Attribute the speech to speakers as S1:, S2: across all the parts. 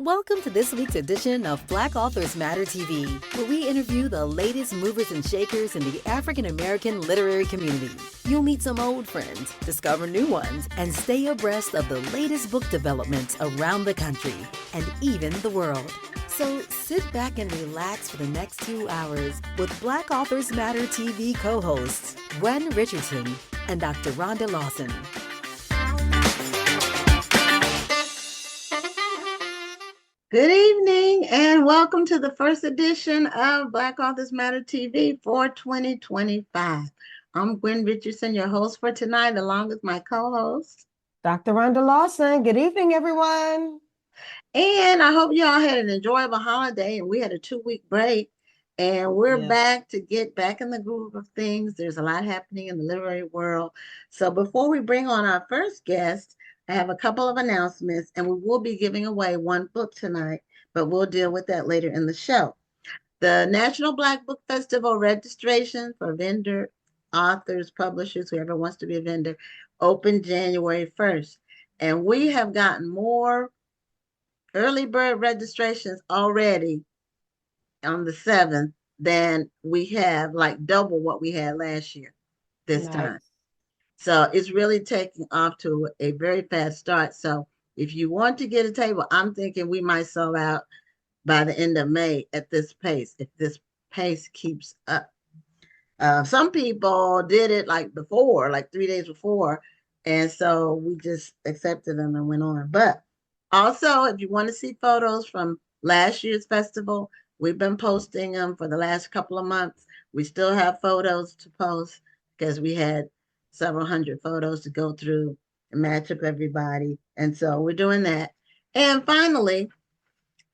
S1: Welcome to this week's edition of Black Authors Matter TV, where we interview the latest movers and shakers in the African American literary community. You'll meet some old friends, discover new ones, and stay abreast of the latest book developments around the country and even the world. So sit back and relax for the next 2 hours with Black Authors Matter TV co-hosts Gwen Richardson and Dr. Rhonda Lawson.
S2: Good evening and welcome to the first edition of Black Authors Matter TV for 2025. I'm Gwen Richardson, your host for tonight, along with my co-host,
S3: Dr. Rhonda Lawson. Good evening, everyone.
S2: And I hope you all had an enjoyable holiday and we had a 2-week break and we're back to get back in the groove of things. There's a lot happening in the literary world. So before we bring on our first guest, I have a couple of announcements and we will be giving away one book tonight, but we'll deal with that later in the show. The National Black Book Festival registration for vendor, authors, publishers, whoever wants to be a vendor, opened January 1st. And we have gotten more early bird registrations already on the 7th than we have, like double what we had last year this time. So it's really taking off to a very fast start. So if you want to get a table, I'm thinking we might sell out by the end of May at this pace, if this pace keeps up. Some people did it like before, like 3 days before. And so we just accepted them and went on. But also, if you want to see photos from last year's festival, we've been posting them for the last couple of months. We still have photos to post because we had several hundred photos to go through and match up everybody. And so we're doing that. And finally,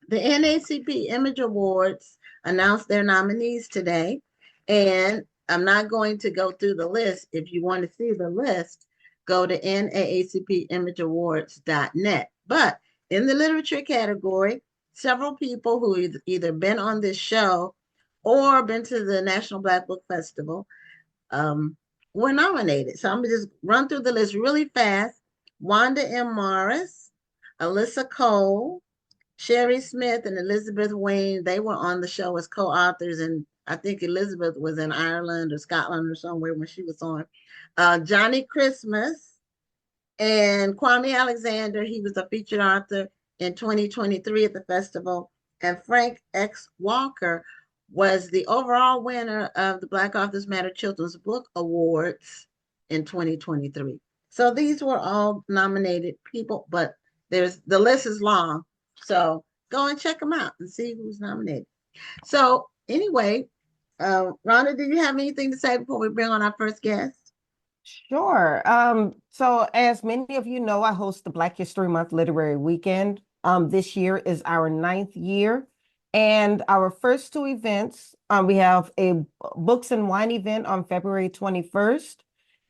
S2: the NAACP Image Awards announced their nominees today. And I'm not going to go through the list. If you want to see the list, go to naacpimageawards.net. But in the literature category, several people who have either been on this show or been to the National Black Book Festival were nominated. So I'm going to just run through the list really fast. Wanda M. Morris, Alyssa Cole, Sherry Smith, and Elizabeth Wayne, they were on the show as co-authors, and I think Elizabeth was in Ireland or Scotland or somewhere when she was on. Johnny Christmas and Kwame Alexander, he was a featured author in 2023 at the festival, and Frank X. Walker was the overall winner of the Black Authors Matter Children's Book Awards in 2023. So these were all nominated people, but the list is long. So go and check them out and see who's nominated. So anyway, Rhonda, do you have anything to say before we bring on our first guest?
S3: Sure. So as many of you know, I host the Black History Month Literary Weekend. This year is our 9th year. And our first 2 events, we have a Books and Wine event on February 21st.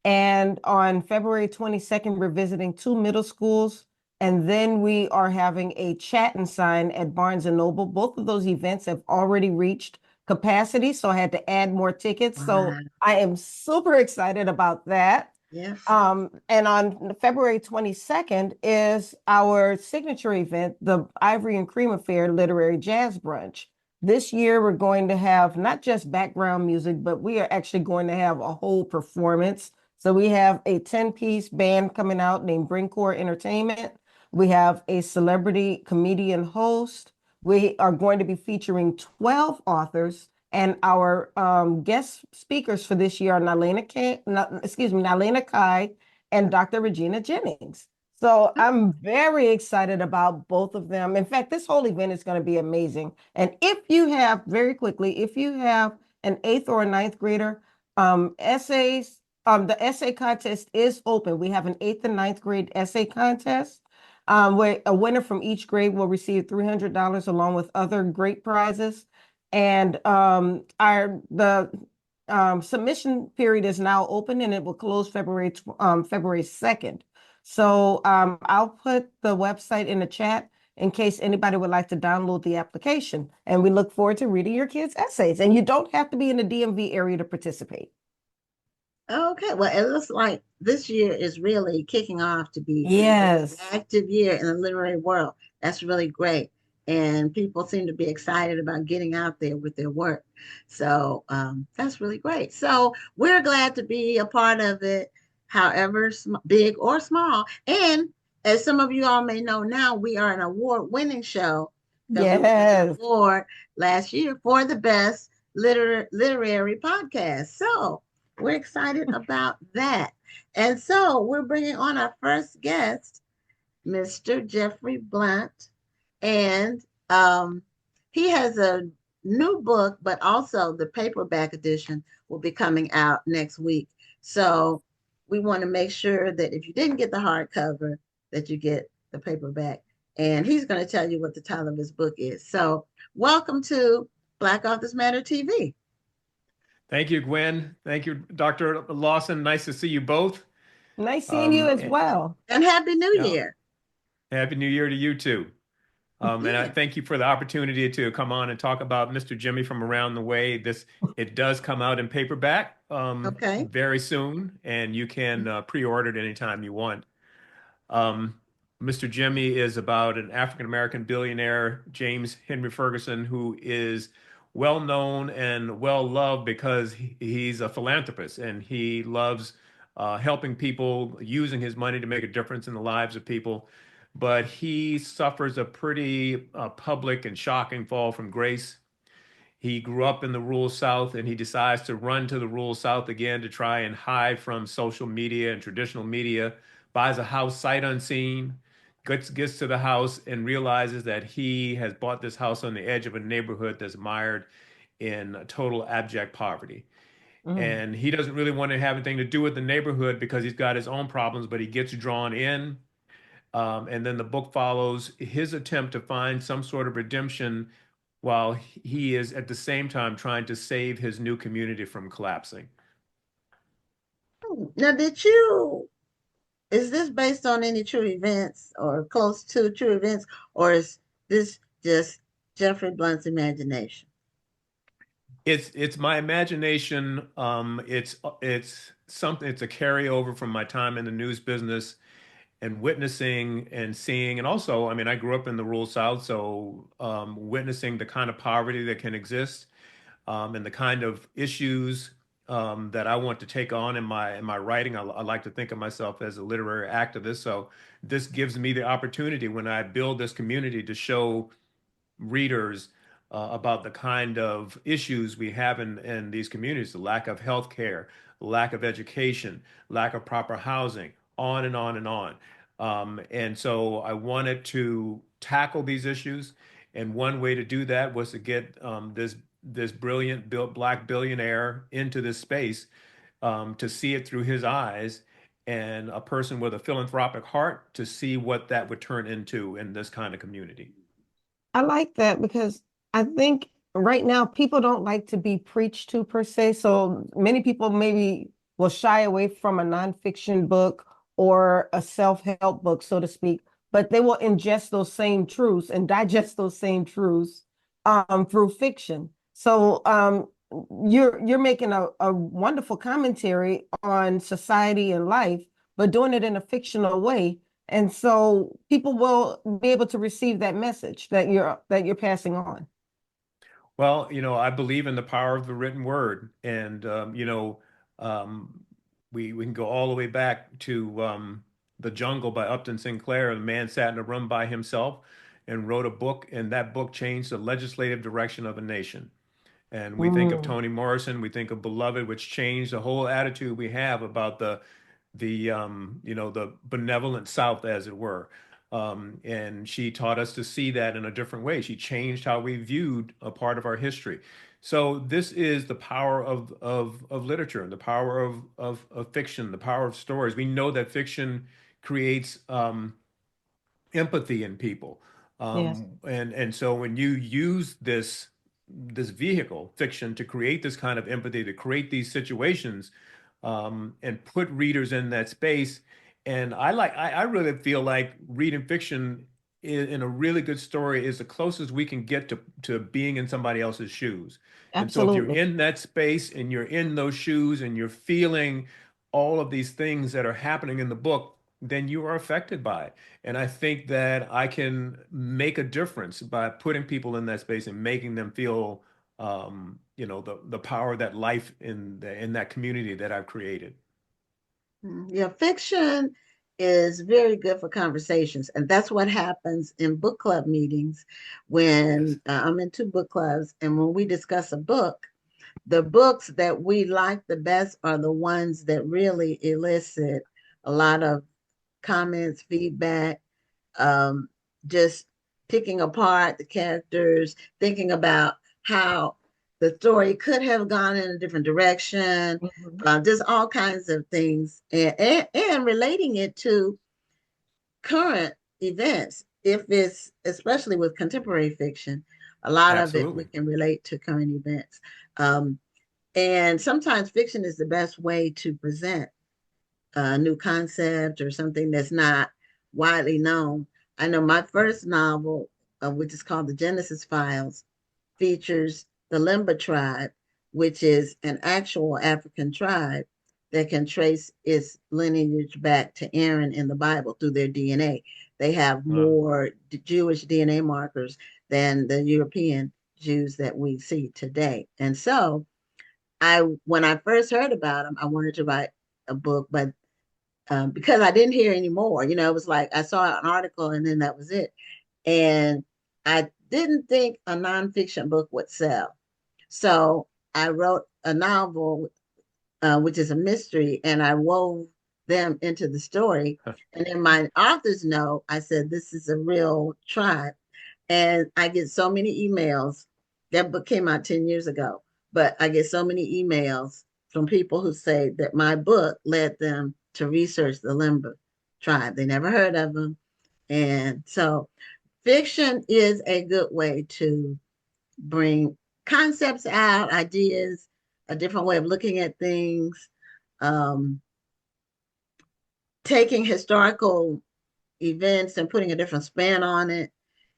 S3: And on February 22nd, we're visiting 2 middle schools. And then we are having a chat and sign at Barnes and Noble. Both of those events have already reached capacity, so I had to add more tickets. Wow. So I am super excited about that.
S2: Yes.
S3: And on February 22nd is our signature event, the Ivory and Cream Affair Literary Jazz Brunch. This year, we're going to have not just background music, but we are actually going to have a whole performance. So we have a 10-piece band coming out named Brinkcore Entertainment. We have a celebrity comedian host. We are going to be featuring 12 authors. And our guest speakers for this year are Nalena Kai and Dr. Regina Jennings. So I'm very excited about both of them. In fact, this whole event is going to be amazing. And if you have, very quickly, if you have an 8th or a 9th grader, essays, the essay contest is open. We have an 8th and 9th grade essay contest where a winner from each grade will receive $300 along with other great prizes. And the submission period is now open and it will close February 2nd. So I'll put the website in the chat in case anybody would like to download the application. And we look forward to reading your kids' essays. And you don't have to be in the DMV area to participate.
S2: Okay, well, it looks like this year is really kicking off to be
S3: Yes.
S2: an active year in the literary world. That's really great. and people seem to be excited about getting out there with their work. So that's really great. So we're glad to be a part of it, however big or small. And as some of you all may know now, we are an award-winning show because we won an
S3: Yes.
S2: award last year for the best literary podcast. So we're excited about that. And so we're bringing on our first guest, Mr. Jeffrey Blount, and he has a new book, but also the paperback edition will be coming out next week. So we want to make sure that if you didn't get the hardcover, that you get the paperback. And he's going to tell you what the title of his book is. So welcome to Black Authors Matter TV.
S4: Thank you, Gwen. Thank you, Dr. Lawson. Nice to see you both.
S3: Nice seeing you as well.
S2: And Happy New
S4: Yeah.
S2: Year.
S4: Happy New Year to you too. And I thank you for the opportunity to come on and talk about Mr. Jimmy from Around the Way. It does come out in paperback
S2: Okay.
S4: very soon, and you can pre-order it anytime you want. Mr. Jimmy is about an African-American billionaire, James Henry Ferguson, who is well known and well loved because he's a philanthropist and he loves helping people, using his money to make a difference in the lives of people. But he suffers a pretty public and shocking fall from grace. He grew up in the rural South and he decides to run to the rural South again to try and hide from social media and traditional media, buys a house sight unseen, gets to the house and realizes that he has bought this house on the edge of a neighborhood that's mired in total abject poverty. And he doesn't really want to have anything to do with the neighborhood because he's got his own problems, but he gets drawn in. And then the book follows his attempt to find some sort of redemption while he is at the same time trying to save his new community from collapsing.
S2: Now, is this based on any true events or close to true events, or is this just Jeffrey Blount's imagination?
S4: It's my imagination. It's something. It's a carryover from my time in the news business and witnessing and seeing, and also, I mean, I grew up in the rural South, so witnessing the kind of poverty that can exist and the kind of issues that I want to take on in my writing. I like to think of myself as a literary activist, so this gives me the opportunity when I build this community to show readers about the kind of issues we have in these communities, the lack of health care, lack of education, lack of proper housing, on and on and on. And so I wanted to tackle these issues. And one way to do that was to get this brilliant Black billionaire into this space to see it through his eyes, and a person with a philanthropic heart to see what that would turn into in this kind of community.
S3: I like that because I think right now people don't like to be preached to per se. So many people maybe will shy away from a nonfiction book or a self-help book, so to speak, but they will ingest those same truths and digest those same truths through fiction. So you're making a wonderful commentary on society and life, but doing it in a fictional way. And so people will be able to receive that message that you're passing on.
S4: Well, I believe in the power of the written word, and we can go all the way back to The Jungle by Upton Sinclair. The man sat in a room by himself and wrote a book, and that book changed the legislative direction of a nation. And we think of Toni Morrison, we think of Beloved, which changed the whole attitude we have about the benevolent South, as it were. And she taught us to see that in a different way. She changed how we viewed a part of our history. So this is the power of literature, the power of fiction, the power of stories. We know that fiction creates empathy in people.
S3: Yes.
S4: And so when you use this vehicle, fiction, to create this kind of empathy, to create these situations, and put readers in that space. And I really feel like reading fiction in a really good story is the closest we can get to being in somebody else's shoes. And so if you're
S3: Absolutely.
S4: in that space and you're in those shoes and you're feeling all of these things that are happening in the book, then you are affected by it. And I think that I can make a difference by putting people in that space and making them feel, the power of that life in that community that I've created.
S2: Yeah, fiction is very good for conversations, and that's what happens in book club meetings
S4: Yes,
S2: when I'm in two book clubs, and when we discuss a book, the books that we like the best are the ones that really elicit a lot of comments, feedback, um, just picking apart the characters, thinking about how the story could have gone in a different direction,
S3: Mhm.
S2: just all kinds of things, and relating it to current events. If it's especially with contemporary fiction, a lot of it we
S4: absolutely.
S2: can relate to current events. Um, and sometimes fiction is the best way to present a new concept or something that's not widely known. I know my
S4: Right.
S2: first novel, which is called The Genesis Files, features the Limba tribe, which is an actual African tribe that can trace its lineage back to Aaron in the Bible through their DNA. They have
S4: Wow.
S2: more Jewish DNA markers than the European Jews that we see today. And so when I first heard about them, I wanted to write a book, but because I didn't hear anymore. It was like I saw an article and then that was it. And I didn't think a nonfiction book would sell. So I wrote a novel, which is a mystery, and I wove them into the story. And in my author's note, I said, this is a real tribe. And I get so many emails. That book came out 10 years ago, but I get so many emails from people who say that my book led them to research the Limba tribe. They never heard of them. And so fiction is a good way to bring concepts out, ideas, a different way of looking at things, um, taking historical events and putting a different spin on it.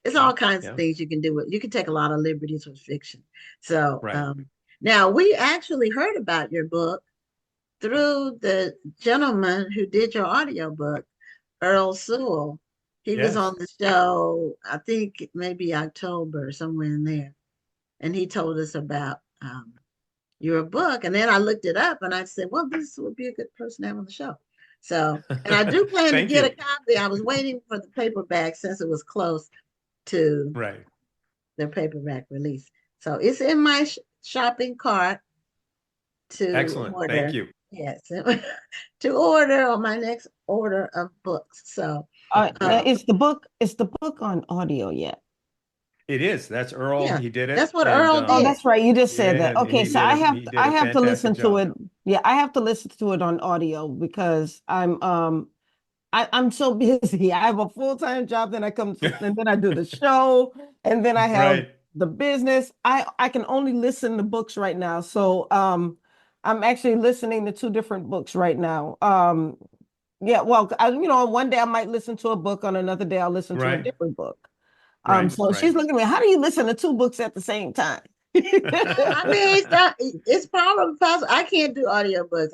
S2: It's
S4: Yeah.
S2: all kinds of
S4: Yeah.
S2: things you can do. You can take a lot of liberties with fiction. So
S4: Right.
S2: now we actually heard about your book through the gentleman who did your audiobook, Earl Sewell. He was
S4: Yes.
S2: on the show, I think maybe October, somewhere in there. And he told us about your book. And then I looked it up and I said, well, this would be a good person to have on the show. So, and I do plan to
S4: Thank
S2: get a
S4: you.
S2: copy. I was waiting for the paperback since it was close to
S4: Right.
S2: the paperback release. So it's in my shopping cart to
S4: Excellent. Thank
S2: order.
S4: you.
S2: Yes, to order on my next order of books. So,
S3: Now,
S2: um,
S3: is the book on audio yet?
S4: It is. That's Earl.
S2: yeah,
S4: He did it.
S2: that's what
S4: And
S2: Earl
S3: Oh,
S2: did.
S3: that's right. You just said
S4: yeah,
S3: that.
S4: and
S3: Okay,
S4: he
S3: so
S4: did it. He
S3: I
S4: did a
S3: have to
S4: fantastic
S3: listen to
S4: job.
S3: it. Yeah, I have to listen to it on audio because I'm so busy. I have a full-time job, then and then I do the show, and then I have
S4: Right.
S3: the business. I can only listen to books right now. So I'm actually listening to two different books right now. Yeah, well, one day I might listen to a book, on another day I'll listen to a
S4: Right.
S3: different book.
S4: Right.
S3: So
S4: Right.
S3: she's looking at me, how do you listen to two books at the same time?
S2: I mean, it's not. It's probably possible. I can't do audiobooks.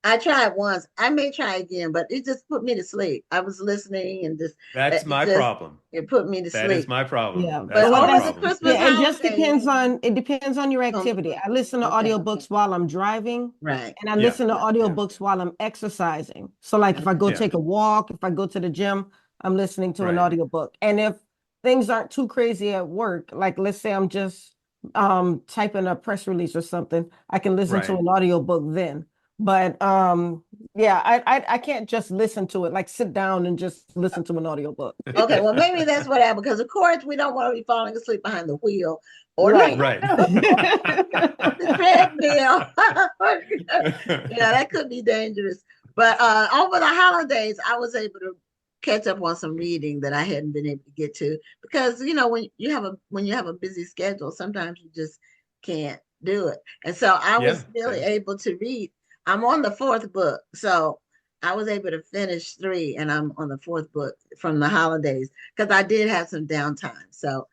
S2: I tried once. I may try again, but it just put me to sleep. I was listening and just
S4: That's
S2: it
S4: my
S2: just
S4: problem.
S2: it put me to
S4: That is
S2: sleep.
S4: my problem.
S3: Yeah,
S2: But
S4: That's
S3: well,
S4: my
S2: over
S3: that's
S2: the
S4: problem.
S2: Christmas
S3: yeah.
S2: holidays,
S3: It depends on your
S2: on the
S3: activity.
S2: book.
S3: I listen to
S2: Okay,
S3: audiobooks while I'm driving,
S2: right.
S3: and I
S4: Yeah.
S3: listen to
S4: Yeah.
S3: audiobooks while I'm exercising. So, like, if I go
S4: Yeah.
S3: take a walk, if I go to the gym, I'm listening to an
S4: Right.
S3: audiobook. And if things aren't too crazy at work, like let's say I'm just typing a press release or something, I can listen to
S4: Right.
S3: an audiobook then. But yeah, I can't just listen to it, like sit down and just listen to an audiobook.
S2: Okay, well, maybe that's what happened because, of course, we don't want to be falling asleep behind the wheel or not
S3: Right.
S4: Right.
S2: on the treadmill. Yeah, that could be dangerous. But over the holidays, I was able to catch up on some reading that I hadn't been able to get to because when you have a busy schedule, sometimes you just can't do it. And so I
S4: Yeah.
S2: was really
S4: Yeah.
S2: able to read. I'm on the fourth book, so I was able to finish three, and I'm on the fourth book from the holidays because I did have some downtime. So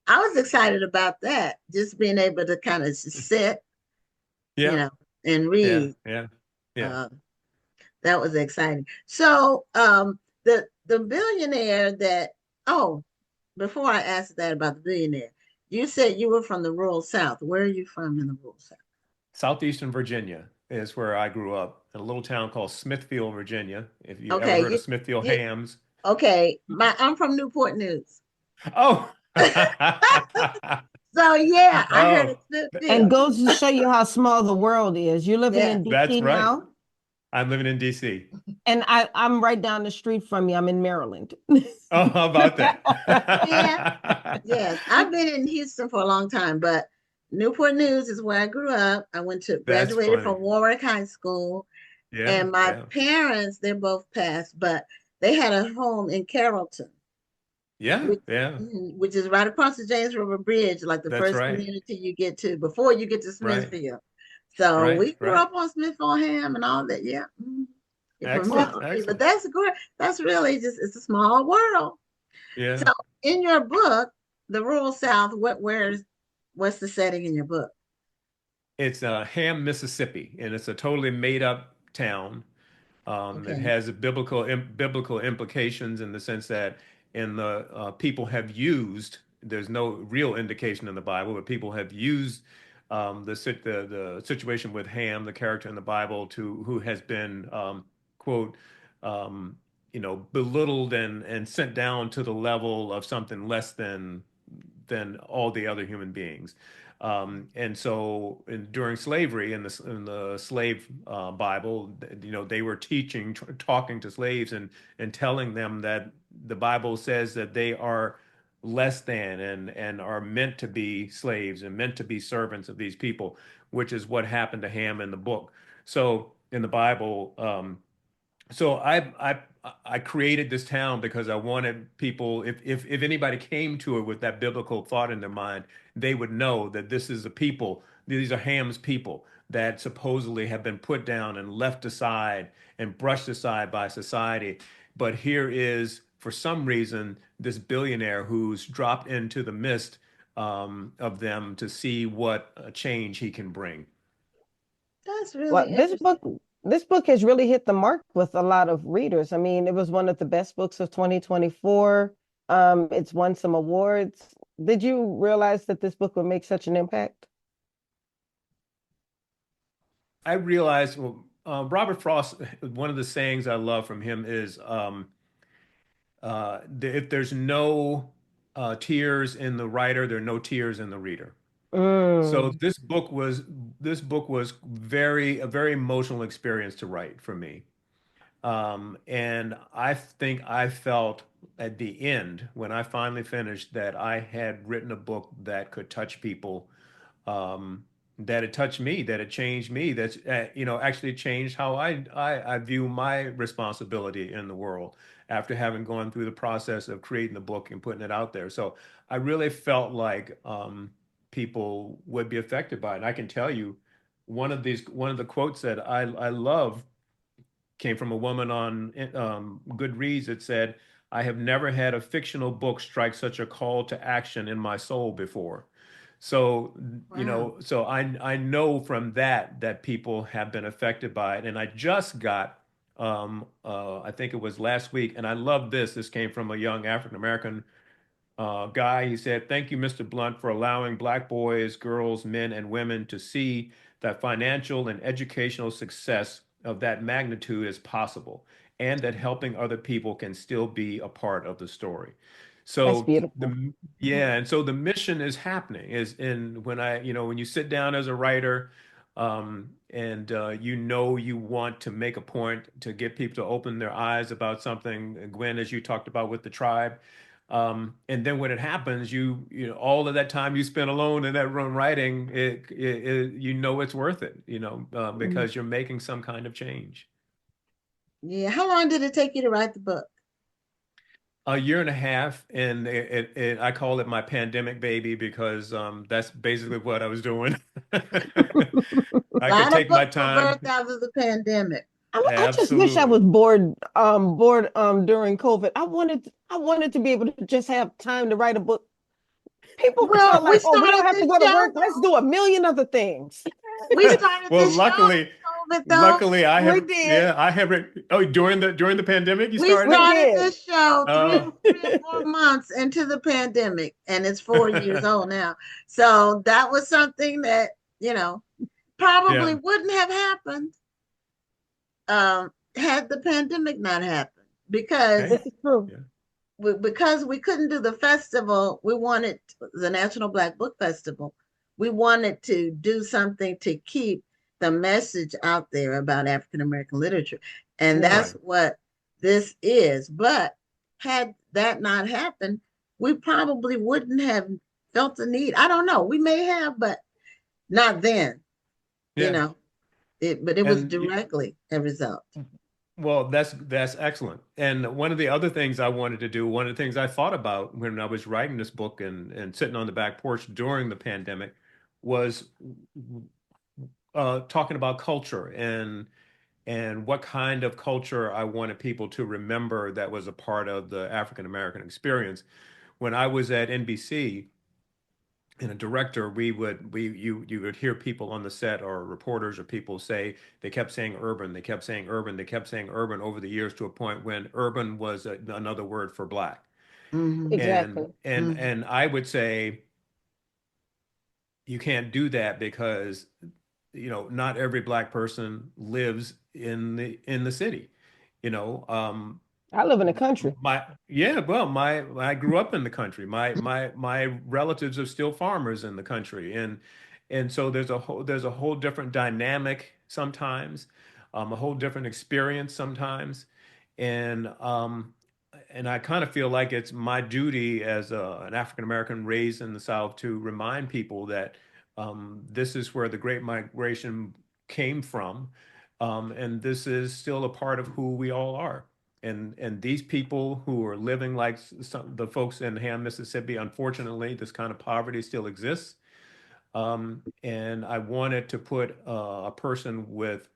S2: I was excited about that, just being able to kind of sit,
S4: Yeah.
S2: and
S4: Yeah.
S2: read.
S4: Yeah. Yeah.
S2: Uh, that was exciting. So the billionaire that, oh, before I asked that about the billionaire, you said you were from the rural South. Where are you from in the rural South?
S4: Southeastern Virginia is where I grew up, in a little town called Smithfield, Virginia. If you ever
S2: Okay,
S4: heard of Smithfield
S2: you
S4: Hams.
S2: okay. I'm from Newport News.
S4: Oh,
S2: So yeah, I heard of
S4: oh,
S3: And
S2: Smithfield.
S3: goes to show you how small the world is. You're living
S2: Yeah.
S3: in
S4: that's
S3: DC
S4: right.
S3: now,
S4: I'm living in DC.
S3: and I'm right down the street from you. I'm in Maryland.
S4: Oh, how about that?
S2: Yeah. Yes. I've been in Houston for a long time, but Newport News is where I grew up. I went to
S4: That's
S2: graduated
S4: funny.
S2: from Warwick High School,
S4: Yeah,
S2: and my
S4: yeah,
S2: parents, they're both passed, but they had a home in Carrollton,
S4: yeah,
S2: which
S4: yeah.
S2: which is right across the James River Bridge, like the
S4: That's
S2: first
S4: right.
S2: community you get to before you get to
S4: Right,
S2: Smithfield. So
S4: right,
S2: we grew
S4: right.
S2: up on Smithfield Ham and all that. Yeah. You're familiar
S4: Excellent,
S3: Well,
S2: with me, but
S4: excellent.
S2: that's great. That's really just, it's a small world. So
S4: Yeah.
S2: in your book, The Rural South, what's the setting in your book?
S4: It's Ham, Mississippi, and it's a totally made up town. It
S2: Okay.
S4: has biblical implications in the sense that in the people have used. There's no real indication in the Bible, but people have used the situation with Ham, the character in the Bible, to who has been quote belittled and sent down to the level of something less than all the other human beings. And so during slavery in the slave Bible, they were teaching, talking to slaves and telling them that the Bible says that they are less than and are meant to be slaves and meant to be servants of these people, which is what happened to Ham in the book. So in the Bible, so I created this town because I wanted people, if anybody came to it with that biblical thought in their mind, they would know that this is a people, these are Ham's people that supposedly have been put down and left aside and brushed aside by society. But here is, for some reason, this billionaire who's dropped into the midst of them to see what change he can bring.
S2: That's
S3: well,
S2: really
S3: this
S2: interesting.
S3: book this book has really hit the mark with a lot of readers. I mean, it was one of the best books of 2024. It's won some awards. Did you realize that this book would make such an impact?
S4: I realized, well, Robert Frost, one of the sayings I love from him is if there's no tears in the writer, there are no tears in the reader. So
S3: Mm,
S4: this book was a very emotional experience to write for me. And I think I felt at the end when I finally finished that I had written a book that could touch people, um, that it touched me, that it changed me, that's actually changed how I view my responsibility in the world after having gone through the process of creating the book and putting it out there. So I really felt like people would be affected by it. And I can tell you one of the quotes that I love came from a woman on Goodreads that said, I have never had a fictional book strike such a call to action in my soul before. So,
S2: Wow.
S4: so I know from that people have been affected by it. And I just got, I think it was last week, and I love this. This came from a young African American guy. He said, thank you, Mr. Blount, for allowing Black boys, girls, men, and women to see that financial and educational success of that magnitude is possible, and that helping other people can still be a part of the story.
S3: that's
S4: So
S3: beautiful.
S4: yeah, and so the mission is happening is in when you sit down as a writer, and you want to make a point to get people to open their eyes about something, Gwen, as you talked about with the tribe. And then when it happens, all of that time you spend alone in that room writing, it's worth it,
S3: Mm.
S4: because you're making some kind of change.
S2: Yeah. How long did it take you to write the book?
S4: A year and a half, and I call it my pandemic baby because that's basically what I was doing.
S2: A
S4: I could
S2: lot of
S4: take my
S2: books were
S4: time.
S2: birthed out of the pandemic.
S3: I just wish I
S4: Absolutely.
S3: was bored during COVID. I wanted to be able to just have time to write a book. People felt
S2: Well, we
S3: like, oh, we don't
S2: started
S3: have to
S2: this
S3: go to
S2: show
S3: work. Let's do a million other things.
S2: We started
S4: Well,
S2: this show
S4: luckily,
S2: in COVID though.
S4: Luckily, I
S3: We
S4: have,
S3: did.
S4: yeah, I haven't. Oh, during the pandemic, you
S2: We
S4: started?
S3: We
S2: started
S3: did.
S2: this show
S4: Oh,
S2: 3 or 4 months into the pandemic, and it's 4 years old now. So that was something that, you know,
S4: yeah,
S2: probably wouldn't have happened had the pandemic not happened
S4: hey,
S2: because
S3: This is true.
S4: yeah,
S2: because we couldn't do the festival. We wanted the National Black Book Festival. We wanted to do something to keep the message out there about African American literature. And
S3: Yeah.
S2: that's
S4: right.
S2: what this is. But had that not happened, we probably wouldn't have felt the need. I don't know. We may have, but not then, you
S4: Yeah,
S2: know. But it was
S4: and
S2: directly a result.
S4: well, that's excellent. And one of the other things I wanted to do, one of the things I thought about when I was writing this book and sitting on the back porch during the pandemic was talking about culture and what kind of culture I wanted people to remember that was a part of the African American experience. When I was at NBC and a director, you would hear people on the set or reporters or people say they kept saying urban, they kept saying urban, they kept saying urban over the years to a point when urban was another word for black.
S2: Hmm.
S3: Exactly.
S4: And I would say you can't do that because not every black person lives in the city. You know,
S3: I live in the country.
S4: my yeah, well, my I grew up in the country. My relatives are still farmers in the country, and so there's a whole different dynamic sometimes, a whole different experience sometimes, and I kind of feel like it's my duty as an African American raised in the South to remind people that this is where the Great Migration came from, and this is still a part of who we all are. And these people who are living like the folks in Ham, Mississippi, unfortunately, this kind of poverty still exists. And I wanted to put a person with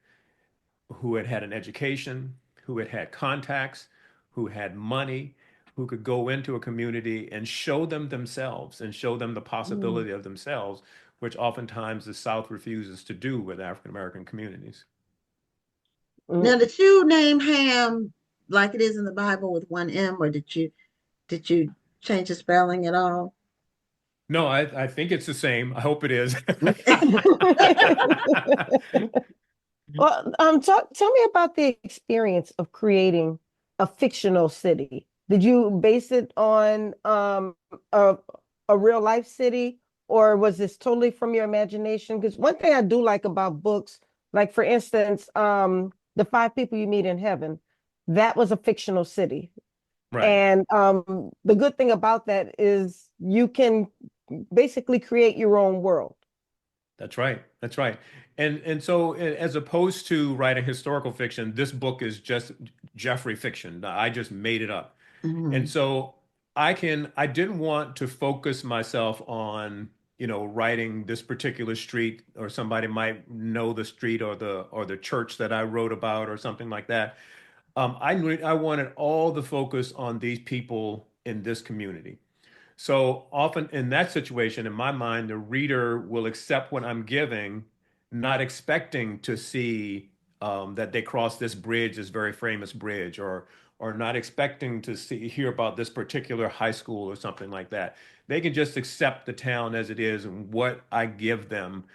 S4: who had had an education, who had had contacts, who had money, who could go into a community and show them themselves and show them the
S3: Mm.
S4: possibility of themselves, which oftentimes the South refuses to do with African American communities.
S2: Now,
S3: Mm.
S2: did you name Ham like it is in the Bible with one M, or did you change the spelling at all?
S4: No, I think it's the same. I hope it is.
S2: Okay.
S3: Well, tell me about the experience of creating a fictional city. Did you base it on a real life city, or was this totally from your imagination? Because one thing I do like about books, like for instance, The Five People You Meet in Heaven, that was a fictional city.
S4: Right.
S3: And the good thing about that is you can basically create your own world.
S4: That's right. That's right. And so as opposed to writing historical fiction, this book is just Jeffrey fiction. I just made it up. And
S2: Mhm.
S4: so I didn't want to focus myself on, writing this particular street or somebody might know the street or the church that I wrote about or something like that. I wanted all the focus on these people in this community. So often in that situation, in my mind, the reader will accept what I'm giving, not expecting to see that they crossed this bridge, this very famous bridge, or not expecting to hear about this particular high school or something like that. They can just accept the town as it is and what I give them,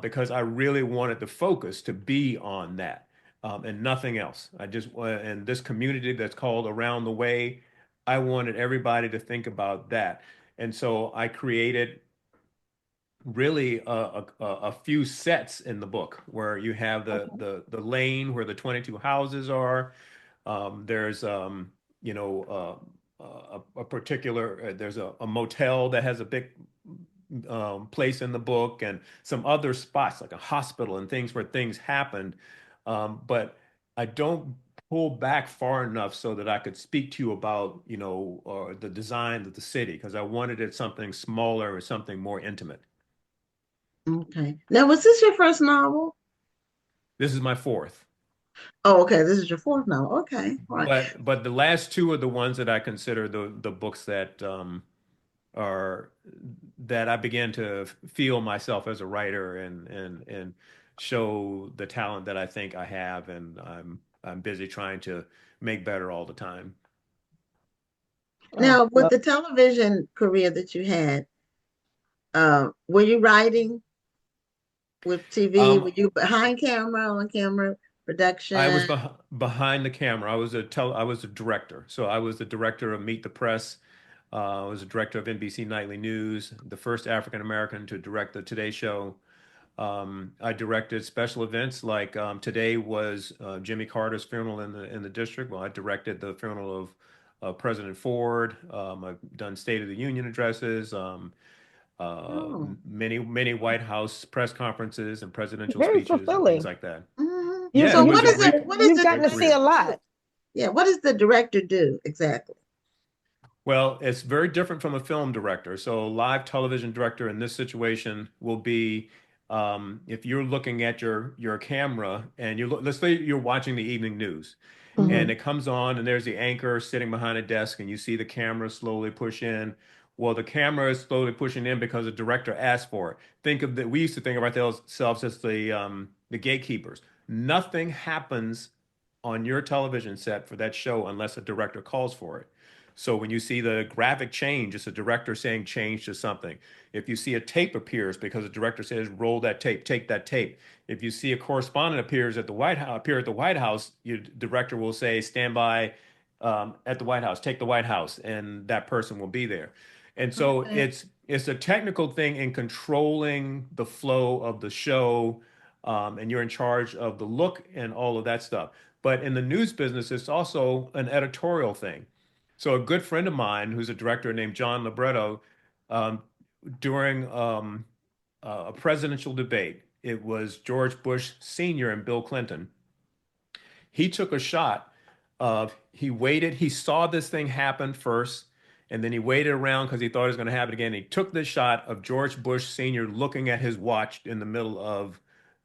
S4: because I really wanted the focus to be on that, and nothing else. And this community that's called Around the Way. I wanted everybody to think about that. And so I created really a few sets in the book where you have
S3: Okay.
S4: the lane where the 22 houses are. There's a particular there's a motel that has a big place in the book and some other spots like a hospital and things where things happened. But I don't pull back far enough so that I could speak to you about, or the design of the city because I wanted it something smaller or something more intimate.
S2: Okay. Now, was this your first novel?
S4: This is my fourth.
S2: Oh, okay. This is your fourth novel. Okay. All right.
S4: But the last two are the ones that I consider the books are that I began to feel myself as a writer and show the talent that I think I have, and I'm busy trying to make better all the time.
S2: Now, with
S3: Well,
S2: the television career that you had, were you writing with TV? Were
S4: Um,
S2: you behind camera, on camera,
S4: I was
S2: production?
S4: behind the camera. I was a director. So I was the director of Meet the Press. I was the director of NBC Nightly News, the first African American to direct the Today Show. I directed special events like today was Jimmy Carter's funeral in the district. Well, I directed the funeral of President Ford. I've done State of the Union addresses,
S2: Oh.
S4: many White House press conferences and presidential
S3: very
S4: speeches and things
S3: fulfilling.
S4: like that.
S2: Mhm.
S4: Yeah,
S2: So
S4: it
S3: You've
S4: was
S2: what
S4: a
S2: is
S3: gotten
S2: it?
S4: great
S3: to,
S2: What does
S3: you've
S2: the
S3: gotten
S4: great
S3: to see
S2: director
S3: a
S4: career.
S2: do?
S3: lot.
S2: Yeah, what does the director do exactly?
S4: Well, it's very different from a film director. So, a live television director in this situation will be if you're looking at your camera and let's say you're watching the evening news,
S3: Hmm.
S4: and it comes on, and there's the anchor sitting behind a desk, and you see the camera slowly push in. Well, the camera is slowly pushing in because the director asked for it. We used to think of ourselves as the gatekeepers. Nothing happens on your television set for that show unless a director calls for it. So when you see the graphic change, it's a director saying change to something. If you see a tape appears because the director says roll that tape, take that tape. If you see a correspondent appear at the White House, your director will say stand by at the White House, take the White House, and that person will be there. And so
S2: Okay.
S4: it's a technical thing in controlling the flow of the show, and you're in charge of the look and all of that stuff. But in the news business, it's also an editorial thing. So a good friend of mine, who's a director named John Libretto, um, during a presidential debate, it was George Bush Sr. and Bill Clinton. He took a shot of he waited, he saw this thing happen first, and then he waited around because he thought it was going to happen again. He took this shot of George Bush Sr. looking at his watch in the middle of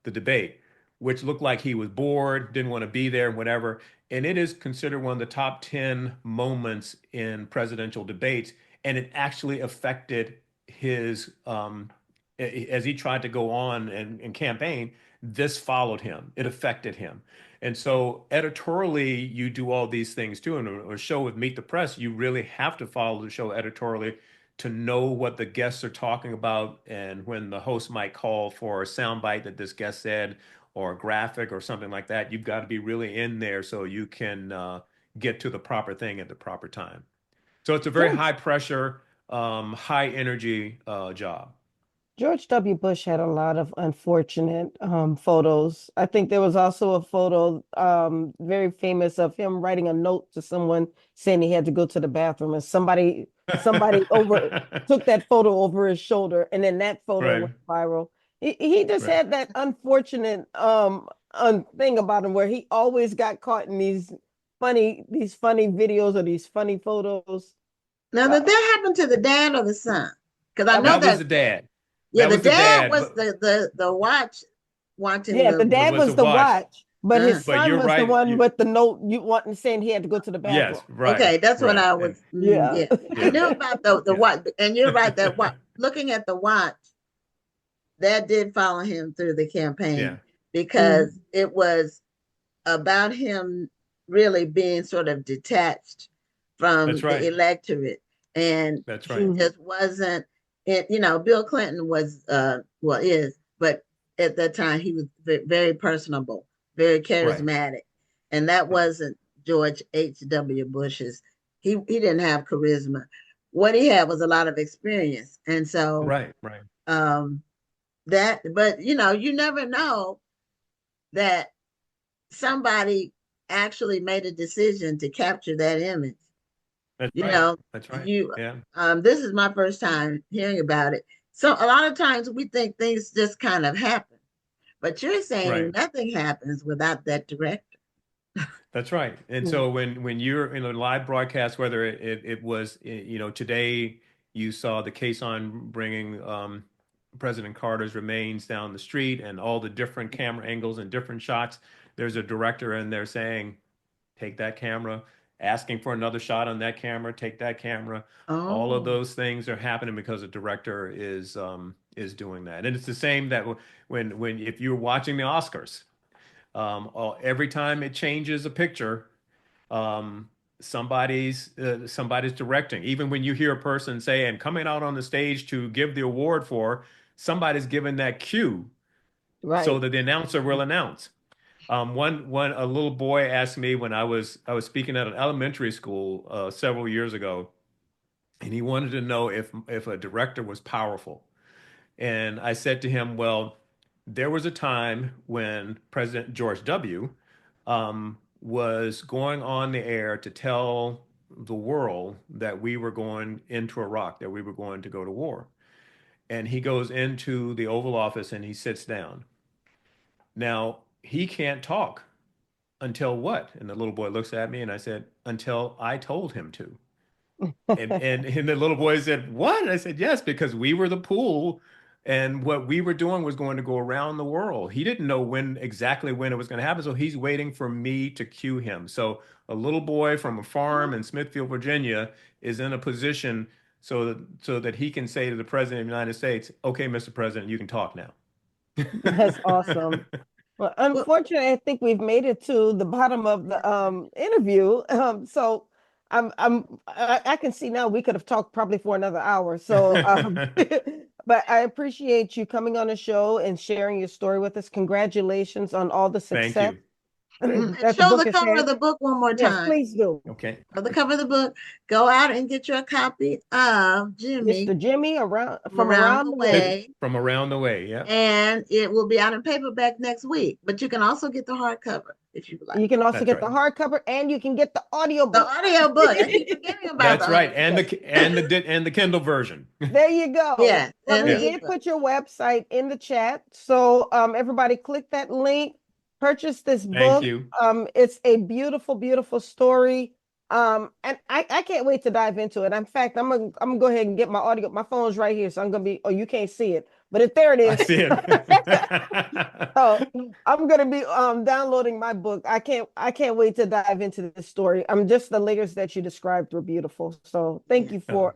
S4: the debate, which looked like he was bored, didn't want to be there, whatever. And it is considered one of the top 10 moments in presidential debates. And it actually affected his, as he tried to go on and campaign, this followed him. It affected him. And so editorially, you do all these things too. In a show with Meet the Press, you really have to follow the show editorially to know what the guests are talking about, and when the host might call for a soundbite that this guest said, or a graphic or something like that, you've got to be really in there so you can get to the proper thing at the proper time. So it's a very
S3: George
S4: high pressure, high energy job.
S3: George W. Bush had a lot of unfortunate photos. I think there was also a photo very famous of him writing a note to someone saying he had to go to the bathroom, and somebody over took that photo over his shoulder, and then that photo
S4: Right,
S3: went viral. He just
S4: right.
S3: had that unfortunate thing about him where he always got caught in these funny videos or these funny photos.
S2: Now,
S3: Uh,
S2: did that happen to the dad or the son? Because I
S3: that
S2: know
S3: was
S4: That was
S2: that,
S4: the dad.
S2: yeah,
S4: That
S2: the
S4: was the
S2: dad
S4: dad,
S2: was the watching
S3: Yeah, the
S2: the.
S4: it
S3: dad
S4: was the
S3: was the
S4: watch.
S3: watch, but
S2: Uh,
S3: his
S4: But
S3: son
S4: you're
S3: was the
S4: right.
S3: one with the note you wanting saying he had to go to the bathroom.
S4: Yes, right,
S2: okay, that's what
S4: right.
S2: I
S4: And
S2: was.
S3: Yeah.
S2: Yeah, I
S4: yeah,
S2: knew about the
S4: yeah.
S2: watch, and you're right. That watch, looking at the watch, that did follow him through the campaign
S4: Yeah,
S3: Mhm.
S2: because it was about him really being sort of detached
S4: that's
S2: from the
S4: right.
S2: electorate, and
S4: That's
S2: he
S4: right.
S3: Mhm.
S2: just wasn't. It, Bill Clinton was, well, is, but at that time he was very personable, very
S4: Right,
S2: charismatic, and that
S4: right,
S2: wasn't George H.W. Bush's. He didn't have charisma. What he had was a lot of experience, and so
S4: right, right.
S2: um, that. But you never know that somebody actually made a decision to capture that image.
S4: That's
S2: You
S4: right.
S2: know,
S4: That's right.
S2: you
S4: Yeah.
S2: this is my first time hearing about it. So a lot of times we think things just kind of happen, but you're saying
S4: Right.
S2: nothing happens without that director.
S4: That's right. And
S3: Mhm.
S4: so when you're in a live broadcast, whether it was, today you saw the case on bringing President Carter's remains down the street and all the different camera angles and different shots, there's a director in there saying, take that camera, asking for another shot on that camera, take that camera. All of
S2: Oh,
S4: those things are happening because the director is doing that. And it's the same that when if you're watching the Oscars, every time it changes a picture, um, somebody's directing. Even when you hear a person say, and coming out on the stage to give the award for, somebody's given that cue so
S3: Right.
S4: that the announcer will announce. One a little boy asked me when I was speaking at an elementary school several years ago, and he wanted to know if a director was powerful. And I said to him, well, there was a time when President George W. Was going on the air to tell the world that we were going into Iraq, that we were going to go to war. And he goes into the Oval Office and he sits down. Now, he can't talk until what? And the little boy looks at me and I said, until I told him to. And the little boy said, what? And I said, yes, because we were the pool and what we were doing was going to go around the world. He didn't know exactly when it was going to happen. So he's waiting for me to cue him. So a little boy from a farm in Smithfield, Virginia is in a position so that he can say to the President of the United States, okay, Mr. President, you can talk now.
S3: That's awesome. Well,
S2: Well,
S3: unfortunately, I think we've made it to the bottom of the interview. So I can see now we could have talked probably for another hour. So but I appreciate you coming on the show and sharing your story with us. Congratulations on all the
S4: Thank
S3: success
S4: you.
S2: and
S3: that the
S2: show
S3: book
S2: the
S3: has
S2: cover of
S3: had.
S2: the book one more
S3: Yes,
S2: time.
S3: please do.
S4: Okay.
S2: Of the cover of the book. Go out and get your copy of Jimmy
S3: Mr. Jimmy
S2: from
S3: from
S2: around
S3: around
S2: the
S3: the way.
S2: way,
S4: From around the way. Yeah,
S2: and it will be out in paperback next week. But you can also get the hardcover if you would like.
S3: You can also
S4: that's
S3: get the
S4: right.
S3: hardcover and you can get the audio
S2: The
S3: book.
S2: audio book. I keep forgetting about
S4: That's
S2: the
S4: right.
S2: audio.
S4: And
S3: Yes.
S4: the Kindle version.
S3: There you go.
S2: Yes,
S3: Well,
S2: and
S3: we
S2: the
S4: Yeah.
S3: did
S2: ebook.
S3: put your website in the chat. So everybody click that link, purchase this
S4: Thank
S3: book.
S4: you.
S3: It's a beautiful, beautiful story. And I can't wait to dive into it. In fact, I'm gonna go ahead and get my audio. My phone's right here, so I'm gonna be, oh, you can't see it, but there it
S4: I
S3: is.
S4: see it.
S3: So I'm gonna be downloading my book. I can't wait to dive into this story. Just the layers that you described were beautiful. So thank
S2: Yeah.
S3: you for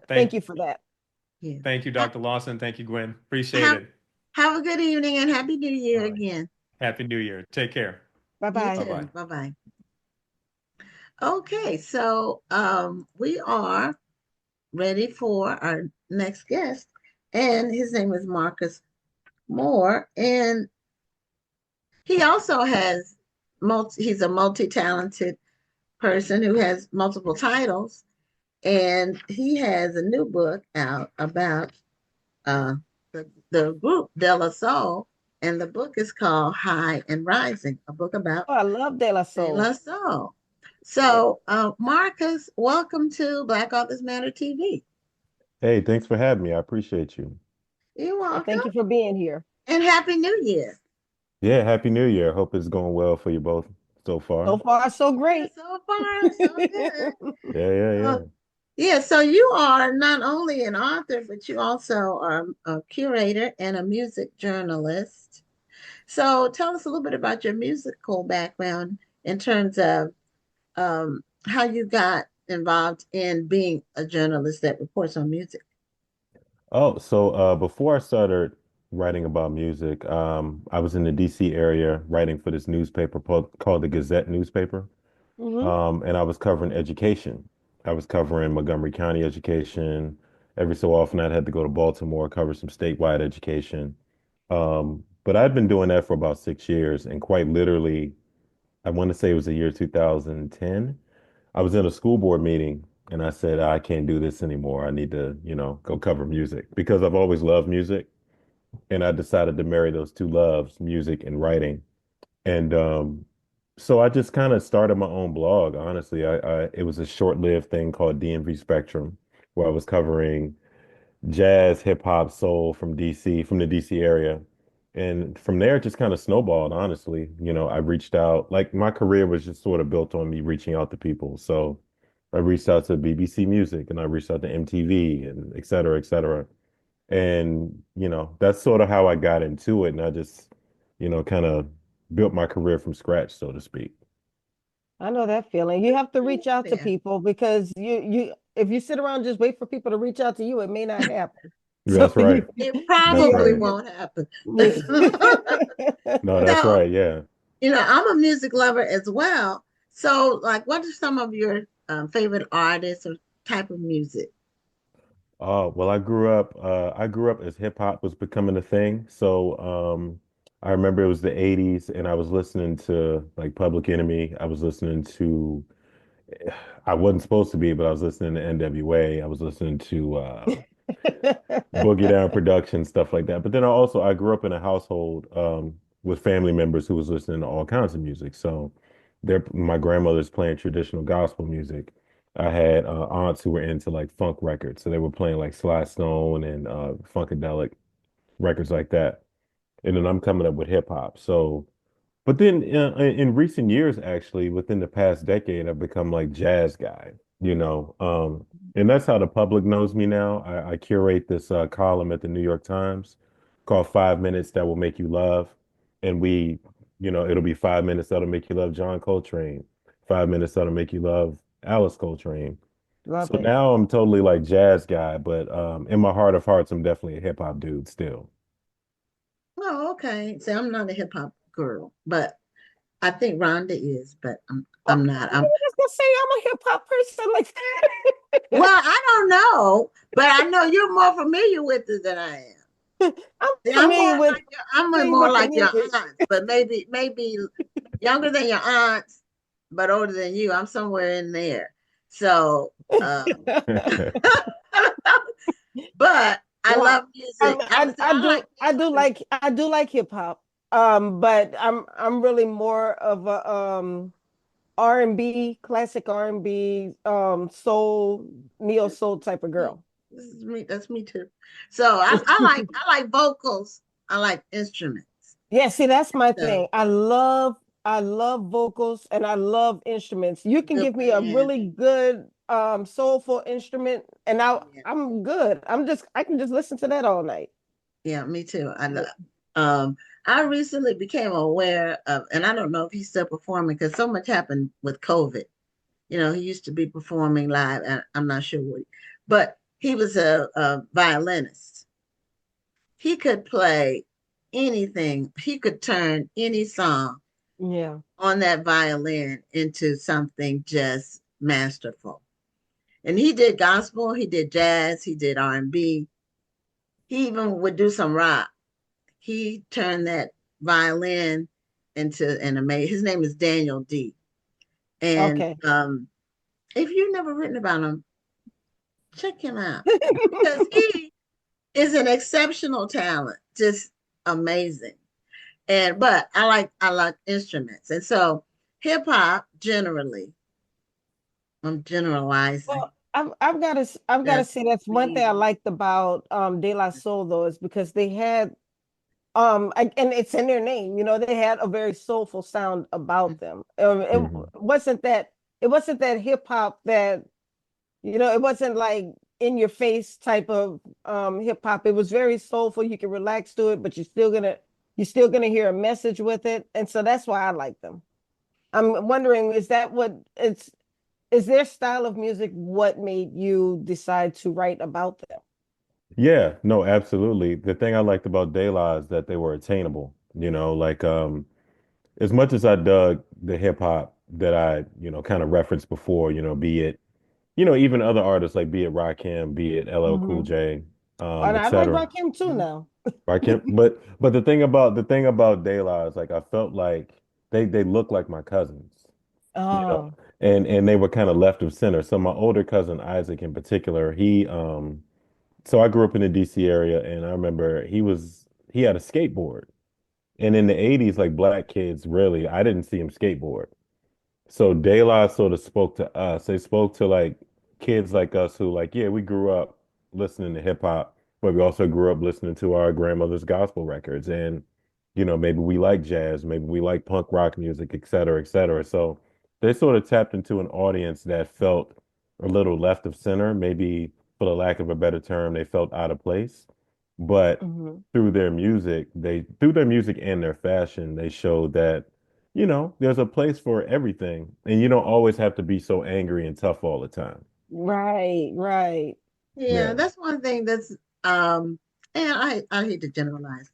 S3: that.
S2: Yeah.
S4: Thank you, Dr. Lawson. Thank you, Gwen. Appreciate
S2: Have,
S4: it.
S2: have a good evening and Happy New Year
S4: All right.
S2: again.
S4: Happy New Year. Take care.
S3: Bye
S2: You
S3: bye.
S2: too.
S4: Bye-bye.
S2: Bye-bye. Okay, so we are ready for our next guest, and his name is Marcus Moore, and he also has he's a multi-talented person who has multiple titles, and he has a new book out about uh, the group De La Soul, and the book is called High and Rising, a book about
S3: Oh, I love De La
S2: De La
S3: Soul.
S2: Soul. So, Marcus, welcome to Black Authors Matter TV.
S5: Hey, thanks for having me. I appreciate you.
S2: You're
S3: And thank
S2: welcome,
S3: you for being here.
S2: and Happy New Year.
S5: Yeah, Happy New Year. Hope it's going well for you both so far.
S3: So far, so
S2: Yeah,
S3: great.
S2: so far, so good.
S5: Yeah, yeah,
S2: Uh,
S5: yeah.
S2: yeah, so you are not only an author, but you also are a curator and a music journalist. So tell us a little bit about your musical background in terms of how you got involved in being a journalist that reports on music.
S5: Oh, so before I started writing about music, I was in the DC area writing for this newspaper called the Gazette newspaper.
S3: Hmm.
S5: And I was covering education. I was covering Montgomery County education. Every so often I'd had to go to Baltimore, cover some statewide education. But I'd been doing that for about 6 years, and quite literally, I want to say it was the year 2010. I was in a school board meeting and I said, I can't do this anymore. I need to, go cover music because I've always loved music. And I decided to marry those two loves, music and writing. And so I just kind of started my own blog. Honestly, it was a short-lived thing called DMV Spectrum, where I was covering jazz, hip hop, soul from DC, from the DC area. And from there, it just kind of snowballed, honestly. I reached out, like my career was just sort of built on me reaching out to people. So I reached out to BBC Music and I reached out to MTV and et cetera, et cetera. And, that's sort of how I got into it. And I just, kind of built my career from scratch, so to speak.
S3: I know that feeling. You have to reach out to
S2: Yeah.
S3: people because you if you sit around and just wait for people to reach out to you, it may not happen.
S5: That's
S3: So
S5: right.
S2: It
S5: That's
S2: probably
S5: right.
S2: won't happen.
S5: No, that's
S2: So,
S5: right. Yeah.
S2: I'm a music lover as well. So, like, what are some of your favorite artists or type of music?
S5: Oh, well, I grew up as hip hop was becoming a thing. So, I remember it was the 80s and I was listening to like Public Enemy. I was listening to, I wasn't supposed to be, but I was listening to NWA. I was listening to, Boogie Down Production, stuff like that. But then I grew up in a household with family members who was listening to all kinds of music. So my grandmother's playing traditional gospel music. I had aunts who were into like funk records, so they were playing like Sly Stone and funkadelic records like that. And then I'm coming up with hip hop. So but then in recent years, actually, within the past decade, I've become like jazz guy, and that's how the public knows me now. I curate this column at the New York Times called 5 Minutes That Will Make You Love. And it'll be 5 minutes that'll make you love John Coltrane, 5 minutes that'll make you love Alice Coltrane.
S3: Love
S5: So
S3: it.
S5: now I'm totally like jazz guy, but in my heart of hearts, I'm definitely a hip hop dude still.
S2: Oh, okay. See, I'm not a hip hop girl, but I think Rhonda is, but
S3: Oh,
S2: I'm not.
S3: I was gonna say I'm a hip hop person like
S2: Well,
S3: that.
S2: I don't know, but I know you're more familiar with it than I am.
S3: I'm
S2: See,
S3: familiar with
S2: I'm
S3: familiar
S2: more
S3: with the
S2: like your
S3: music.
S2: aunts, but maybe younger than your aunts, but older than you. I'm somewhere in there. So, but I
S3: Well,
S2: love music.
S3: I do like hip hop. But I'm really more of a R&B, classic R&B, soul, neo soul type of girl.
S2: This is me. That's me too. So I like vocals. I like instruments.
S3: Yeah, see, that's my
S2: So
S3: thing. I love vocals and I love instruments. You can
S2: good
S3: give me a
S2: band.
S3: really good soulful instrument and
S2: Yeah,
S3: I'm good. I can just listen to that all night.
S2: yeah, me too. Um I recently became aware of, and I don't know if he's still performing because so much happened with COVID. He used to be performing live, and I'm not sure what, but he was a violinist. He could play anything. He could turn any song
S3: Yeah.
S2: on that violin into something just masterful. And he did gospel, he did jazz, he did R&B. He even would do some rock. He turned that violin into an amazing. His name is Daniel D. And
S3: Okay.
S2: if you've never written about him, check him out because he is an exceptional talent, just amazing. And but I like instruments, and so hip hop generally. I'm generalizing.
S3: Well, I've got to
S2: That's
S3: say that's one thing I
S2: me.
S3: liked about De La Soul though is because they had and it's in their name, they had a very soulful sound about them.
S5: Mhm.
S3: It wasn't that hip hop that it wasn't like in your face type of hip hop. It was very soulful. You can relax to it, but you're still gonna hear a message with it. And so that's why I like them. I'm wondering, is their style of music what made you decide to write about them?
S5: Yeah, no, absolutely. The thing I liked about De La is that they were attainable. Like as much as I dug the hip hop that I, kind of referenced before, be it, even other artists like be it Rakim, be it LL Cool
S3: Hmm.
S5: J,
S3: And
S5: et
S3: I like
S5: cetera.
S3: Rakim too now.
S5: Rakim, but the thing about De La is like I felt like they look like my cousins, you know,
S3: Oh,
S5: and they were kind of left of center. So my older cousin Isaac in particular, so I grew up in the DC area, and I remember he had a skateboard. And in the 80s, like black kids, really, I didn't see him skateboard. So De La sort of spoke to us. They spoke to like kids like us who like, yeah, we grew up listening to hip hop, but we also grew up listening to our grandmother's gospel records. And, maybe we like jazz, maybe we like punk rock music, et cetera, et cetera. So they sort of tapped into an audience that felt a little left of center, maybe for the lack of a better term, they felt out of place. But
S3: hmm.
S5: through their music and their fashion, they showed that there's a place for everything, and you don't always have to be so angry and tough all the time.
S3: Right, right.
S2: Yeah,
S5: Yeah.
S2: that's one thing um, and I hate to generalize.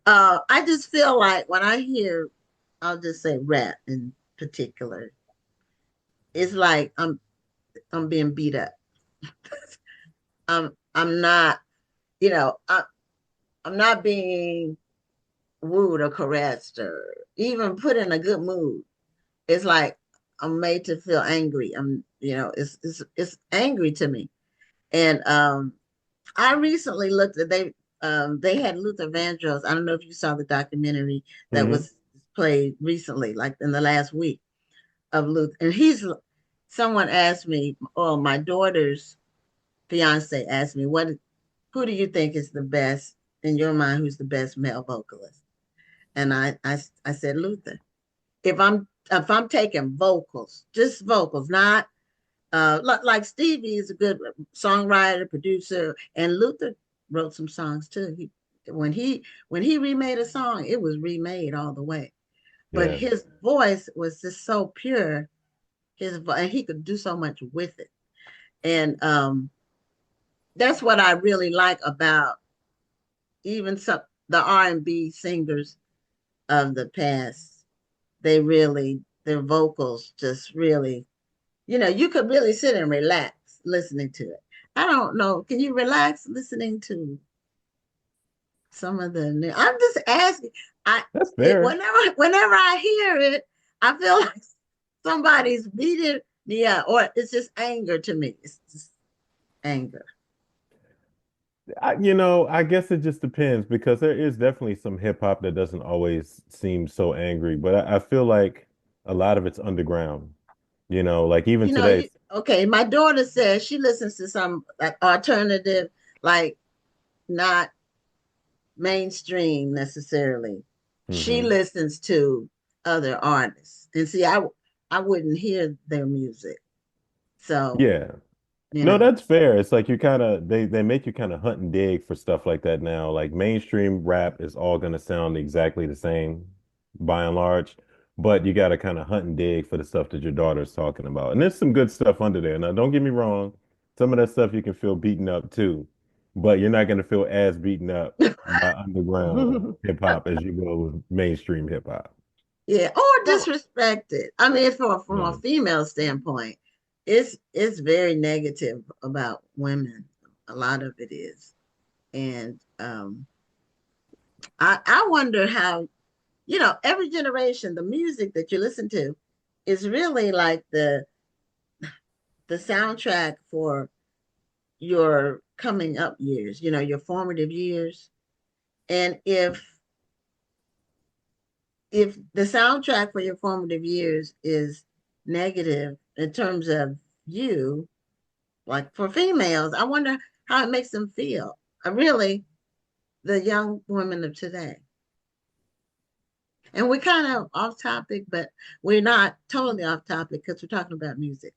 S2: I just feel like when I hear, I'll just say rap in particular, it's like I'm being beat up. I'm not, you know, I'm not being wooed or caressed or even put in a good mood. It's like I'm made to feel angry. It's angry to me. And I recently looked at they had Luther Vandross. I don't know if you saw the documentary that
S5: Hmm.
S2: was played recently, like in the last week of Luther. And someone asked me, oh, my daughter's fiance asked me, who do you think is the best in your mind? Who's the best male vocalist? And I said Luther. If I'm taking vocals, just vocals, not like Stevie is a good songwriter, producer, and Luther wrote some songs too. When he remade a song, it was remade all the way. But
S5: Yeah.
S2: his voice was just so pure. And he could do so much with it. And that's what I really like about even some the R&B singers of the past. Their vocals just really, you could really sit and relax listening to it. I don't know. Can you relax listening to some of the new? I'm just asking.
S5: That's fair.
S2: Whenever I hear it, I feel like somebody's beating me up, or it's just anger to me. It's just anger.
S5: I guess it just depends because there is definitely some hip hop that doesn't always seem so angry, but I feel like a lot of it's underground. Like even today.
S2: Okay. My daughter says she listens to some like alternative, like not mainstream necessarily. She
S5: Hmm.
S2: listens to other artists, and see, I wouldn't hear their music. So,
S5: Yeah.
S2: you
S5: No,
S2: know,
S5: that's fair. It's like you kind of they make you kind of hunt and dig for stuff like that now. Like mainstream rap is all going to sound exactly the same by and large, but you got to kind of hunt and dig for the stuff that your daughter's talking about. And there's some good stuff under there. Now, don't get me wrong, some of that stuff you can feel beaten up too, but you're not going to feel as beaten up by underground hip hop as you will with mainstream hip hop.
S2: yeah, or
S3: Well,
S2: disrespected. I mean, from a
S5: Yeah.
S2: female standpoint, it's very negative about women. A lot of it is, and I wonder how, every generation, the music that you listen to is really like the soundtrack for your coming up years, your formative years. And if the soundtrack for your formative years is negative in terms of you, like for females, I wonder how it makes them feel. Really, the young women of today. And we're kind of off topic, but we're not totally off topic because we're talking about music.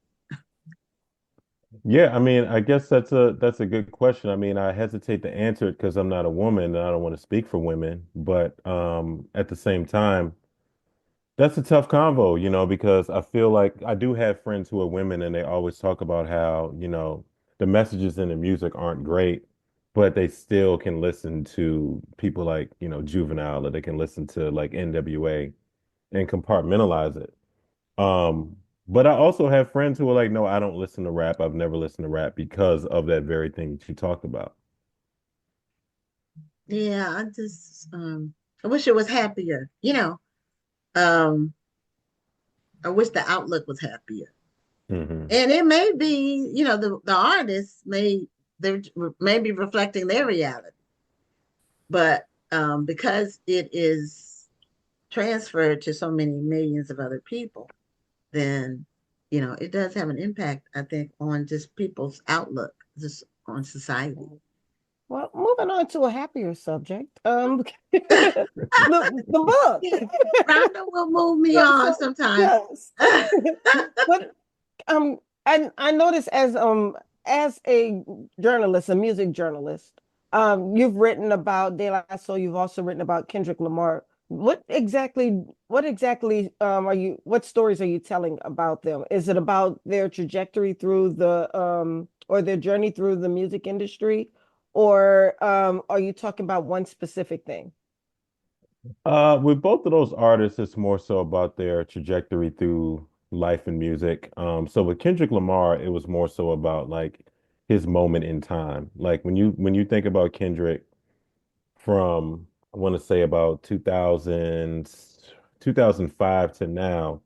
S5: Yeah, I mean, I guess that's a good question. I mean, I hesitate to answer it because I'm not a woman and I don't want to speak for women, but at the same time, that's a tough convo, because I feel like I do have friends who are women and they always talk about how, the messages in the music aren't great, but they still can listen to people like, Juvenile, or they can listen to like NWA and compartmentalize it. Um, but I also have friends who are like, no, I don't listen to rap. I've never listened to rap because of that very thing that you talked about.
S2: Yeah, I wish it was happier. Um, I wish the outlook was happier.
S5: Hmm.
S2: And it may be, the artists they may be reflecting their reality, but because it is transferred to so many millions of other people, then it does have an impact, I think, on just people's outlook, just on society.
S3: well, moving on to a happier subject. The book.
S2: Rhonda will move me
S3: So,
S2: on
S3: so
S2: sometimes.
S3: yes. But I noticed as a journalist, a music journalist, you've written about De La Soul, you've also written about Kendrick Lamar. What stories are you telling about them? Is it about their trajectory through or their journey through the music industry? or are you talking about one specific thing?
S5: With both of those artists, it's more so about their trajectory through life and music. So with Kendrick Lamar, it was more so about like his moment in time. Like when you think about Kendrick from I want to say about 2005 to now,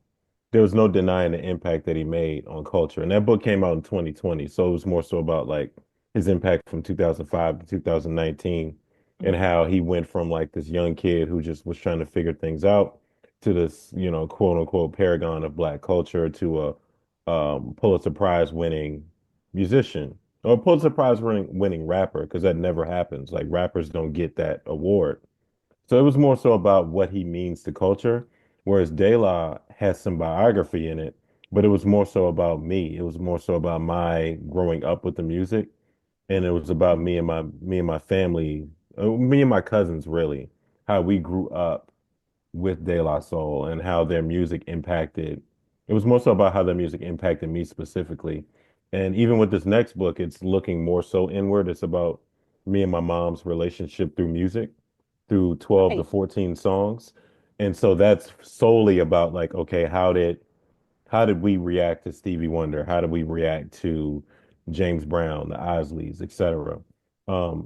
S5: there was no denying the impact that he made on culture. And that book came out in 2020. So it was more so about like his impact from 2005 to 2019 and
S3: Mhm.
S5: how he went from like this young kid who just was trying to figure things out to this, quote unquote paragon of black culture to a Pulitzer Prize winning musician or Pulitzer Prize winning rapper, because that never happens. Like rappers don't get that award. So it was more so about what he means to culture, whereas De La has some biography in it, but it was more so about me. It was more so about my growing up with the music, and it was about me and my family, me and my cousins really, how we grew up with De La Soul and how their music impacted. It was more so about how their music impacted me specifically. And even with this next book, it's looking more so inward. It's about me and my mom's relationship through music through 12 to
S3: Right.
S5: 14 songs. And so that's solely about like, okay, how did we react to Stevie Wonder? How did we react to James Brown, the Isleys, etc.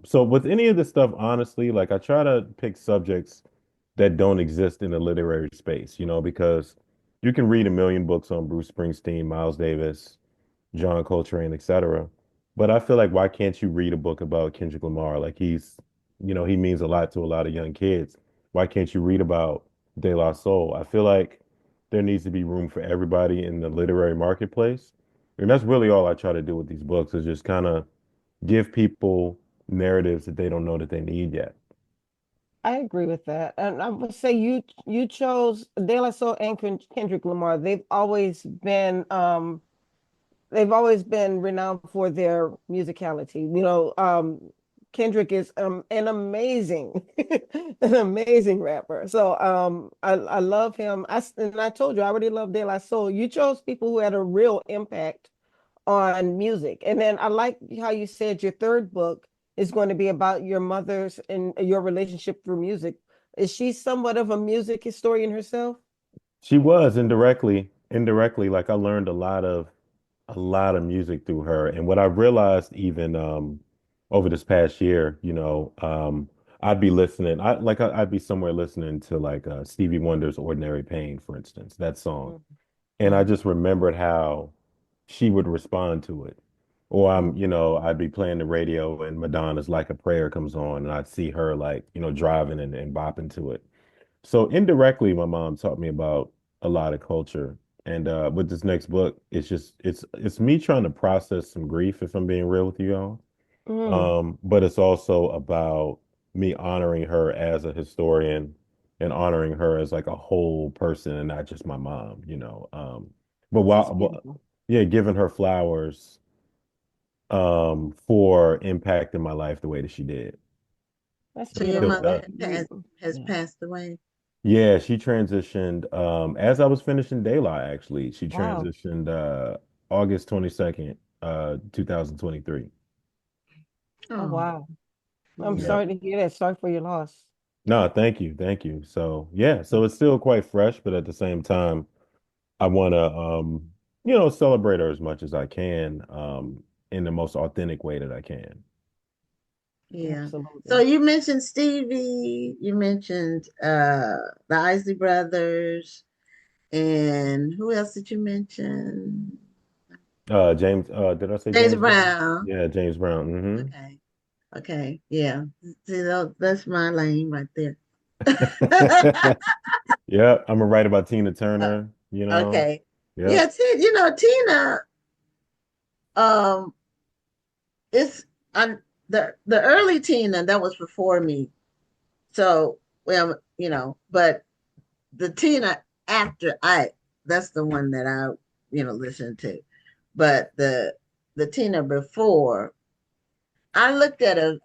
S5: So with any of this stuff, honestly, like I try to pick subjects that don't exist in the literary space, because you can read a million books on Bruce Springsteen, Miles Davis, John Coltrane, etc. But I feel like why can't you read a book about Kendrick Lamar? Like he means a lot to a lot of young kids. Why can't you read about De La Soul? I feel like there needs to be room for everybody in the literary marketplace. And that's really all I try to do with these books is just kind of give people narratives that they don't know that they need yet.
S3: I agree with that. And I would say you chose De La Soul and Kendrick Lamar. They've always been renowned for their musicality. Kendrick is an amazing, an amazing rapper. So I love him. And I told you I already love De La Soul. You chose people who had a real impact on music. And then I like how you said your third book is going to be about your mother's and your relationship through music. Is she somewhat of a music historian herself?
S5: She was indirectly, like I learned a lot of music through her. And what I realized even over this past year, I'd be listening. I'd be somewhere listening to like Stevie Wonder's Ordinary Pain, for instance, that song. And I
S2: Mhm.
S5: just remembered how she would respond to it. Or
S3: Mhm.
S5: I'd be playing the radio and Madonna's Like a Prayer comes on and I'd see her like, driving and bopping to it. So indirectly, my mom taught me about a lot of culture. And with this next book, it's me trying to process some grief, if I'm being real with you all.
S3: Mm,
S5: But it's also about me honoring her as a historian and honoring her as like a whole person and not just my mom. But
S3: that's
S5: while
S3: beautiful.
S5: yeah, giving her flowers for impacting my life the way that she did.
S3: That's
S2: So your
S5: Still
S3: beautiful.
S2: mother
S5: does.
S2: has
S3: Yeah.
S2: passed away.
S5: Yeah, she transitioned as I was finishing Daylight actually. She
S3: Wow.
S5: transitioned August 22nd, 2023.
S3: Oh,
S2: Oh,
S3: wow. I'm
S2: yeah.
S5: Yep.
S3: sorry to hear that. Sorry for your loss.
S5: No, thank you. Thank you. So, yeah, so it's still quite fresh, but at the same time, I want to celebrate her as much as I can in the most authentic way that I can.
S2: Yeah. So
S3: Absolutely.
S2: you mentioned Stevie, you mentioned the Isley Brothers, and who else did you mention?
S5: James, did I say
S2: James
S5: James Brown?
S2: Brown.
S5: Yeah, James Brown.
S2: Okay. Okay. Yeah. See, that's my lane right there.
S5: Yeah, I'm gonna write about Tina Turner.
S2: Okay.
S5: Yep.
S2: Yeah, Tina, um, it's on the early Tina that was before me. So, well, but the Tina after that's the one that I, listen to. But the Tina before, I looked at a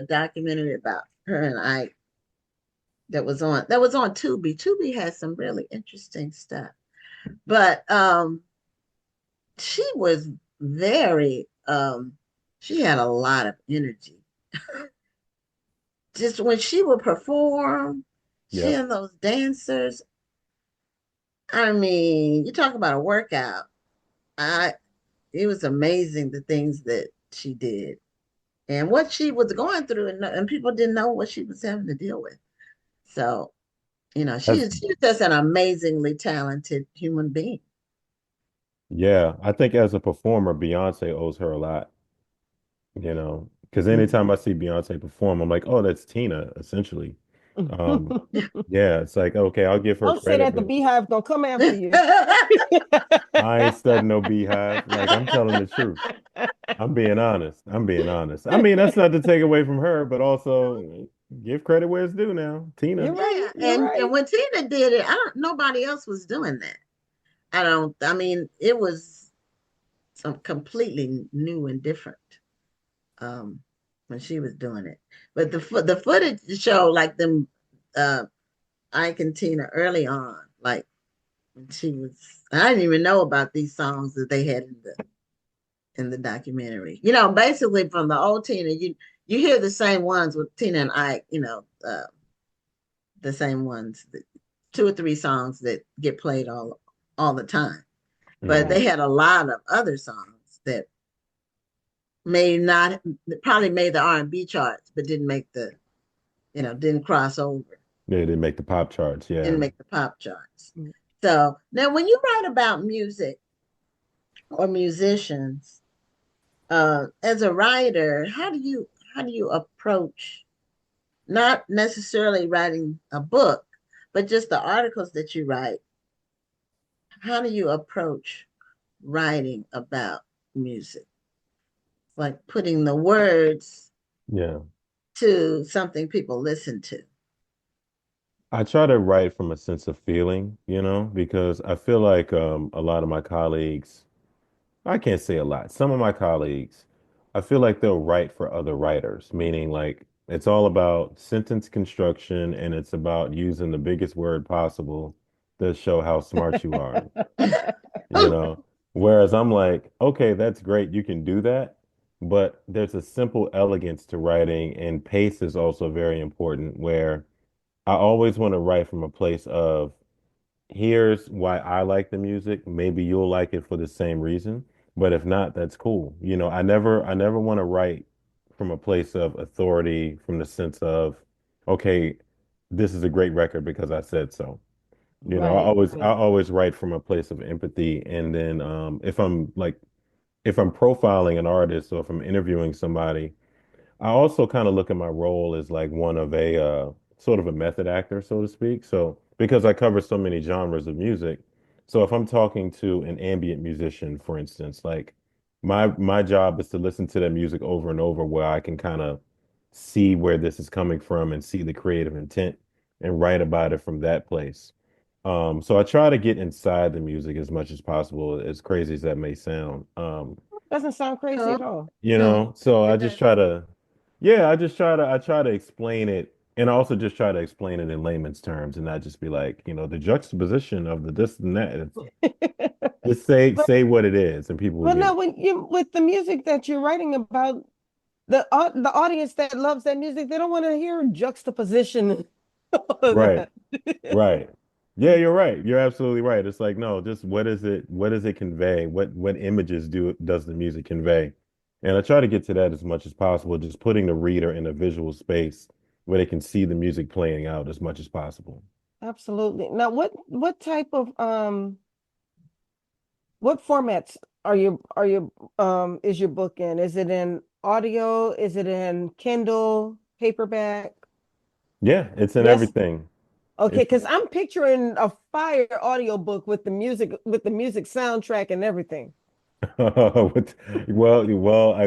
S2: documentary about her and Ike that was on Tubi. Tubi has some really interesting stuff. But she was very she had a lot of energy just when she would perform, she
S5: Yep.
S2: and those dancers. I mean, you talk about a workout. I It was amazing the things that she did and what she was going through, and people didn't know what she was having to deal with. So,
S5: As
S2: she's just an amazingly talented human being.
S5: yeah, I think as a performer, Beyonce owes her a lot, because anytime I see Beyonce perform, I'm like, oh, that's Tina, essentially. Um, yeah, it's like, okay, I'll give her
S3: Don't say
S5: credit,
S3: that, the
S5: but
S3: Beehive gonna come after you.
S5: I ain't studying no beehive. Like, I'm telling the truth. I'm being honest. I'm being honest. I mean, that's not to take away from her, but also give credit where it's due now.
S3: You're
S5: Tina.
S3: right.
S2: Yeah,
S3: You're
S2: and
S3: right.
S2: when Tina did it, nobody else was doing that. I mean, it was some completely new and different um when she was doing it. But the footage showed like them uh Ike and Tina early on, like when she was I didn't even know about these songs that they had in the documentary. Basically from the old Tina, you hear the same ones with Tina and Ike, the same ones, two or three songs that get played all the time. But
S5: Hmm.
S2: they
S3: Right.
S2: had a lot of other songs that may not probably made the R&B charts, but didn't make didn't cross over,
S5: They didn't make the pop charts.
S2: didn't
S5: Yeah.
S2: make the pop charts.
S3: Mm.
S2: So now when you write about music or musicians, as a writer, how do you approach not necessarily writing a book, but just the articles that you write? How do you approach writing about music? Like putting the words
S5: Yeah.
S2: to something people listen to.
S5: I try to write from a sense of feeling, because I feel like a lot of my colleagues, I can't say a lot, some of my colleagues, I feel like they'll write for other writers, meaning like it's all about sentence construction and it's about using the biggest word possible to show how smart you are, you know. Whereas I'm like, okay, that's great, you can do that, but there's a simple elegance to writing, and pace is also very important, where I always want to write from a place of here's why I like the music. Maybe you'll like it for the same reason, but if not, that's cool. I never want to write from a place of authority, from the sense of, okay, this is a great record because I said so. I
S3: Right.
S5: always I
S3: Right.
S5: always write from a place of empathy, and then if I'm profiling an artist or if I'm interviewing somebody, I also kind of look at my role as like one of a sort of a method actor, so to speak. So because I cover so many genres of music, so if I'm talking to an ambient musician, for instance, like my job is to listen to that music over and over, where I can kind of see where this is coming from and see the creative intent and write about it from that place. So I try to get inside the music as much as possible, as crazy as that may sound.
S3: Doesn't sound crazy
S2: Cool.
S3: at all.
S5: So I
S2: It
S5: just
S2: does.
S5: try to, yeah, I try to explain it, and I also just try to explain it in layman's terms and not just be like, the juxtaposition of the this and that. Just
S3: But
S5: say what it is, and people will
S3: but
S5: get
S3: no,
S5: it.
S3: when you with the music that you're writing about, the audience that loves that music, they don't want to hear juxtaposition. All of
S5: Right,
S3: that.
S5: right. Yeah, you're right. You're absolutely right. It's like, no, just what is it? What does it convey? What images does the music convey? And I try to get to that as much as possible, just putting the reader in a visual space where they can see the music playing out as much as possible.
S3: Absolutely. Now, what type of what formats are you is your book in? Is it in audio? Is it in Kindle, paperback?
S5: Yeah, it's in
S3: Yes.
S5: everything.
S3: Okay,
S5: It's
S3: because I'm picturing a fire audio book with the music soundtrack and everything.
S5: what,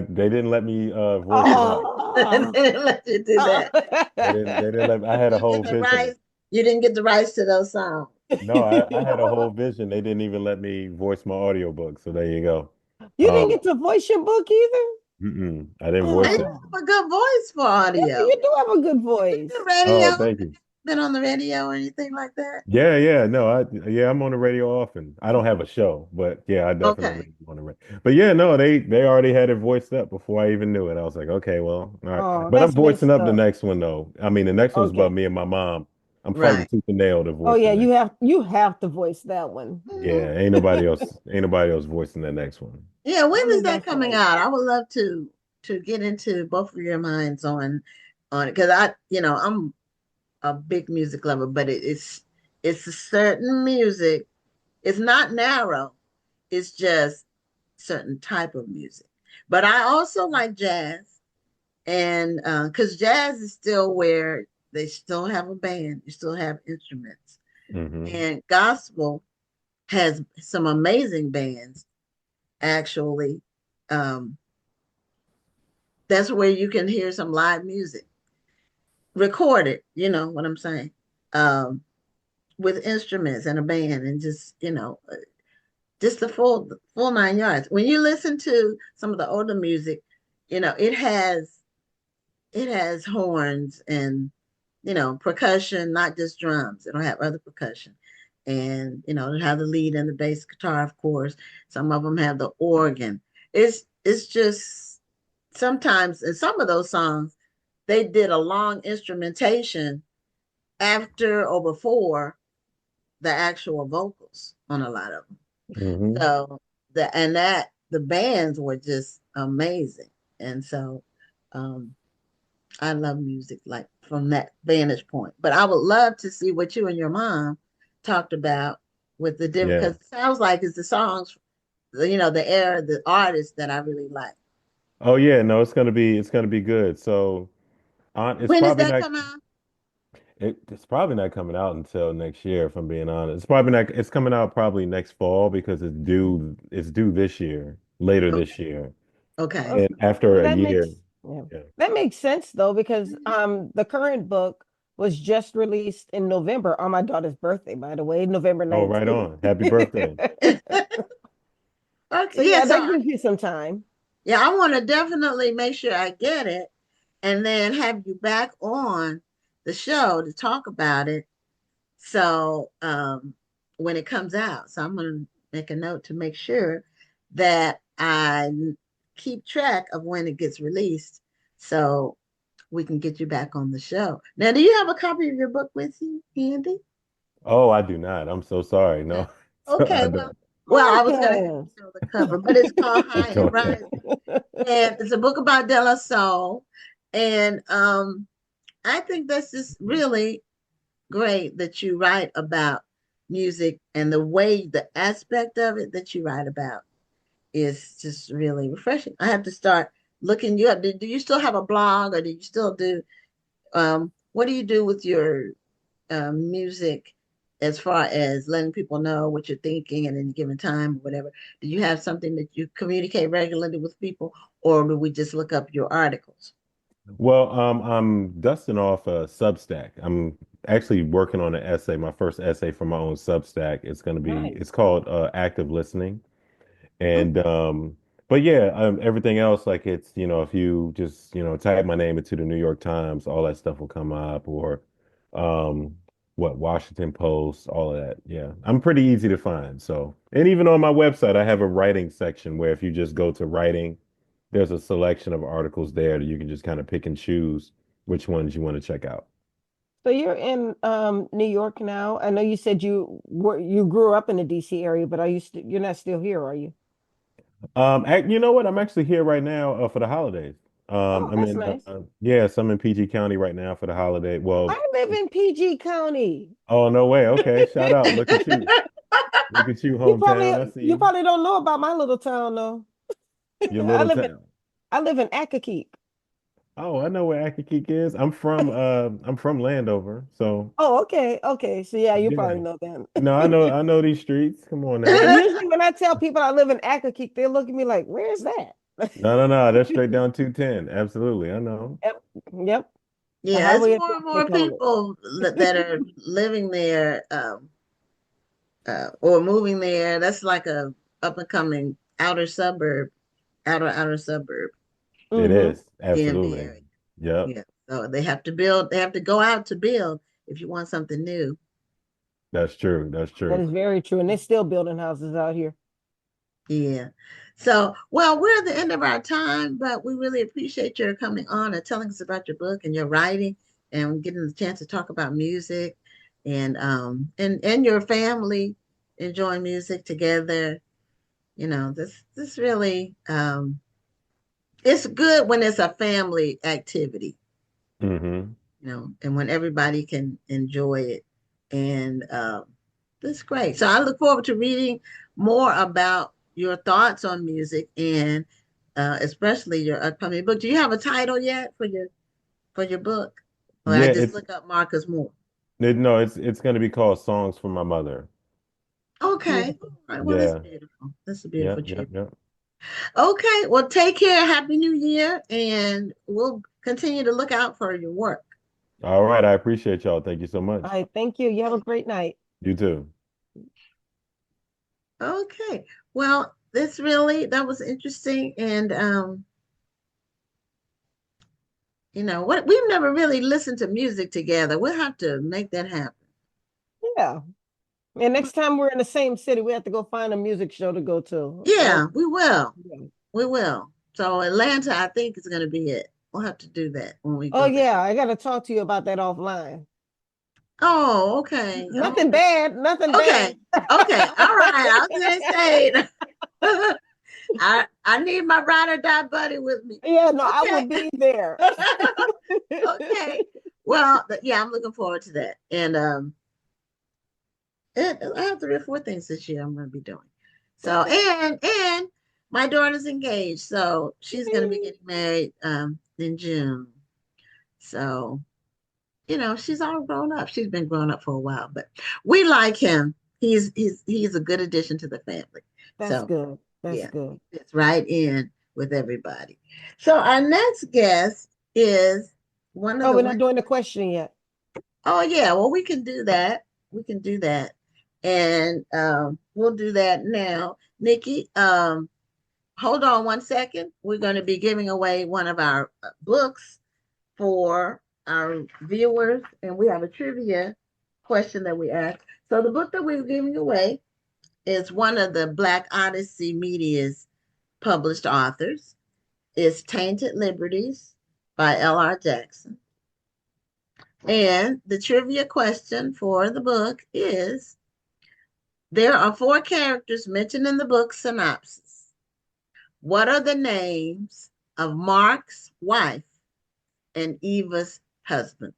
S5: they didn't let me voice it out.
S2: And
S3: Oh,
S2: then let you do
S3: oh.
S2: that.
S5: They didn't let I had a whole
S2: Get the
S5: vision.
S2: rights. You didn't get the rights to those songs.
S5: No, I had a whole vision. They didn't even let me voice my audiobook. So there you go.
S3: You didn't
S5: Um,
S3: get to voice your book either?
S5: I didn't
S2: And
S5: voice
S2: you
S5: it.
S3: Oh,
S2: have a good voice for
S3: yeah,
S2: audio.
S3: you do have a good
S2: You can do
S3: voice.
S5: Oh,
S2: radio.
S5: thank you.
S2: been on the radio or anything like that?
S5: Yeah. No, I'm on the radio often. I don't have a show, but yeah, I
S2: Okay.
S5: definitely on the radio. But yeah, no, they already had it voiced up before I even knew it. I was like, okay, well, all right.
S3: Oh,
S5: But I'm
S3: that's
S5: voicing
S3: messed
S5: up the
S3: up.
S5: next one though. I mean, the next one's about
S3: Okay.
S5: me and my mom. I'm fighting
S2: Right.
S5: tooth and nail to
S3: Oh
S5: voice the
S3: yeah,
S5: next.
S3: you have to voice that one.
S2: Mhm.
S5: Yeah, ain't nobody else voicing the next one.
S2: Yeah, when
S3: I know
S2: is that
S3: that's
S2: coming
S3: right.
S2: out? I would love to get into both of your minds on it because I'm a big music lover, but it's a certain music. It's not narrow. It's just certain type of music. But I also like jazz, and because jazz is still where they still have a band, you still have instruments,
S5: Hmm.
S2: and gospel has some amazing bands actually. Um, that's where you can hear some live music recorded. You know what I'm saying? Um, with instruments and a band, and just the full 9 yards. When you listen to some of the older music, it has horns and percussion, not just drums. It'll have other percussion, and it'll have the lead and the bass guitar, of course. Some of them have the organ. It's just sometimes in some of those songs they did a long instrumentation after or before the actual vocals on a lot of them.
S5: Hmm.
S2: So the bands were just amazing. And so um I love music like from that vantage point. But I would love to see what you and your mom talked about with the different,
S5: Yeah.
S2: because it sounds like it's the songs, the era, the artists that I really like.
S5: Oh yeah, no, it's gonna be good. So it's
S2: When does
S5: probably
S2: that
S5: not
S2: come out?
S5: it's probably not coming out until next year, if I'm being honest. It's probably not it's coming out probably next fall because it's due this year, later this
S2: Okay.
S5: year.
S2: Okay.
S3: Well,
S5: And after a
S3: that
S5: year,
S3: makes yeah.
S5: yeah.
S3: That makes sense though, because
S2: Mhm.
S3: the current book was just released in November on my daughter's birthday, by the way, November
S5: Oh, right
S3: 19th.
S5: on. Happy birthday. So
S3: So
S2: Okay. Yeah.
S3: yeah,
S2: So
S3: that gives you some time.
S2: yeah, I want to definitely make sure I get it and then have you back on the show to talk about it. So when it comes out, so I'm going to make a note to make sure that I keep track of when it gets released so we can get you back on the show. Now, do you have a copy of your book with you, Andy?
S5: Oh, I do not. I'm so sorry.
S2: Okay.
S5: No. So I
S2: Okay, well,
S5: don't.
S2: I was going to have you show the cover, but it's called
S5: I
S2: High and
S5: don't have.
S2: Rising, and it's a book about De La Soul, and I think that's just really great that you write about music, and the aspect of it that you write about is just really refreshing. I have to start looking you up. Do you still have a blog, or do you still do what do you do with your music as far as letting people know what you're thinking at any given time or whatever? Do you have something that you communicate regularly with people, or do we just look up your articles?
S5: Well, I'm dusting off a Substack. I'm actually working on an essay, my first essay for my own Substack.
S3: Nice.
S5: It's called Active Listening.
S2: Oh,
S5: And but yeah, everything else, like it's, if you just, type my name into the New York Times, all that stuff will come up, or um Washington Post, all of that. Yeah. I'm pretty easy to find. So, and even on my website, I have a writing section where if you just go to writing, there's a selection of articles there that you can just kind of pick and choose which ones you want to check out.
S3: So you're in New York now. I know you said you grew up in the DC area, but you're not still here, are you?
S5: You know what? I'm actually here right now for the holidays.
S3: Oh,
S5: I'm
S3: that's
S5: in,
S3: nice.
S5: yes, I'm in PG County right now for the holiday. Well,
S3: I live in PG County.
S5: oh, no way. Okay. Shout out. Look at you. Look at you, hometown. I see
S3: You
S5: you.
S3: probably don't know about my little town though.
S5: Your
S3: I
S5: little
S3: live in
S5: town.
S3: I live in Akakeek.
S5: Oh, I know where Akakik is. I'm from Landover. So
S3: Oh, okay, okay. So yeah, you
S5: yeah.
S3: probably know that.
S5: No, I know these streets. Come on now.
S3: And usually when I tell people I live in Akakeek, they look at me like, "Where's that?"
S5: No. That's straight down 210. Absolutely. I know.
S3: Yep, yep. The
S2: yeah, it's
S3: highway
S2: more and
S3: authority, they
S2: more
S3: call
S2: people that are living there or moving there. That's like a up and coming outer suburb,
S3: it.
S5: It
S3: Mm-hmm.
S5: is.
S2: DMV
S5: Absolutely.
S2: area.
S5: Yep.
S2: Yeah. So they have to build, they have to go out to build if you want something new.
S5: That's true. That's
S3: That
S5: true.
S3: is very true. And they're still building houses out here.
S2: Yeah. So, well, we're at the end of our time, but we really appreciate your coming on and telling us about your book and your writing and getting the chance to talk about music and your family enjoying music together. You know, this really it's good when it's a family activity,
S5: Mm-hmm.
S2: you know, and when everybody can enjoy it. And that's great. So I look forward to reading more about your thoughts on music and especially your upcoming book. Do you have a title yet for your book? Or I
S5: Yeah,
S2: just look up Marcus Moore.
S5: no, it's going to be called Songs from My Mother.
S2: Okay.
S3: Beautiful.
S2: All right. Well, that's
S5: Yeah.
S2: beautiful. That's a beautiful
S5: Yep, yep,
S2: tribute.
S5: yep.
S2: Okay. Well, take care. Happy New Year. And we'll continue to look out for your work.
S5: All right, I appreciate y'all. Thank you so
S3: All
S5: much.
S3: right. Thank you. You have a great night.
S5: You too.
S2: Okay. Well, that was interesting. And you know what, we've never really listened to music together. We'll have to make that happen.
S3: Yeah. And next time we're in the same city, we have to go find a music show to go to.
S2: Yeah, we will.
S3: Yeah.
S2: We will. So Atlanta, I think, is going to be it. We'll have to do that when we
S3: Oh,
S2: go there.
S3: yeah. I got to talk to you about that offline.
S2: Oh, okay.
S3: Nothing bad. Nothing
S2: Okay.
S3: bad.
S2: Okay. All right. I was going to say, I need my ride or die buddy with me.
S3: Yeah, no, I will
S2: Okay.
S3: be there.
S2: Okay. Well, yeah, I'm looking forward to that. And I have 3 or 4 things this year I'm going to be doing. So,
S3: Okay.
S2: and my daughter's engaged, so she's going to be
S3: Yay.
S2: getting married in June. So, you know, she's all grown up. She's been grown up for a while, but we like him. He's a good addition to the family.
S3: That's
S2: So,
S3: good. That's
S2: yeah,
S3: good.
S2: it's right in with everybody. So our next guest is one of
S3: Oh,
S2: the
S3: we're not
S2: women.
S3: doing the question yet.
S2: Oh yeah, well we can do that. We can do that. And we'll do that now. Nikki, hold on 1 second. We're going to be giving away one of our books for our viewers, and we have a trivia question that we asked. So the book that we're giving away is one of the Black Odyssey Media's published authors. It's Tainted Liberties by L.R. Jackson. And the trivia question for the book is, there are 4 characters mentioned in the book synopsis. What are the names of Mark's wife and Eva's husband?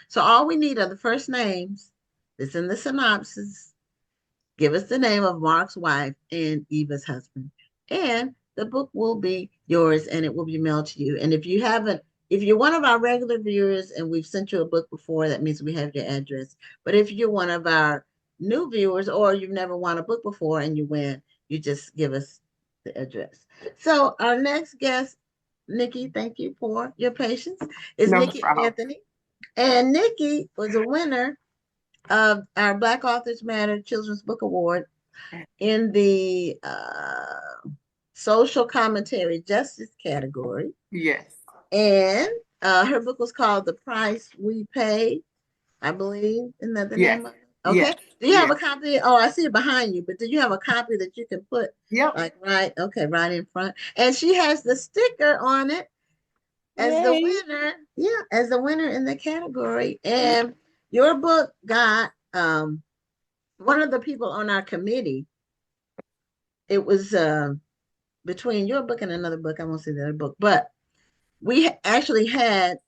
S2: So all we need are the first names that's in the synopsis. Give us the name of Mark's wife and Eva's husband. And the book will be yours and it will be mailed to you. And if you're one of our regular viewers and we've sent you a book before, that means we have your address. But if you're one of our new viewers or you've never won a book before and you win, you just give us the address. So our next guest, Nikki, thank you for your patience, is
S6: No
S2: Nikki
S6: problem.
S2: Anthony. And Nikki was a winner of our Black Authors Matter Children's Book Award in the social commentary justice category.
S6: Yes.
S2: And her book was called The Price We Paid, I believe. Isn't that the
S6: Yes.
S2: name of it? Okay.
S6: Yes.
S2: Do you have
S6: Yes.
S2: a copy? Oh, I see it behind you, but do you have a copy that you can put
S6: Yep.
S2: like right in front? And she has the sticker on it as the
S3: Yay.
S2: winner. Yeah, as the winner in the category. And your book got one of the people on our committee. It was between your book and another book. I won't say the other book, but we actually had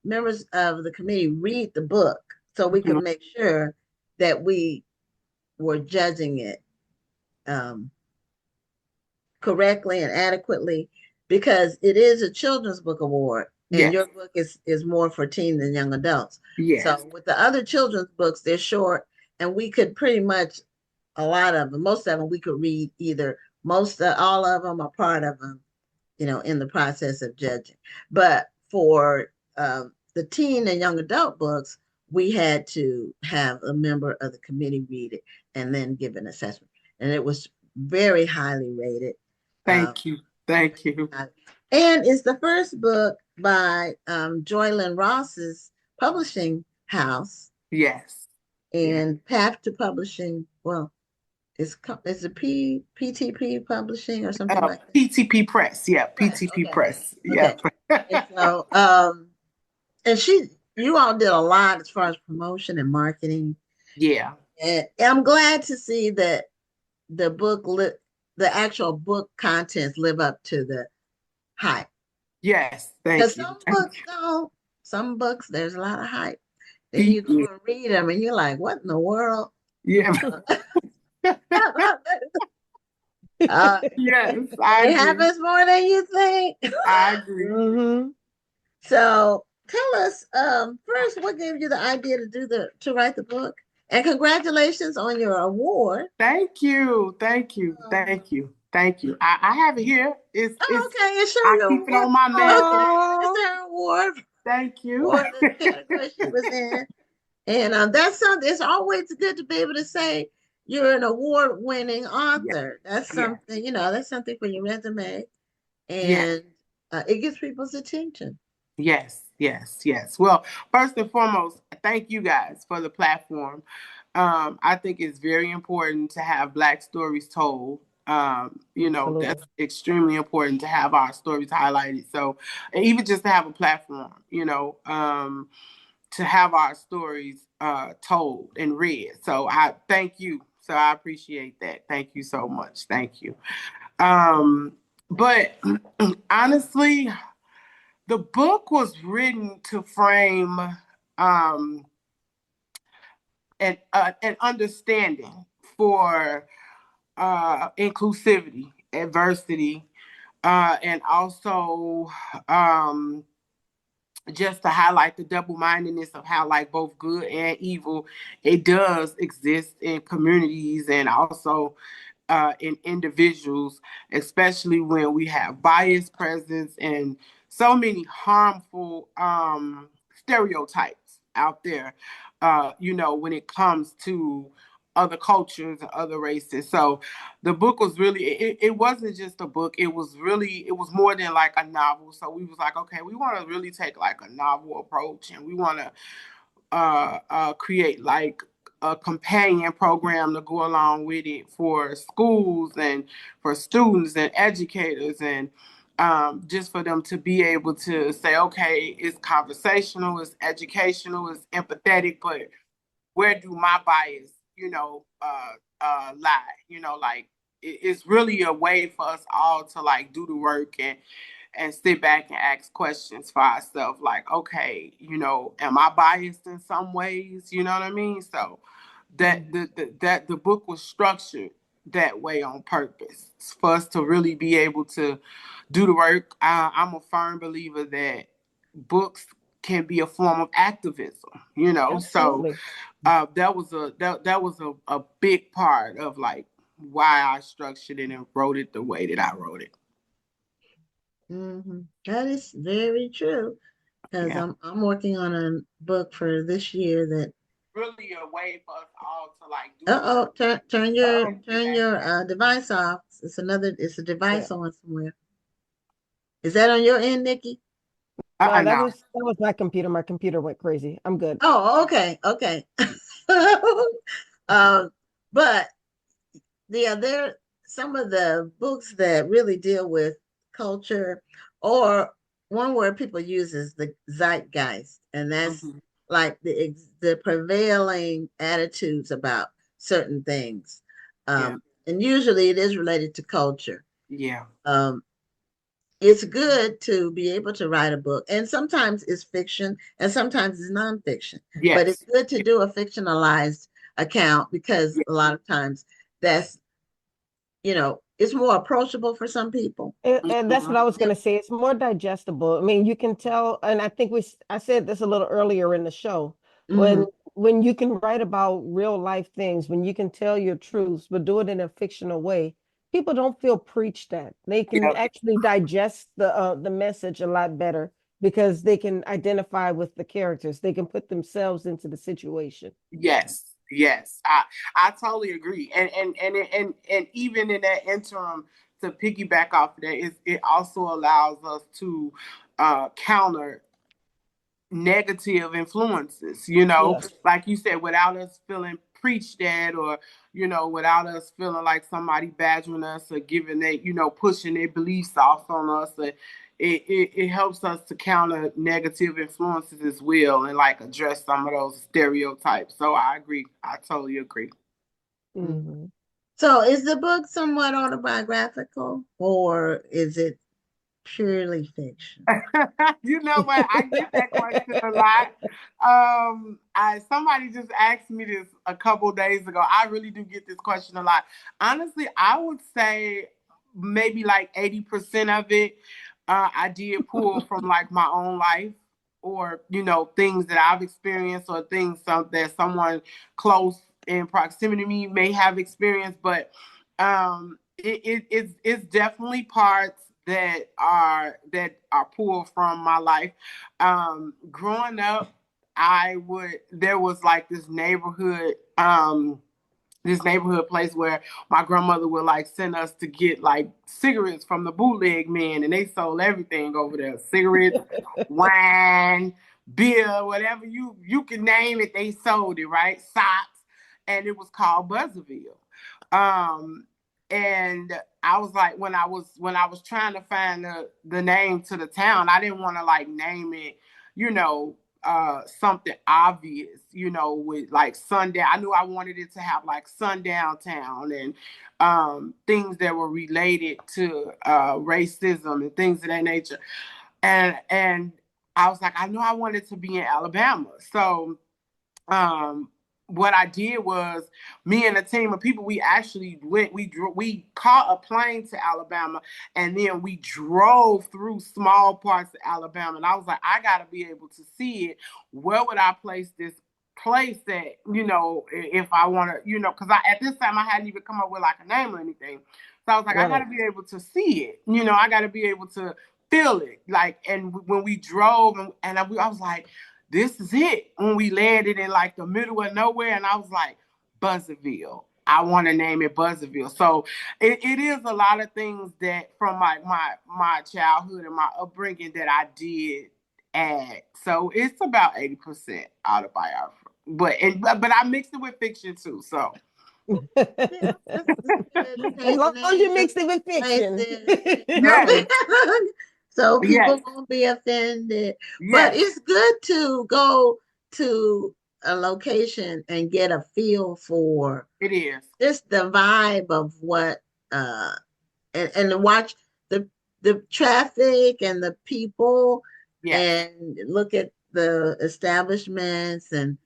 S2: members of the committee read the book so we could make sure that we were judging it correctly and adequately, because it is a children's book award and
S6: Yes.
S2: your book is more for teens and young adults.
S6: Yes.
S2: So with the other children's books, they're short and we could pretty much, a lot of them, most of them, we could read either all of them or part of them, you know, in the process of judging. But for the teen and young adult books, we had to have a member of the committee read it and then give an assessment. And it was very highly rated.
S6: Thank you. Thank you.
S2: And it's the first book by Joylyn Ross's publishing house,
S6: Yes.
S2: And Path to Publishing, well, it's a PTP Publishing or something like that.
S6: PTP Press. Yeah,
S2: Press.
S6: PTP
S2: Okay.
S6: Press.
S2: Okay.
S6: Yeah.
S2: And so, and you all did a lot as far as promotion and marketing.
S6: Yeah.
S2: And I'm glad to see that the actual book contents live up to the hype.
S6: Yes.
S2: Because
S6: Thank you.
S2: some books don't. Some books, there's a lot of hype. Then you go
S6: Yeah.
S2: and read them and you're like, what in the world?
S6: Yeah.
S2: Uh,
S6: Yes, I
S2: it
S6: agree.
S2: happens more than you think.
S6: I agree.
S3: Mm-hmm.
S2: So tell us, first, what gave you the idea to write the book? And congratulations on your award.
S6: Thank you. Thank you. Thank you. Thank you. I have it here. It's
S2: Oh, okay, it's
S6: I
S2: showing your
S6: keep it
S2: award.
S6: on my
S2: Okay,
S6: mantle.
S2: it's her award
S6: Thank you.
S2: for the category she was in. And that's something, it's always good to be able to say you're an award-winning author. That's
S6: Yeah.
S2: something, that's something for your resume.
S6: Yeah.
S2: And it gets people's attention.
S6: Yes, yes, yes. Well, first and foremost, thank you guys for the platform. I think it's very important to have Black stories told.
S3: Absolutely.
S6: That's extremely important to have our stories highlighted. So, and even just to have a platform, to have our stories told and read. So I thank you. So I appreciate that. Thank you so much. Thank you. But honestly, the book was written to frame an understanding for inclusivity, adversity, and also just to highlight the double-mindedness of how like both good and evil it does exist in communities and also in individuals, especially when we have bias presence and so many harmful stereotypes out there, when it comes to other cultures and other races. So the book was really, it wasn't just a book. It was more than like a novel. So we was like, okay, we want to really take like a novel approach and we want to create like a companion program to go along with it for schools and for students and educators and just for them to be able to say, okay, it's conversational, it's educational, it's empathetic, but where do my bias, lie? Like it's really a way for us all to like do the work and sit back and ask questions for ourselves like, okay, am I biased in some ways? You know what I mean? So that the book was structured that way on purpose for us to really be able to do the work. I'm a firm believer that books can be a form of activism,
S3: Absolutely.
S6: so that was a big part of like why I structured it and wrote it the way that I wrote it.
S2: Mm-hmm. That is very true. Because
S6: Yeah.
S2: I'm working on a book for this year that.
S6: Really a way for us all to like do.
S2: Turn your device off. It's a device
S3: Yeah.
S2: on somewhere. Is that on your end, Nikki?
S3: No, that
S6: No.
S3: was my computer. My computer went crazy. I'm good.
S2: Oh, okay, okay. But yeah, there some of the books that really deal with culture, or one word people use is the zeitgeist, and that's like the prevailing attitudes about certain things. And usually it is related to culture.
S6: Yeah.
S2: It's good to be able to write a book, and sometimes it's fiction and sometimes it's nonfiction.
S6: Yes.
S2: But it's good to do a fictionalized account because a lot of times that's it's more approachable for some people.
S3: And that's what I was going to say. It's more digestible. I mean, you can tell, and I think I said this a little earlier in the show,
S2: Mhm.
S3: when you can write about real life things, when you can tell your truths, but do it in a fictional way, people don't feel preached at. They can
S6: Yeah.
S3: actually digest the message a lot better because they can identify with the characters. They can put themselves into the situation.
S6: Yes. Yes. I totally agree. And even in that interim, to piggyback off of that, it also allows us to counter negative influences, you know,
S3: Yes.
S6: like you said, without us feeling preached at, or, you know, without us feeling like somebody badgering us or giving they, you know, pushing their beliefs off on us. It helps us to counter negative influences as well, and like address some of those stereotypes. So I agree. I totally agree.
S3: Mm-hmm.
S2: So is the book somewhat autobiographical, or is it purely fiction?
S6: You know what? I get that question a lot. Somebody just asked me this a couple days ago. I really do get this question a lot. Honestly, I would say maybe like 80% of it, I did pull from like my own life, or, you know, things that I've experienced, or things that someone close in proximity to me may have experienced. But it's definitely parts that are pulled from my life. Growing up, there was like this neighborhood place where my grandmother would like send us to get like cigarettes from the bootleg men, and they sold everything over there: cigarettes, wine, beer, whatever you can name it, they sold it, right? Socks, and it was called Buzzerville. And I was like, when I was trying to find the name to the town, I didn't want to like name it, you know, something obvious, you know, with like sundown. I knew I wanted it to have like sundown town, and things that were related to racism and things of that nature. And I was like, I knew I wanted to be in Alabama. So what I did was, me and a team of people, we actually we caught a plane to Alabama, and then we drove through small parts of Alabama. And I was like, I got to be able to see it. Where would I place this place at, you know, if I want to, you know, because at this time I hadn't even come up with like a name or anything. So I was like, I got to be able to see it. You know, I got to be able to feel it. Like, and when we drove, and I was like, this is it. When we landed in like the middle of nowhere, and I was like, Buzzerville. I want to name it Buzzerville. So it is a lot of things that from my childhood and my upbringing that I did add. So it's about 80% autobiography. But I mixed it with fiction too. So
S2: Yeah,
S3: As long as you mix it with fiction.
S6: yes,
S2: so people
S6: yes,
S2: won't be offended. But
S6: yes,
S2: it's good to go to a location and get a feel for
S6: it is.
S2: just the vibe of what and to watch the traffic and the people,
S6: Yes,
S2: and look at the establishments, and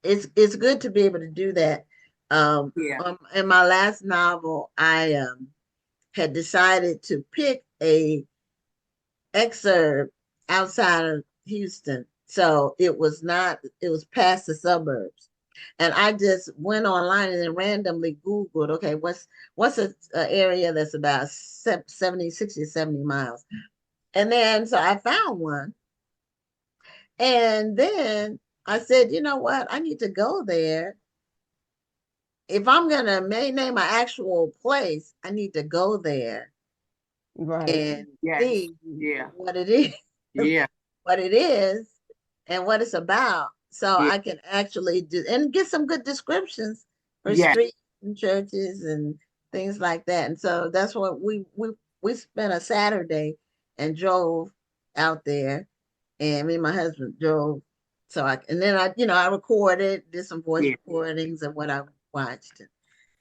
S2: it's good to be able to do that.
S6: yeah,
S2: In my last novel, I had decided to pick a excerpt outside of Houston, so it was past the suburbs, and I just went online and then randomly Googled, okay, what's a area that's about 70, 60, 70 miles, and then so I found one, and then I said, you know what, I need to go there. If I'm gonna name my actual place, I need to go there
S3: Right.
S2: and
S6: yes,
S2: see
S6: yeah,
S2: what it is,
S6: yeah,
S2: what it is, and what it's about, so
S6: yeah,
S2: I can actually do and get some good descriptions for
S6: yeah,
S2: streets and churches and things like that. And so that's what we spent a Saturday and drove out there, and me and my husband drove. So and then I recorded, did some voice
S6: yeah.
S2: recordings of what I watched.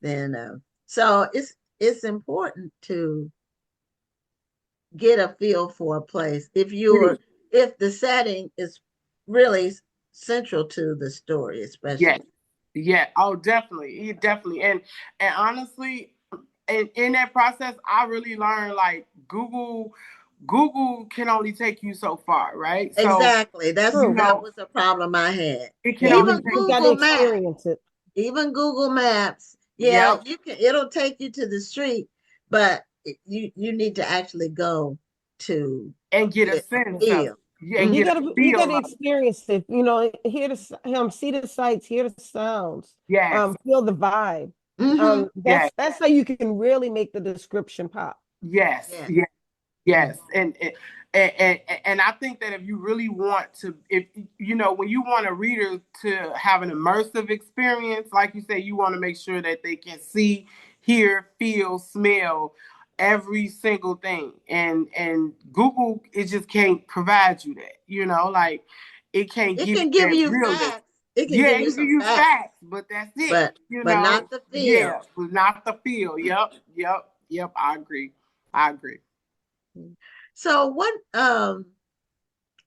S2: Then so it's important to get a feel for a place if the setting is really central to the story,
S6: Yes.
S2: especially.
S6: Yeah. Oh, definitely. Definitely. And honestly, in that process, I really learned like Google can only take you so far, right? So,
S2: Exactly.
S6: you
S3: True.
S2: That
S6: know,
S2: was a problem I had.
S6: it can
S3: Yeah,
S6: only
S2: Even
S6: take
S3: you got to
S2: Google Maps,
S3: experience it.
S2: even Google Maps, yeah,
S6: yep,
S2: it'll take you to the street, but you need to actually go to
S6: and get a
S2: get a
S6: sense of it.
S2: feel.
S6: Yeah, and
S2: Mhm.
S6: get a
S3: You
S6: feel
S3: gotta
S6: of it.
S3: experience it, you know, hear see the sights, hear the sounds,
S6: Yes,
S3: feel the vibe.
S2: Mhm.
S6: yes,
S3: That's how you can really make the description pop.
S6: yes,
S2: Yeah.
S6: yes, yes. And and I think that if you really want to, if you know, when you want a reader to have an immersive experience, like you say, you want to make sure that they can see, hear, feel, smell every single thing. And Google, it just can't provide you that, you know, like it can't
S2: It
S6: give
S2: can
S6: you
S2: give
S6: that
S2: you
S6: realness.
S2: facts. It can
S6: Yeah,
S2: give
S6: it
S2: you
S6: can give
S2: some
S6: you
S2: facts,
S6: facts, but that's it, you
S2: but
S6: know.
S2: not the
S6: Yeah,
S2: feel.
S6: but not the feel. Yep. I agree. I agree.
S2: So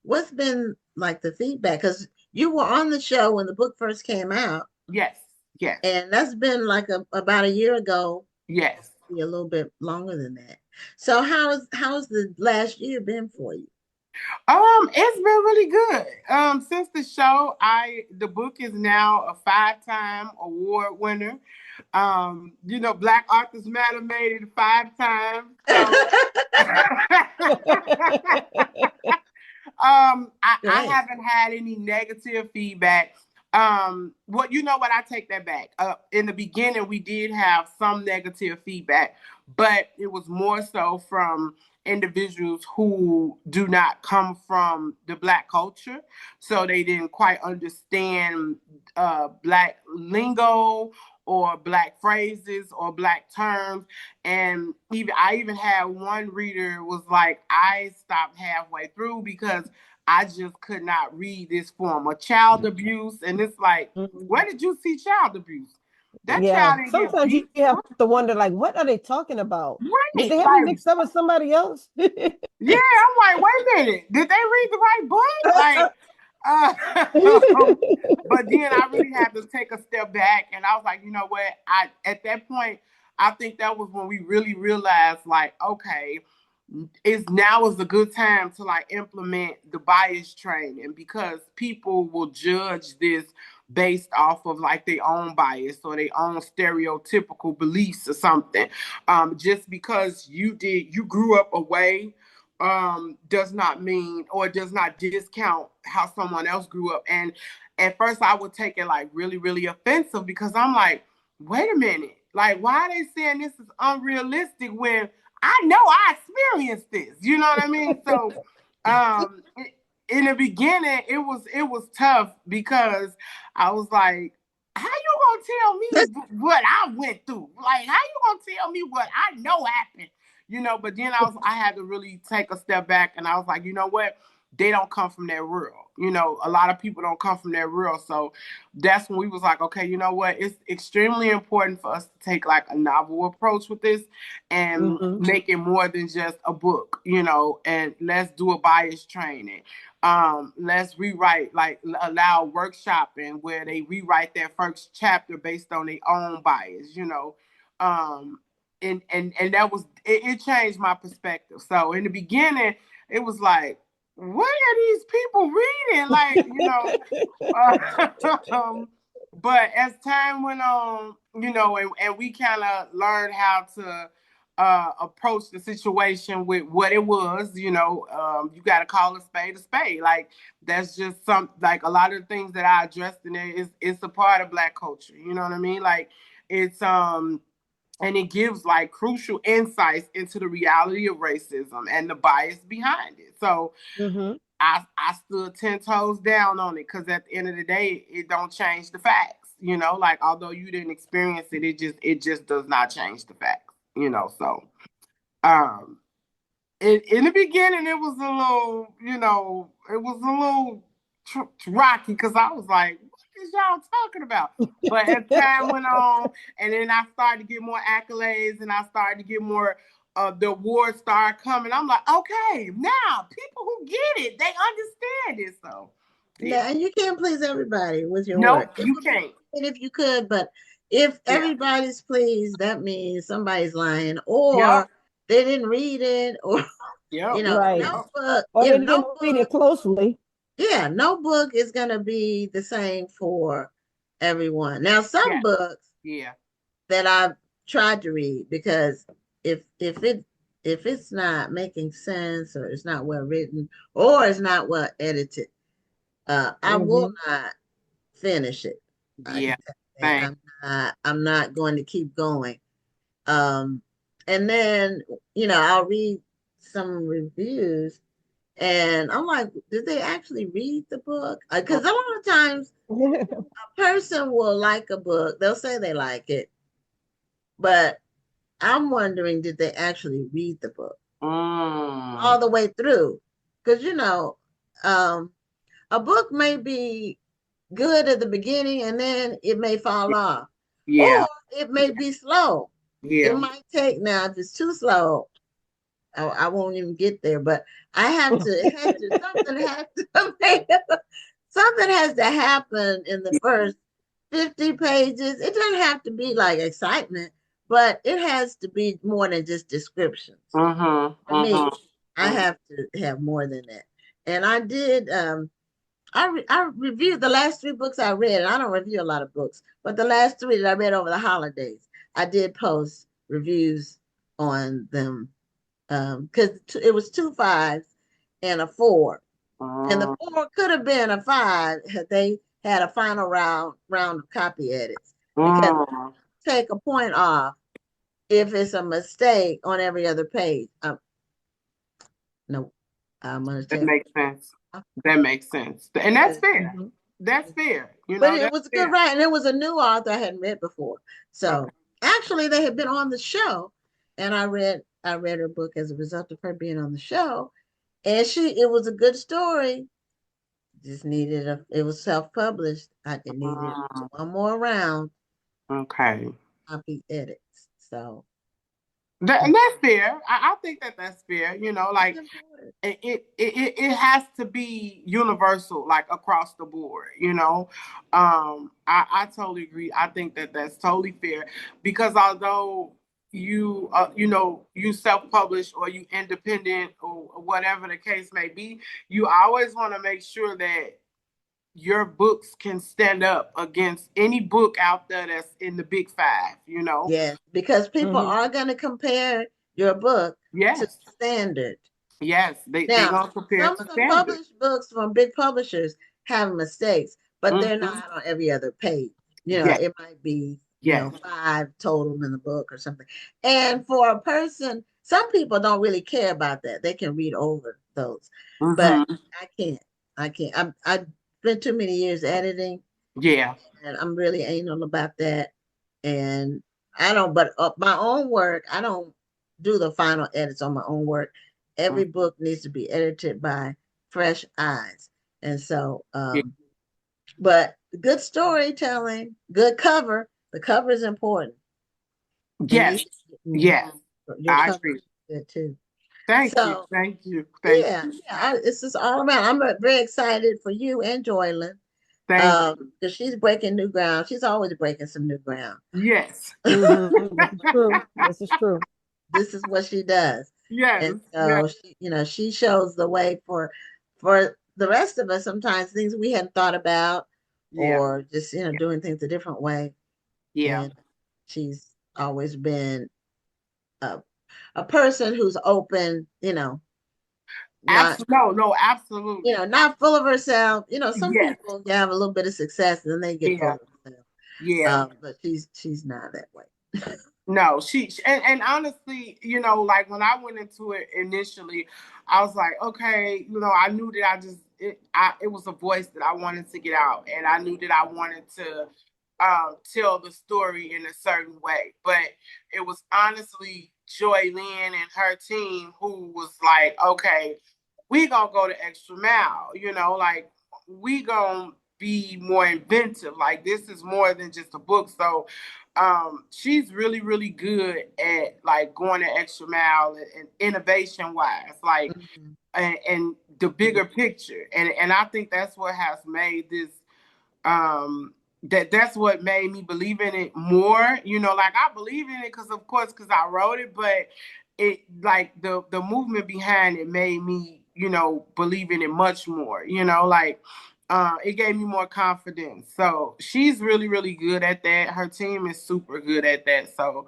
S2: what's been like the feedback? Because you were on the show when the book first came out,
S6: Yes, yes,
S2: and that's been like about a year ago,
S6: yes.
S2: a little bit longer than that. So how's the last year been for you?
S6: It's been really good. Since the show, the book is now a 5-time award winner. You know, Black Authors Matter made it 5 times. So I
S2: Great.
S6: haven't had any negative feedback. Well, you know what? I take that back. In the beginning, we did have some negative feedback, but it was more so from individuals who do not come from the Black culture, so they didn't quite understand Black lingo or Black phrases or Black terms. And I even had one reader was like, I stopped halfway through because I just could not read this form of child abuse. And it's like, where did you see child abuse? That
S3: Yeah,
S6: child didn't get
S3: sometimes you
S6: beat.
S3: have to wonder, like, what are they talking about? Did
S6: Right.
S3: they have me
S6: Like,
S3: mixed up with somebody else?
S6: yeah, I'm like, wait a minute. Did they read the right book? Like, but then I really had to take a step back, and I was like, you know what? At that point, I think that was when we really realized, like, okay, now is a good time to like implement the bias training, because people will judge this based off of like their own bias or their own stereotypical beliefs or something. Just because you grew up away does not mean or does not discount how someone else grew up. And at first I would take it like really, really offensive, because I'm like, wait a minute, like, why are they saying this is unrealistic when I know I experienced this? You know what I mean? So um in the beginning it was tough, because I was like, how you gonna tell me what I went through? Like, how you gonna tell me what I know happened? You know, but then I had to really take a step back, and I was like, you know what? They don't come from that world. You know, a lot of people don't come from that world. So that's when we was like, okay, you know what? It's extremely important for us to take like a novel approach with this and make it more than just a book, you know, and let's do a bias training. Let's rewrite, like allow workshopping where they rewrite their first chapter based on their own bias, you know. Um, and that was it changed my perspective. So in the beginning, it was like, what are these people reading? Like, you know, but as time went on, you know, and we kind of learned how to approach the situation with what it was. You know, you got to call a spade a spade. Like, that's just like a lot of the things that I addressed in there it's a part of Black culture. You know what I mean? Like, it's and it gives like crucial insights into the reality of racism and the bias behind it. So I stood 10 toes down on it, because at the end of the day, it don't change the facts. You know, like, although you didn't experience it, it just does not change the facts. You know, so um in the beginning, it was a little, you know, it was a little rocky, because I was like, what is y'all talking about? But as time went on, and then I started to get more accolades, and I started to get more the awards started coming. I'm like, okay, now people who get it, they understand it. So
S2: Yeah,
S6: yeah.
S2: and you can't please everybody with your
S6: Nope,
S2: work.
S6: you can't.
S2: If you could, but if
S6: Yeah.
S2: everybody's pleased, that means somebody's lying,
S6: Yep.
S2: or they didn't read it, or
S6: Yep.
S3: Right.
S2: no book,
S3: Or they didn't read it closely.
S2: yeah, no book is gonna be the same for everyone. Now, some
S6: Yeah.
S2: books
S6: Yeah.
S2: that I've tried to read, because if it's not making sense, or it's not well written, or it's not well edited, I will not finish it. I
S6: Yeah.
S2: can tell you that
S6: Thanks.
S2: I'm not going to keep going. And then, I'll read some reviews, And I'm like, did they actually read the book? Because a lot of times a person will like a book, they'll say they like it, but I'm wondering, did they actually read the book all the way through? Because, a book may be good at the beginning and then it may fall off.
S6: Yeah.
S2: Or it may be slow.
S6: Yeah.
S2: It might take, now if it's too slow, I won't even get there, but something has to happen in the first 50 pages. It doesn't have to be like excitement, but it has to be more than just descriptions. For me, I have to have more than that. And I did, I reviewed the last 3 books I read, and I don't review a lot of books, but the last 3 that I read over the holidays, I did post reviews on them, because it was 2 5s and a 4. And the 4 could have been a 5 had they had a final round of copy edits. Because take a point off if it's a mistake on every other page. No, I'm gonna
S6: That
S2: take.
S6: makes sense. That makes sense, and that's fair. That's fair.
S2: But it was good, right? And it was a new author I hadn't read before. So actually, they had been on the show, and I read her book as a result of her being on the show, and it was a good story. Just needed it was self-published. It needed one more round.
S6: Okay.
S2: Copy edits. So.
S6: And that's fair. I think that's fair. Like it has to be universal, like across the board. I totally agree. I think that's totally fair, because although you you self-publish or you independent or whatever the case may be, you always want to make sure that your books can stand up against any book out there that's in the big 5,
S2: Yes, because people are going to compare your book to standard.
S6: Yes, they're going to compare to
S2: some
S6: standard.
S2: published books from big publishers have mistakes, but they're not on every other page. It might be 5 total in the book or something. And for a person, some people don't really care about that. They can read over those, but I can't. I've spent too many years editing.
S6: Yeah.
S2: And I'm really anal about that. And I don't, but my own work, I don't do the final edits on my own work. Every book needs to be edited by fresh eyes. And so, but good storytelling, good cover. The cover is important.
S6: Yes. Yes. I agree.
S2: Good too.
S6: Thank you. Thank you.
S2: This is all around. I'm very excited for you and Joylyn. Because she's breaking new ground. She's always breaking some new ground.
S6: Yes.
S3: This is true. This is true.
S2: This is what she does.
S6: Yes.
S2: And so she shows the way for the rest of us, sometimes things we hadn't thought about, or just doing things a different way.
S6: Yeah.
S2: And she's always been a person who's open,
S6: absolutely.
S2: Not full of herself. Some people have a little bit of success and then they get full of themselves.
S6: Yeah.
S2: But she's not that way.
S6: No, and honestly, like when I went into it initially, I was like, okay, I knew that it was a voice that I wanted to get out, and I knew that I wanted to tell the story in a certain way. But it was honestly Joylyn and her team who was like, okay, we gonna go the extra mile, like we gonna be more inventive. Like this is more than just a book. So she's really, really good at like going the extra mile and innovation wise, like and the bigger picture. And I think that's what has made this that's what made me believe in it more. Like I believe in it because I wrote it, but it like the movement behind it made me, believe in it much more, like it gave me more confidence. So she's really, really good at that. Her team is super good at that. So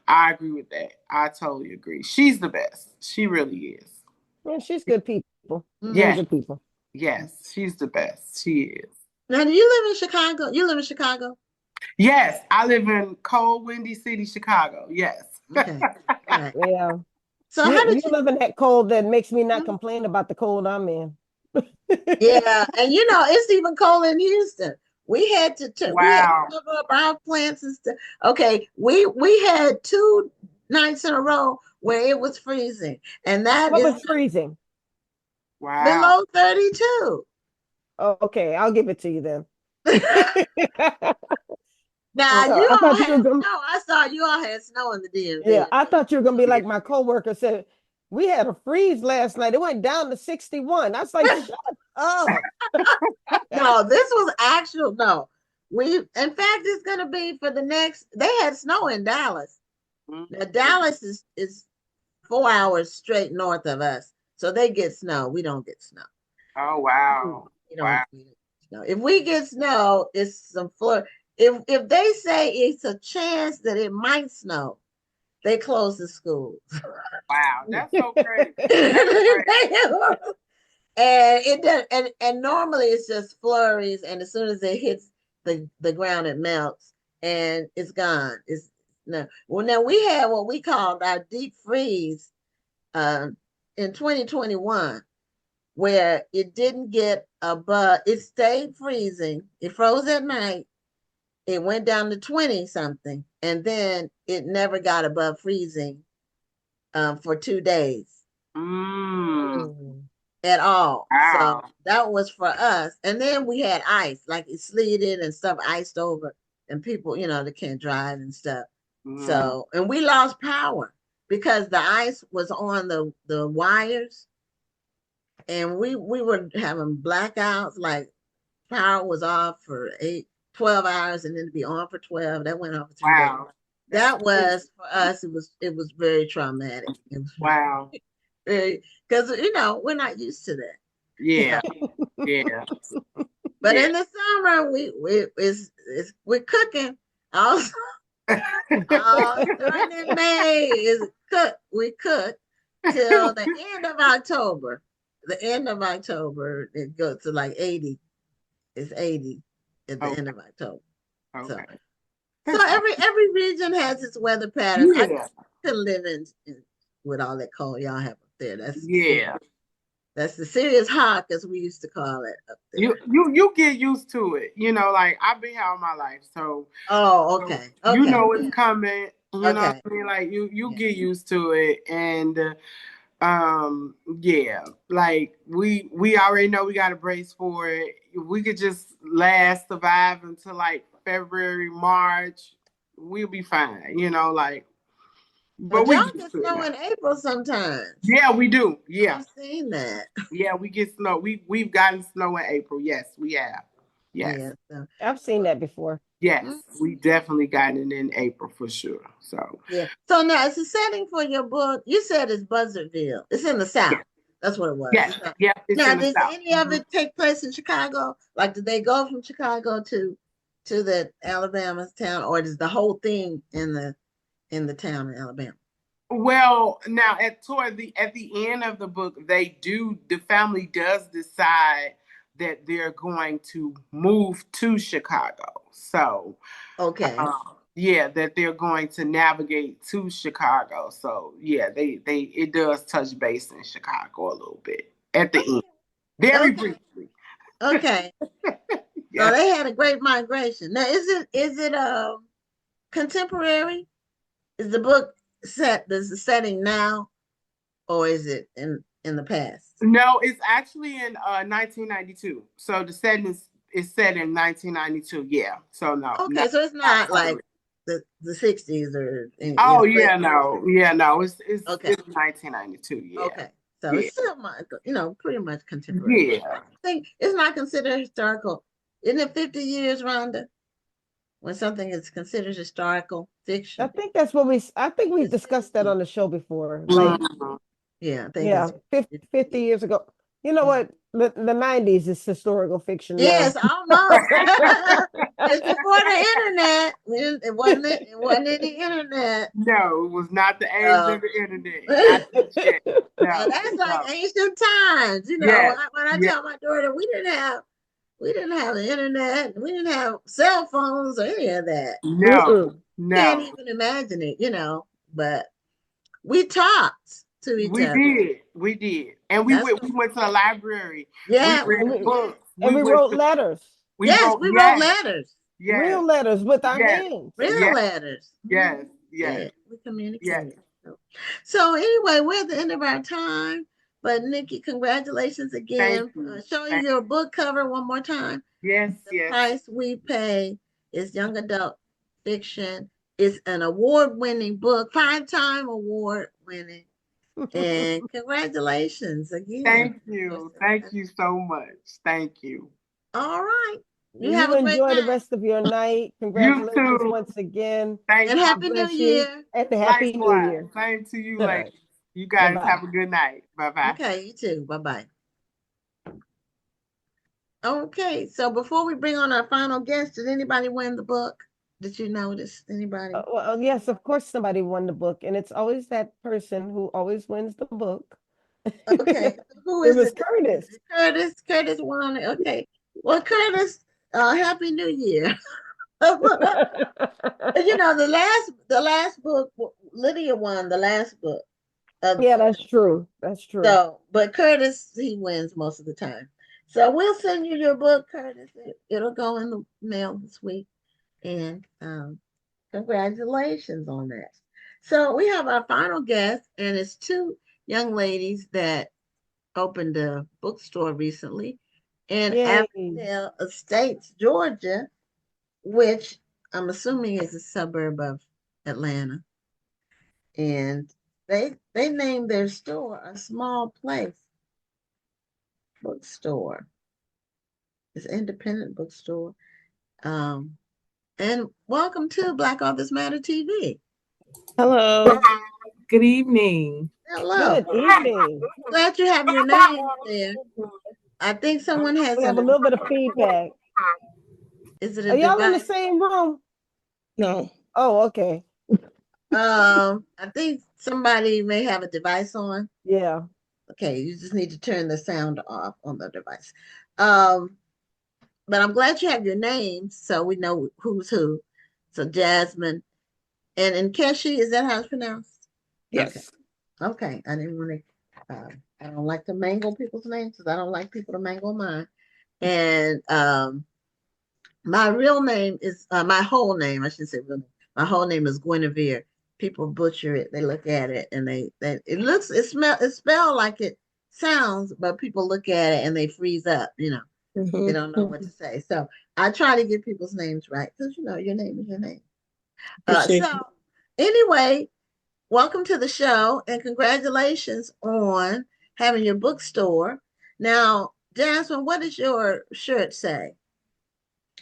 S6: I agree with that. I totally agree. She's the best. She really is.
S3: Yeah, she's good people.
S6: Yeah.
S3: Good people.
S6: Yes, she's the best. She is.
S2: Now, do you live in Chicago? You live in Chicago?
S6: Yes, I live in cold, windy city, Chicago. Yes.
S2: Okay. All right.
S3: Yeah.
S2: So how
S3: You
S2: did you?
S3: live in that cold that makes me not
S2: Mhm.
S3: complain about the cold I'm in.
S2: Yeah, and it's even cold in Houston. We had to
S6: Wow.
S2: cover up our plants and stuff. Okay, we had 2 nights in a row where it was freezing, and that
S3: What
S2: is
S3: was freezing?
S6: Wow.
S2: below 32.
S3: Oh, okay, I'll give it to you then.
S2: Now you
S3: I
S2: all
S3: thought you
S2: had
S3: were gonna,
S2: snow. I saw you all had snow in the
S3: yeah,
S2: DMV.
S3: I thought you were gonna be
S6: Yeah.
S3: like my coworker said. We had a freeze last night. It went down to 61. I was like, shut up.
S2: No, this was actual. No, in fact, it's gonna be for the next. They had snow in Dallas. Now Dallas is 4 hours straight north of us, so they get snow. We don't get snow.
S6: Oh wow.
S2: We
S6: Wow.
S2: don't get snow. If we get snow, it's some floor. If they say it's a chance that it might snow, they close the schools.
S6: Wow. That's so crazy. That's crazy.
S2: And it does, and normally it's just flurries, and as soon as it hits the ground, it melts and it's gone. It's no. Well, now we had what we called our deep freeze in 2021, where it didn't get above. It stayed freezing. It froze at night. It went down to 20 something, and then it never got above freezing for 2 days.
S6: Mm.
S2: At all. So
S6: Wow.
S2: that was for us. And then we had ice, like it sleeted and stuff iced over, and people, they can't drive and stuff.
S6: Mm.
S2: So, and we lost power because the ice was on the wires, and we were having blackouts, like power was off for 12 hours, and then to be on for 12. That went on for 3 days.
S6: Wow. That's
S2: That
S6: crazy.
S2: was for us, it was very traumatic. It was
S6: Wow.
S2: very, because we're not used to that.
S6: Yeah. Yeah.
S2: But
S6: Yeah.
S2: in the summer, we're cooking. Also, starting in May is cook. We cook till the end of October. The end of October, it goes to like 80. It's 80 at the
S6: Okay.
S2: end of October. So,
S6: Okay.
S2: so every region has its weather patterns. I
S6: Yeah.
S2: couldn't live in with all that cold y'all have up there.
S6: Yeah.
S2: That's the serious hawk, as we used to call it up there.
S6: You get used to it. Like I've been here all my life, so
S2: Oh, okay.
S6: you
S2: Okay.
S6: know it's coming. You know what
S2: Okay.
S6: I mean? Like you
S2: Yeah.
S6: get used to it, and yeah, like we already know we got to brace for it. If we could just survive until like February, March, we'll be fine. But
S2: But
S6: we
S2: y'all
S6: used
S2: get
S6: to it
S2: snow
S6: now.
S2: in April sometimes.
S6: Yeah, we do. Yeah,
S2: I've seen that.
S6: yeah, we get snow. We've gotten snow in April. Yes, we have. Yes.
S2: Yeah. So,
S3: I've seen that before.
S6: Yes,
S2: mm,
S6: we definitely got it in April for sure. So
S2: yeah. So now it's a setting for your book. You said it's Buzzardville. It's in the South.
S6: yeah,
S2: That's what it was.
S6: yes, yeah, it's
S2: Now,
S6: in the
S2: does
S6: South.
S2: any of it take place in Chicago? Like, did they go from Chicago to the Alabama town, or is the whole thing in the town in Alabama?
S6: Well, now at the end of the book, the family does decide that they're going to move to Chicago. So
S2: Okay.
S6: yeah, that they're going to navigate to Chicago. So yeah, they it does touch base in Chicago a little bit at the end, very
S2: Okay.
S6: briefly.
S2: Okay.
S6: Yeah.
S2: So they had a great migration. Now, is it contemporary? Is the book the setting now, or is it in the past?
S6: No, it's actually in 1992. So the setting is set in 1992. Yeah. So no,
S2: Okay, so it's
S6: not
S2: not like
S6: current.
S2: the 60s or
S6: Oh
S2: late
S6: yeah, no,
S2: 50s.
S6: yeah, no. It's
S2: Okay.
S6: 1992. Yeah.
S2: Okay. So
S6: Yeah.
S2: it's still pretty much contemporary.
S6: Yeah.
S2: I think it's not considered historical. Isn't it 50 years, Rhonda, when something is considered historical
S3: I
S2: fiction?
S3: think I think we
S2: It's
S3: discussed that
S2: 50.
S3: on the show before. Like,
S6: Mhm.
S2: Yeah, I think
S3: yeah,
S2: it's
S3: 50 years ago. You know what? The 90s is historical fiction now.
S2: Yes, almost. It's before the internet. It wasn't any internet.
S6: No, it was not the age
S2: So
S6: of the internet. Not just yet.
S2: yeah,
S6: No,
S2: that's like
S6: no.
S2: ancient times.
S6: Yes,
S2: When I
S6: yes.
S2: tell my daughter we didn't have the internet, we didn't have cell phones or any of that.
S6: No,
S3: Mm-mm.
S2: Can't
S6: no.
S2: even imagine it, but we talked. to each
S6: We
S2: other.
S6: did, and we
S2: That's
S6: went to the library.
S2: yeah,
S6: We read books.
S3: And we
S6: went
S3: wrote
S6: to,
S3: letters,
S6: we
S2: yes,
S6: wrote
S2: we wrote
S6: yes,
S2: letters,
S6: yes,
S3: real letters with our
S6: yes,
S3: hands.
S2: real
S6: yes,
S2: letters.
S6: yes,
S2: Yeah,
S6: yes,
S2: we
S6: yes.
S2: communicated. So anyway, we're at the end of our time. But Nikki, congratulations again.
S6: Thank you.
S2: Show you your book cover one more time.
S6: Yes,
S2: The
S6: yes.
S2: price we pay is young adult fiction. It's an award-winning book, 5-time award-winning. And congratulations again.
S6: Thank you. Thank you so much. Thank you.
S2: All right. You
S3: You
S2: have a great
S3: enjoy the
S2: night.
S3: rest of your night. Congratulations
S6: too.
S3: once again.
S6: Thank
S2: And
S6: you.
S2: Happy New
S3: Bless you.
S2: Year.
S3: And Happy New
S6: Likewise.
S3: Year.
S6: Same to you,
S3: All
S6: ladies.
S3: right.
S6: You guys
S3: Bye-bye.
S6: have a good night. Bye-bye.
S2: Okay, you too. Bye-bye. Okay, so before we bring on our final guest, did anybody win the book? Did you notice anybody?
S3: Well, yes, of course somebody won the book, and it's always that person who always wins the book.
S2: Okay, who
S3: It
S2: is
S3: was
S2: it?
S3: Curtis.
S2: Curtis won it. Okay, well, Curtis, Happy New Year. You know, the last book, Lydia won the last book.
S3: Yeah, that's true. That's true.
S2: So, but Curtis, he wins most of the time. So we'll send you your book, Curtis. It'll go in the mail this week. And congratulations on that. So we have our final guest, and it's two young ladies that opened a bookstore recently in
S3: Yay.
S2: Avondale Estates, Georgia, which I'm assuming is a suburb of Atlanta. And they named their store A Small Place Bookstore. It's an independent bookstore. And welcome to Black Authors Matter TV.
S7: Hello. Good evening.
S2: Hello.
S3: Good evening.
S2: Glad you have your name there. I think someone has
S3: We have a little bit of feedback.
S2: Is it a
S3: Are y'all in the
S2: device?
S3: same room?
S7: No.
S3: Oh, okay.
S2: I think somebody may have a device on.
S3: Yeah.
S2: Okay, you just need to turn the sound off on the device. But I'm glad you have your names so we know who's who. So Jasmine and Enkeshi, is that how it's pronounced?
S7: Yes.
S2: Okay. I didn't want to. I don't like to mangle people's names because I don't like people to mangle mine. And my real name is my whole name. I shouldn't say real name. My whole name is Guinevere. People butcher it. They look at it and it's spelled like it sounds, but people look at it and they freeze up. You know, they don't know what to say. So I try to get people's names right because you know your name is your name. So anyway, welcome to the show and congratulations on having your bookstore. Now, Jasmine, what does your shirt say?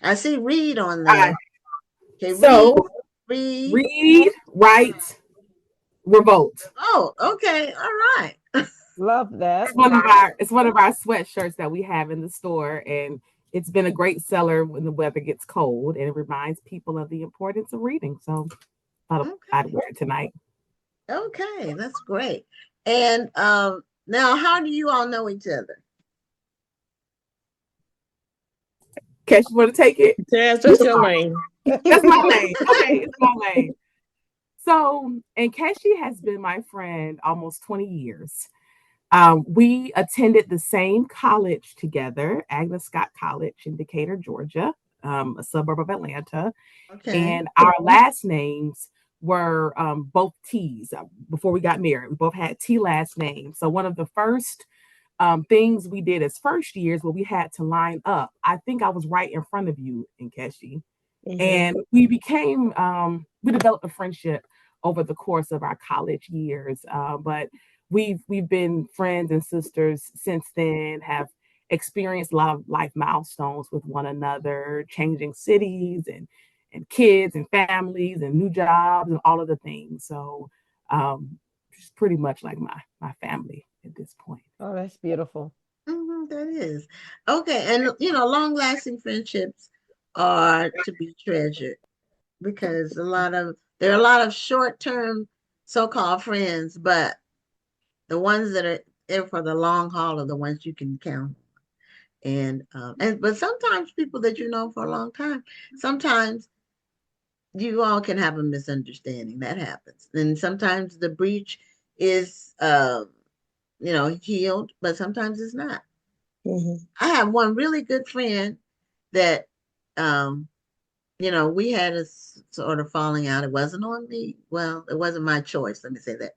S2: I see read on there. Okay,
S7: So
S2: read,
S7: write, revolt.
S2: Oh, okay, all right.
S3: Love that.
S7: It's one of our sweatshirts that we have in the store, and it's been a great seller when the weather gets cold, and it reminds people of the importance of reading. So I'd wear it tonight.
S2: Okay, that's great. And now, how do you all know each other?
S7: Kesh, you want to take it?
S8: That's your lane.
S7: That's my lane. Okay, it's my lane. So, Enkeshi has been my friend almost 20 years. We attended the same college together, Agnes Scott College in Decatur, Georgia, a suburb of Atlanta.
S2: Okay.
S7: And our last names were both T's. Before we got married, we both had T last names. So one of the first things we did as first years where we had to line up, I think I was right in front of you, Enkeshi. Mm-hmm. And we developed a friendship over the course of our college years. But we've been friends and sisters since then, have experienced a lot of life milestones with one another, changing cities and kids and families and new jobs and all of the things. So it's pretty much like my family at this point.
S3: Oh, that's beautiful.
S2: That is. Okay. And, you know, long-lasting friendships are to be treasured because there are a lot of short-term so-called friends, but the ones that are there for the long haul are the ones you can count on. But sometimes people that you know for a long time, sometimes you all can have a misunderstanding. That happens. And sometimes the breach is healed, but sometimes it's not.
S8: Mm-hmm.
S2: I have one really good friend that we had a sort of falling out. It wasn't on me. Well, it wasn't my choice, let me say that.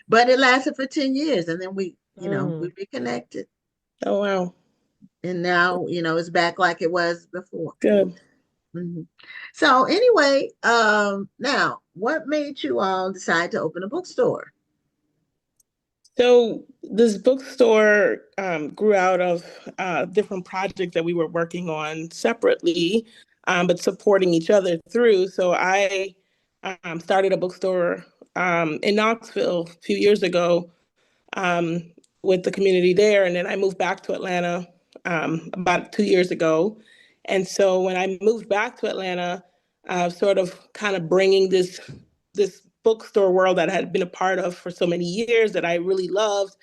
S2: But it lasted for 10 years, and then we reconnected.
S8: Oh, wow.
S2: And now, it's back like it was before.
S8: Good.
S2: Mm-hmm. So anyway, now, what made you all decide to open a bookstore?
S8: So this bookstore grew out of different projects that we were working on separately, but supporting each other through. So I started a bookstore in Knoxville a few years ago um, with the community there. And then I moved back to Atlanta about 2 years ago. And so when I moved back to Atlanta, sort of kind of bringing this bookstore world that I had been a part of for so many years that I really loved,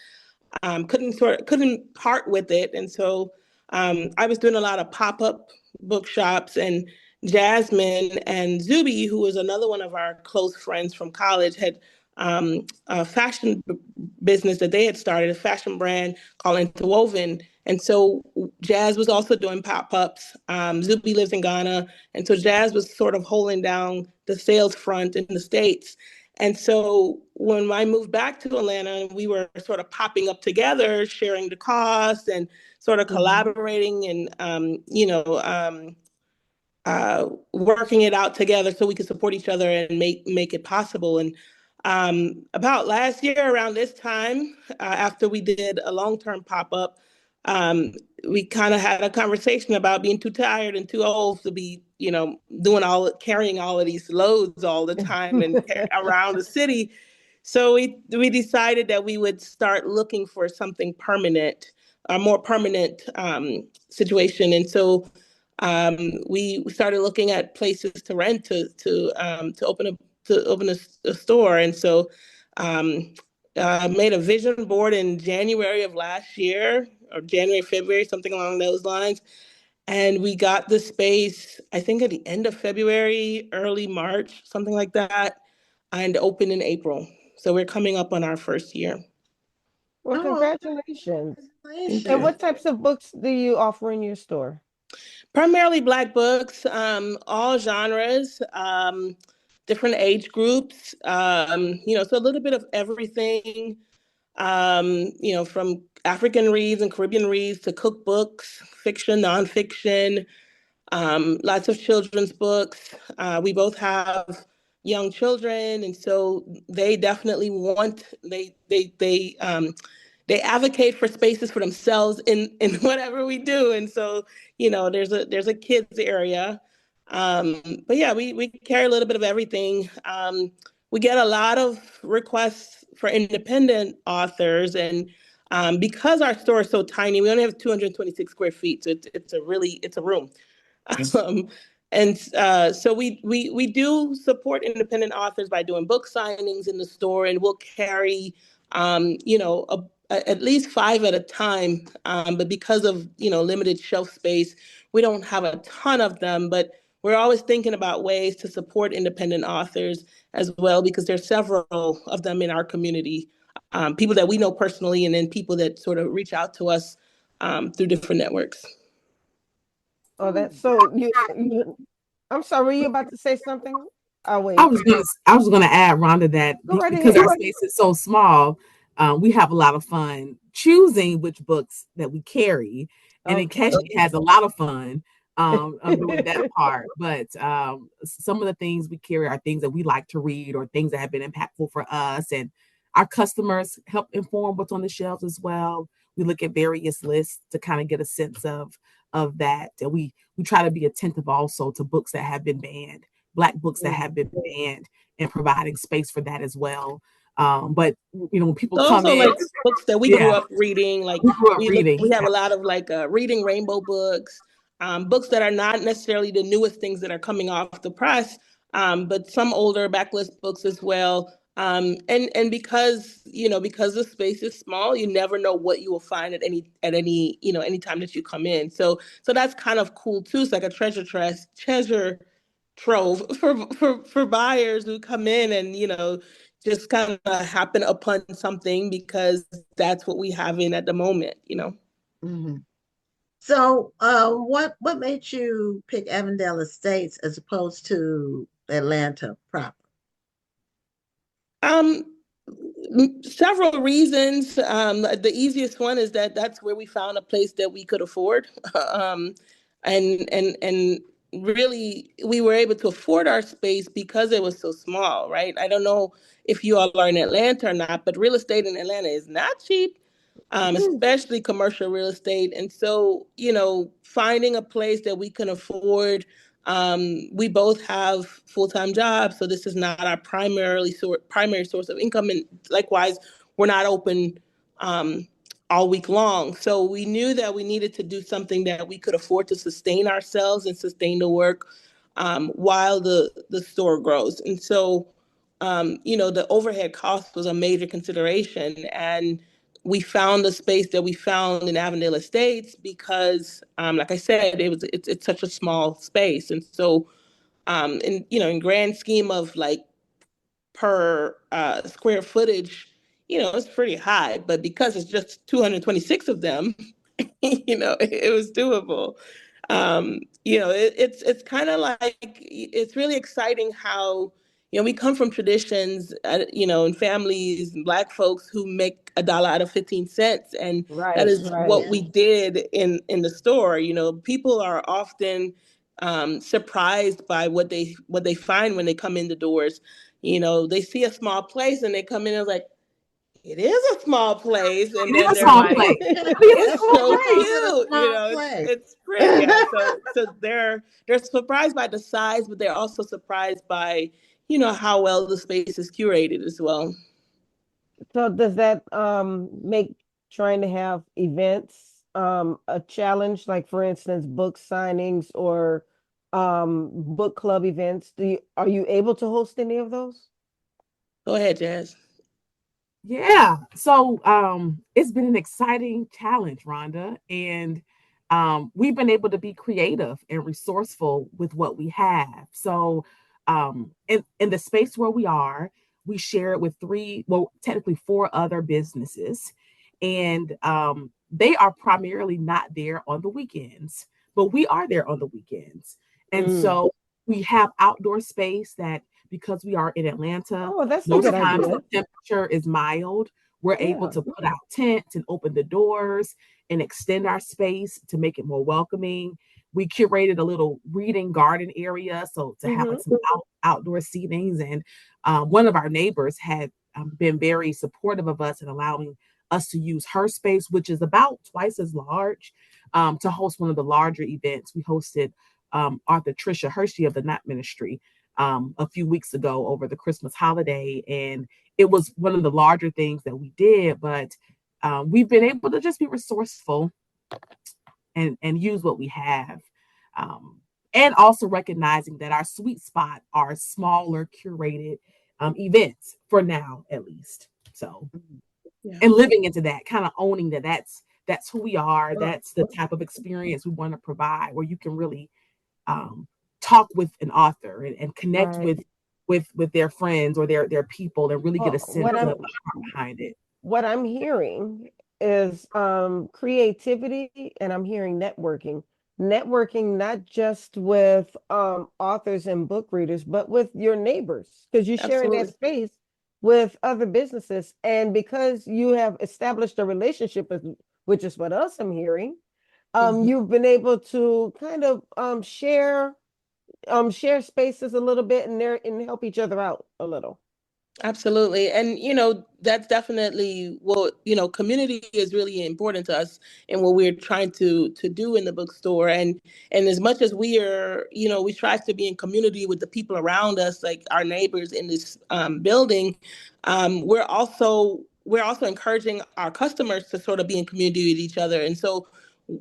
S8: couldn't part with it. And so I was doing a lot of pop-up bookshops, and Jasmine and Zuby, who was another one of our close friends from college, had a fashion business that they had started, a fashion brand called Interwoven. And so Jazz was also doing pop-ups. Zuby lives in Ghana. And so Jazz was sort of holding down the sales front in the States. And so when I moved back to Atlanta, we were sort of popping up together, sharing the costs and sort of collaborating and, working it out together so we could support each other and make it possible. And about last year around this time, after we did a long-term pop-up, we kind of had a conversation about being too tired and too old to be, carrying all of these loads all the time and around the city. So we decided that we would start looking for something permanent, a more permanent situation. And so we started looking at places to rent to open a store. And so I made a vision board in January of last year, or January, February, something along those lines. And we got the space, I think at the end of February, early March, something like that, and opened in April. So we're coming up on our first year.
S3: Well, congratulations.
S2: Congratulations.
S3: And what types of books do you offer in your store?
S8: Primarily Black books, all genres, different age groups, so a little bit of everything, from African reads and Caribbean reads to cookbooks, fiction, nonfiction, lots of children's books. We both have young children, and so they definitely they advocate for spaces for themselves in whatever we do. And so, there's a kids area. But yeah, we carry a little bit of everything. We get a lot of requests for independent authors, and because our store is so tiny, we only have 226 square feet. So it's a room. So we do support independent authors by doing book signings in the store, and we'll carry at least 5 at a time. But because of limited shelf space, we don't have a ton of them. But we're always thinking about ways to support independent authors as well, because there's several of them in our community, people that we know personally, and then people that sort of reach out to us through different networks.
S3: Oh, that's so I'm sorry, were you about to say something? I'll wait.
S7: I was gonna add, Rhonda, that because our space is so small, we have a lot of fun choosing which books that we carry. And Enkeshi has a lot of fun doing that part. But some of the things we carry are things that we like to read or things that have been impactful for us. And our customers help inform what's on the shelves as well. We look at various lists to kind of get a sense of that. And we try to be attentive also to books that have been banned, Black books that have been banned, and providing space for that as well. But when people come in,
S8: like books that we grew up reading, like we have a lot of like reading rainbow books, books that are not necessarily the newest things that are coming off the press, but some older backlist books as well. And because the space is small, you never know what you will find at any any time that you come in. So that's kind of cool too. It's like a treasure trove for buyers who come in and just kind of happen upon something because that's what we have in at the moment, you know.
S2: Mm-hmm. So, what made you pick Avondale Estates as opposed to Atlanta proper?
S8: Um, Several reasons. The easiest one is that that's where we found a place that we could afford, um, and really we were able to afford our space because it was so small, right? I don't know if you all are in Atlanta or not, but real estate in Atlanta is not cheap, especially commercial real estate. And so, you know, finding a place that we can afford. We both have full-time jobs, so this is not our primary source of income, and likewise, we're not open all week long. So we knew that we needed to do something that we could afford to sustain ourselves and sustain the work while the store grows. And so, you know, the overhead cost was a major consideration, and we found the space that we found in Avondale Estates because, like I said, it's such a small space, and so, in you know, in grand scheme of like per square footage, you know, it's pretty high, but because it's just 226 of them, you know, it was doable. You know, it's kind of like it's really exciting how, you know, we come from traditions, you know, in families, Black folks who make a dollar out of 15 cents, and that
S3: Right,
S8: is
S3: right.
S8: what we did in the store. You know, people are often surprised by what they find when they come in the doors. You know, they see a small place and they come in and like, it is a small place, and
S7: It is
S8: then
S7: a
S8: they're
S7: small
S8: like,
S7: place. It is a
S8: it's
S7: small
S8: so
S2: Why
S7: place.
S2: is it a
S8: cute, you
S2: small
S8: know,
S2: place?
S8: it's pretty. Yeah, so they're surprised by the size, but they're also surprised by, you know, how well the space is curated as well.
S3: So does that make trying to have events a challenge? Like for instance, book signings or book club events. Are you able to host any of those?
S8: Go ahead, Jazz.
S7: Yeah. So it's been an exciting challenge, Rhonda. And we've been able to be creative and resourceful with what we have. So in the space where we are, we share it with technically four other businesses. And they are primarily not there on the weekends, but we are there on the weekends. And
S3: Mm.
S7: so we have outdoor space that because we are in Atlanta,
S3: Oh, that's a
S7: most
S3: good
S7: times the
S3: idea.
S7: temperature is mild. We're able
S3: Yeah.
S7: to put out tents and open the doors and extend our space to make it more welcoming. We curated a little reading garden area, so to have
S3: Mm-hmm.
S7: like some outdoor seatings. And one of our neighbors had been very supportive of us and allowing us to use her space, which is about twice as large, to host one of the larger events. We hosted Arthur Tricia Hershey of the Knot Ministry a few weeks ago over the Christmas holiday. And it was one of the larger things that we did, but we've been able to just be resourceful and use what we have. And also recognizing that our sweet spot are smaller curated events for now, at least. So,
S2: Yeah.
S7: and living into that, kind of owning that's who we are.
S2: Well,
S7: That's the type of experience we want to provide, where you can really talk with an author and connect
S3: Right.
S7: with their friends or their people and really get a
S3: Well,
S7: sense of the heart behind it.
S3: what I'm hearing is creativity, and I'm hearing networking. Networking not just with authors and book readers, but with your neighbors, because you're sharing that
S8: Absolutely.
S3: space with other businesses. And because you have established a relationship, which is what else I'm hearing,
S8: Mhm.
S3: you've been able to kind of share spaces a little bit and help each other out a little.
S8: Absolutely. And, you know, that's definitely what, you know, community is really important to us and what we're trying to do in the bookstore. And as much as we are, you know, we try to be in community with the people around us, like our neighbors in this building, we're also encouraging our customers to sort of be in community with each other. And so,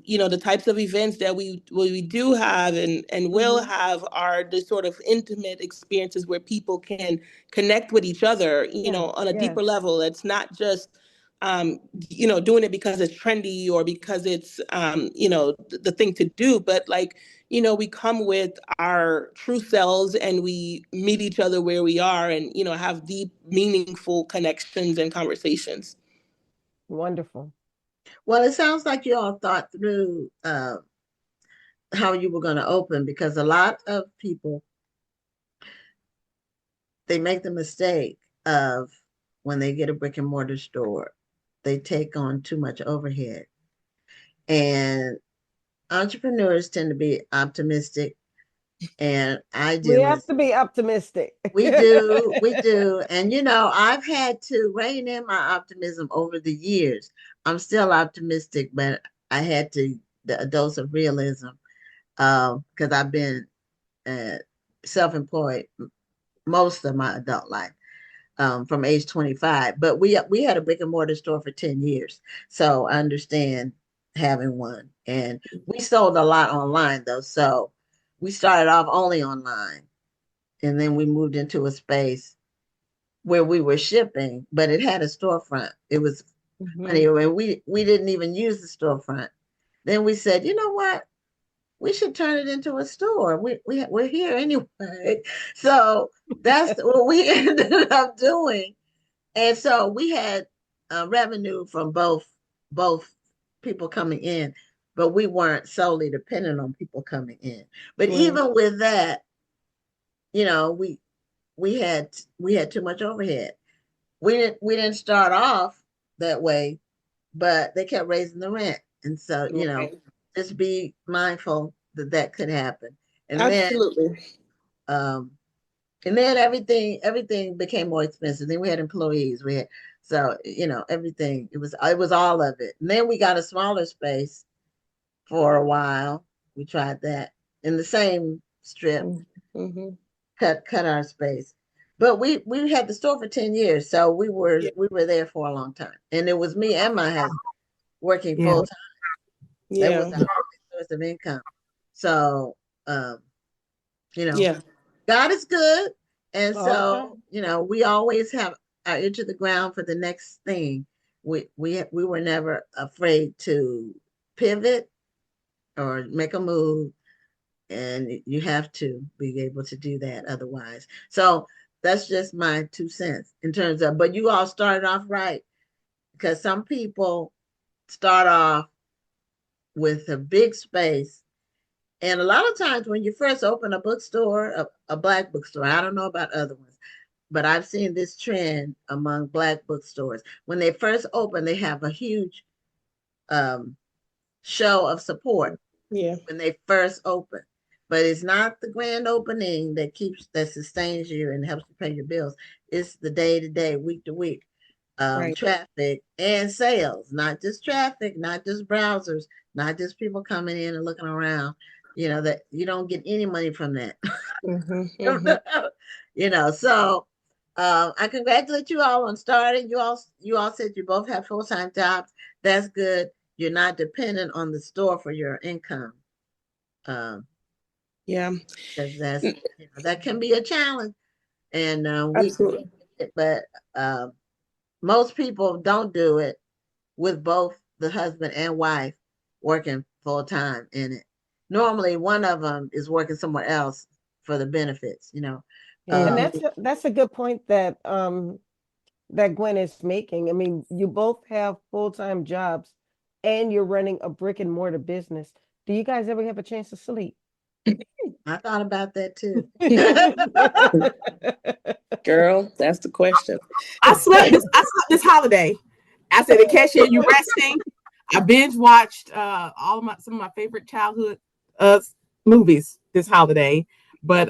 S8: you know, the types of events that we do have and will
S3: Mm-hmm.
S8: have are the sort of intimate experiences where people can connect with each other, you
S3: Yes,
S8: know, on a
S3: yes.
S8: deeper level. It's not just doing it because it's trendy or because it's, the thing to do. But like, we come with our true selves and we meet each other where we are and, have deep, meaningful connections and conversations.
S3: Wonderful.
S2: Well, it sounds like you all thought through how you were going to open, because a lot of people, they make the mistake of, when they get a brick and mortar store, they take on too much overhead. And entrepreneurs tend to be optimistic, and I do.
S3: We have to be optimistic.
S2: We do. And I've had to rein in my optimism over the years. I'm still optimistic, but I had to, a dose of realism, because I've been self-employed most of my adult life, from age 25. But we had a brick and mortar store for 10 years, so I understand having one. And we sold a lot online though, so we started off only online, and then we moved into a space where we were shipping, but it had a storefront. It was funny, and we didn't even use the storefront. Then we said, you know what? We should turn it into a store. We're here anyway. So that's what we ended up doing. And so we had revenue from both people coming in, but we weren't solely dependent on people coming in. But even with that, we had too much overhead. We didn't start off that way, but they kept raising the rent. And so, just be mindful that could happen. And
S8: absolutely.
S2: And then everything became more expensive. Then we had employees. Everything, it was all of it. And then we got a smaller space for a while. We tried that in the same strip, cut our space. But we had the store for 10 years. So we were there for a long time. And it was me and my husband working full time. That was our only source of income. So, God is good. And so, we always have our ear to the ground for the next thing. We were never afraid to pivot or make a move. And you have to be able to do that otherwise. So that's just my 2 cents in terms of, but you all started off right, because some people start off with a big space. And a lot of times when you first open a bookstore, a Black bookstore, I don't know about other ones, but I've seen this trend among Black bookstores. When they first open, they have a huge show of support when they first open. But it's not the grand opening that sustains you and helps you pay your bills. It's the day-to-day, week-to-week traffic and sales, not just traffic, not just browsers, not just people coming in and looking around. That you don't get any money from that. So I congratulate you all on starting. You all said you both have full-time jobs. That's good. You're not dependent on the store for your income. Because that can be a challenge. And but most people don't do it with both the husband and wife working full-time in it. Normally one of them is working somewhere else for the benefits,
S3: And that's a good point that Gwen is making. I mean, you both have full-time jobs and you're running a brick and mortar business. Do you guys ever have a chance to sleep?
S2: I thought about that too.
S8: Girl, that's the question.
S7: I slept this holiday. I said, Enkeshi, are you resting? I binge watched some of my favorite childhood movies this holiday. But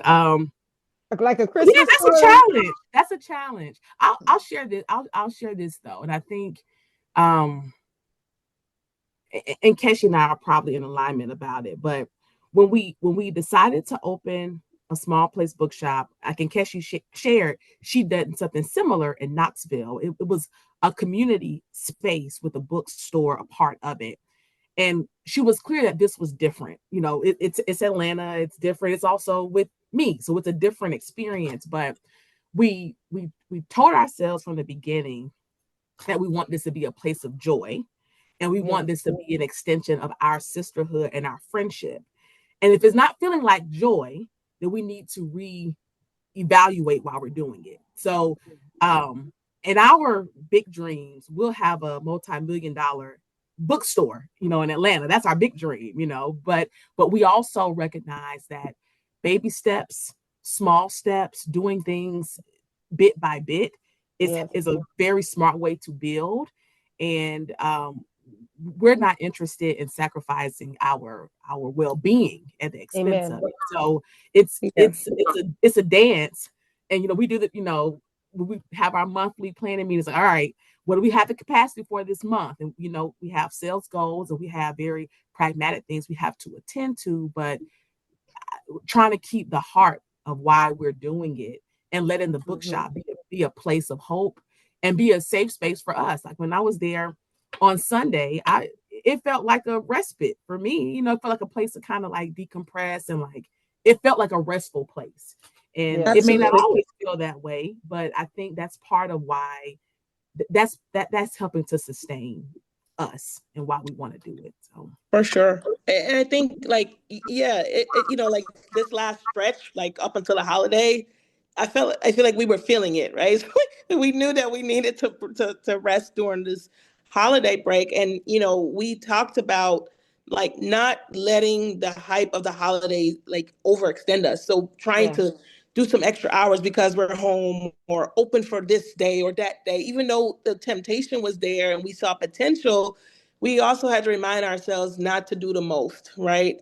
S3: like a Christmas
S7: that's a challenge. That's a challenge. I'll share this. I'll share this though. And I think Enkeshi and I are probably in alignment about it. But when we decided to open a small place bookshop, I can Enkeshi shared she did something similar in Knoxville. It was a community space with a bookstore a part of it. And she was clear that this was different. It's Atlanta, it's different. It's also with me. So it's a different experience. But we told ourselves from the beginning, that we want this to be a place of joy, and we want this to be an extension of our sisterhood and our friendship. And if it's not feeling like joy, then we need to reevaluate while we're doing it. So in our big dreams, we'll have a multi-million-dollar bookstore, in Atlanta. That's our big dream, but we also recognize that baby steps, small steps, doing things bit by bit is a very smart way to build. And we're not interested in sacrificing our well-being at the expense of it. So it's a dance. And we do that, we have our monthly planning meetings. All right, what do we have the capacity for this month? And we have sales goals, and we have very pragmatic things we have to attend to, but trying to keep the heart of why we're doing it and letting the bookshop be a place of hope and be a safe space for us. Like when I was there on Sunday, it felt like a respite for me. It felt like a place to kind of like decompress, and like it felt like a restful place. And it may not always feel that way, but I think that's part of why that's helping to sustain us and why we want to do it. So
S8: for sure. And I think like, like this last stretch, like up until the holiday, I feel like we were feeling it, right? So we knew that we needed to rest during this holiday break. And, we talked about like not letting the hype of the holidays like overextend us. So trying to do some extra hours because we're home or open for this day or that day, even though the temptation was there and we saw potential, we also had to remind ourselves not to do the most, right?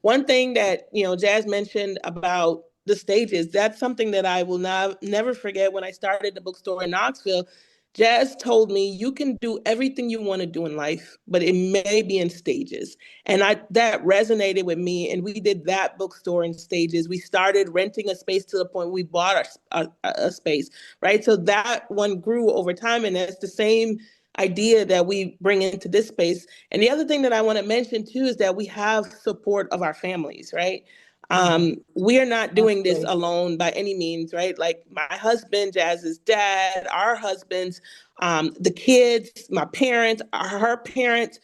S8: One thing that, Jazz mentioned about the stages, that's something that I will never forget. When I started the bookstore in Knoxville, Jazz told me, you can do everything you want to do in life, but it may be in stages. And that resonated with me. And we did that bookstore in stages. We started renting a space to the point we bought a space, right? So that one grew over time. And that's the same idea that we bring into this space. And the other thing that I want to mention too is that we have support of our families, right? We are not doing this alone by any means, right? Like my husband, Jazz's dad, our husbands, the kids, my parents, her parents,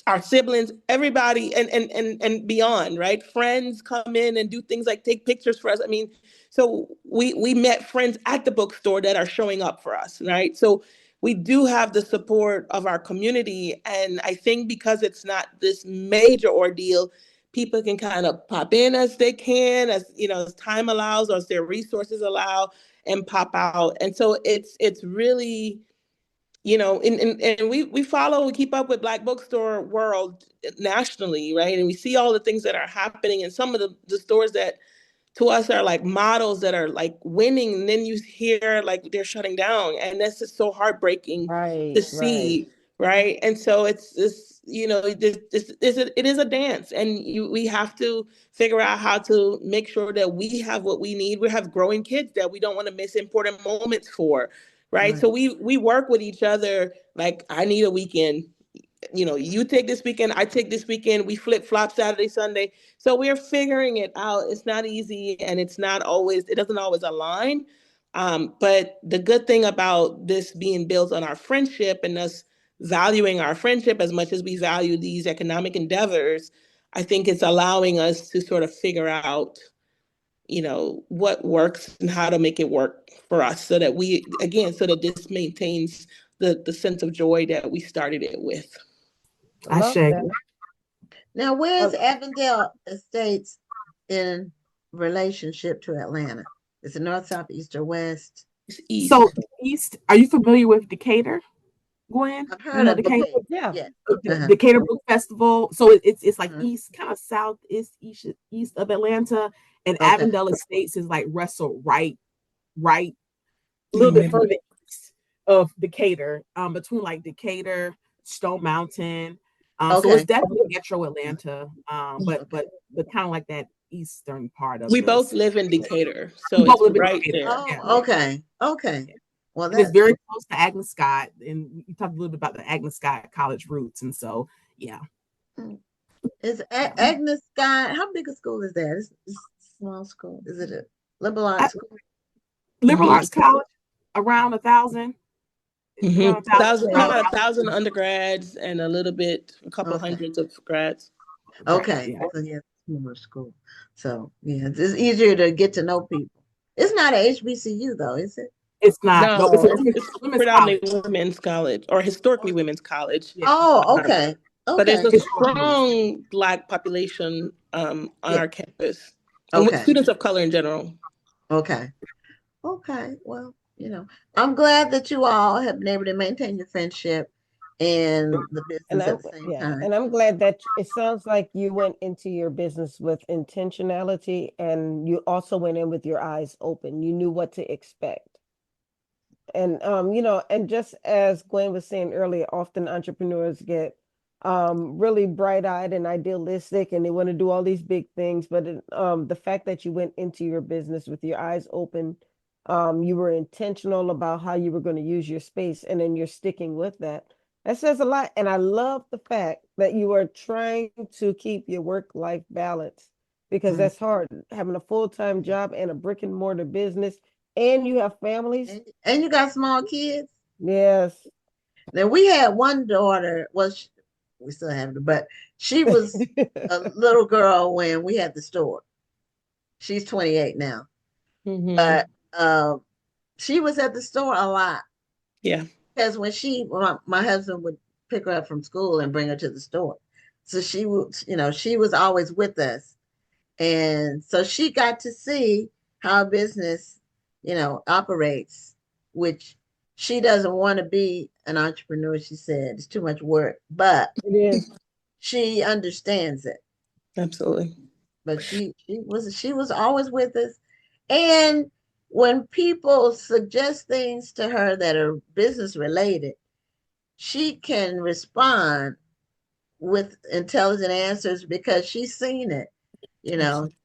S8: our siblings, everybody, and beyond, right? Friends come in and do things like take pictures for us. I mean, so we met friends at the bookstore that are showing up for us, right? So we do have the support of our community, and I think because it's not this major ordeal, people can kind of pop in as they can, as as time allows or as their resources allow, and pop out. And so it's really, and we keep up with Black bookstore world nationally, right? And we see all the things that are happening, and some of the stores that to us are like models that are like winning, and then you hear like they're shutting down, and that's just so heartbreaking to see, right? And so it's it is a dance, and we have to figure out how to make sure that we have what we need. We have growing kids that we don't want to miss important moments for, right? So we work with each other. Like, I need a weekend, you take this weekend, I take this weekend, we flip flop Saturday, Sunday. So we're figuring it out. It's not easy, and it doesn't always align. But the good thing about this being built on our friendship and us valuing our friendship as much as we value these economic endeavors, I think it's allowing us to sort of figure out, what works and how to make it work for us, so that this maintains the sense of joy that we started it with.
S2: Now, where's Avondale Estates in relationship to Atlanta? Is it north, south, east, or west?
S8: It's east.
S7: So east. Are you familiar with Decatur, Gwen?
S2: I've heard of
S7: Decatur.
S2: Yeah.
S7: Decatur Book Festival. So it's like east, kind of southeast, east of Atlanta, and Avondale Estates is like wrestled right, a little bit further east of Decatur, between like Decatur, Stone Mountain. So it's definitely Metro Atlanta, but kind of like that eastern part of.
S8: We both live in Decatur, so it's right there.
S2: Oh, okay. Well,
S7: it's very close to Agnes Scott, and you talked a little bit about the Agnes Scott college roots, and so
S2: Is Agnes Scott? How big a school is that? It's a small school. Is it a liberal arts school?
S7: Liberal arts college, around 1,000.
S8: Mm-hmm.
S7: Thousand.
S8: About 1,000 undergrads and a couple hundreds of grads.
S2: Okay.
S7: Right, yeah.
S2: So yeah, smaller school. So yeah, it's easier to get to know people. It's not a HBCU though, is it?
S7: It's not.
S8: No,
S7: No, it's
S8: it's
S7: women's
S8: predominantly
S7: college.
S8: women's college or historically women's college.
S7: Yeah.
S2: Oh, okay.
S8: But there's
S2: Okay.
S8: a strong Black population on
S2: Yeah.
S8: our campus, and with
S2: Okay.
S8: students of color in general.
S2: Okay. Okay. Well, I'm glad that you all have been able to maintain your friendship and the
S3: And
S2: business
S3: I'm
S2: at the same time.
S3: and I'm glad that it sounds like you went into your business with intentionality, and you also went in with your eyes open. You knew what to expect. And and just as Gwen was saying earlier, often entrepreneurs get really bright-eyed and idealistic, and they want to do all these big things. But the fact that you went into your business with your eyes open, you were intentional about how you were going to use your space, and then you're sticking with that. That says a lot. And I love the fact that you are trying to keep your work-life balance, because that's hard, having a full-time job and a brick and mortar business, and you have families.
S2: And you got small kids?
S3: Yes.
S2: Now we had one daughter, we still have her, but she was a little girl when we had the store. She's 28 now.
S8: Mm-hmm.
S2: But she was at the store a lot.
S8: Yeah.
S2: Because when my husband would pick her up from school and bring her to the store. So she was always with us. And so she got to see how a business, operates, which she doesn't want to be an entrepreneur. She said it's too much work, but
S3: It is.
S2: she understands it.
S8: Absolutely.
S2: But she was always with us. And when people suggest things to her that are business related, she can respond with intelligent answers because she's seen it,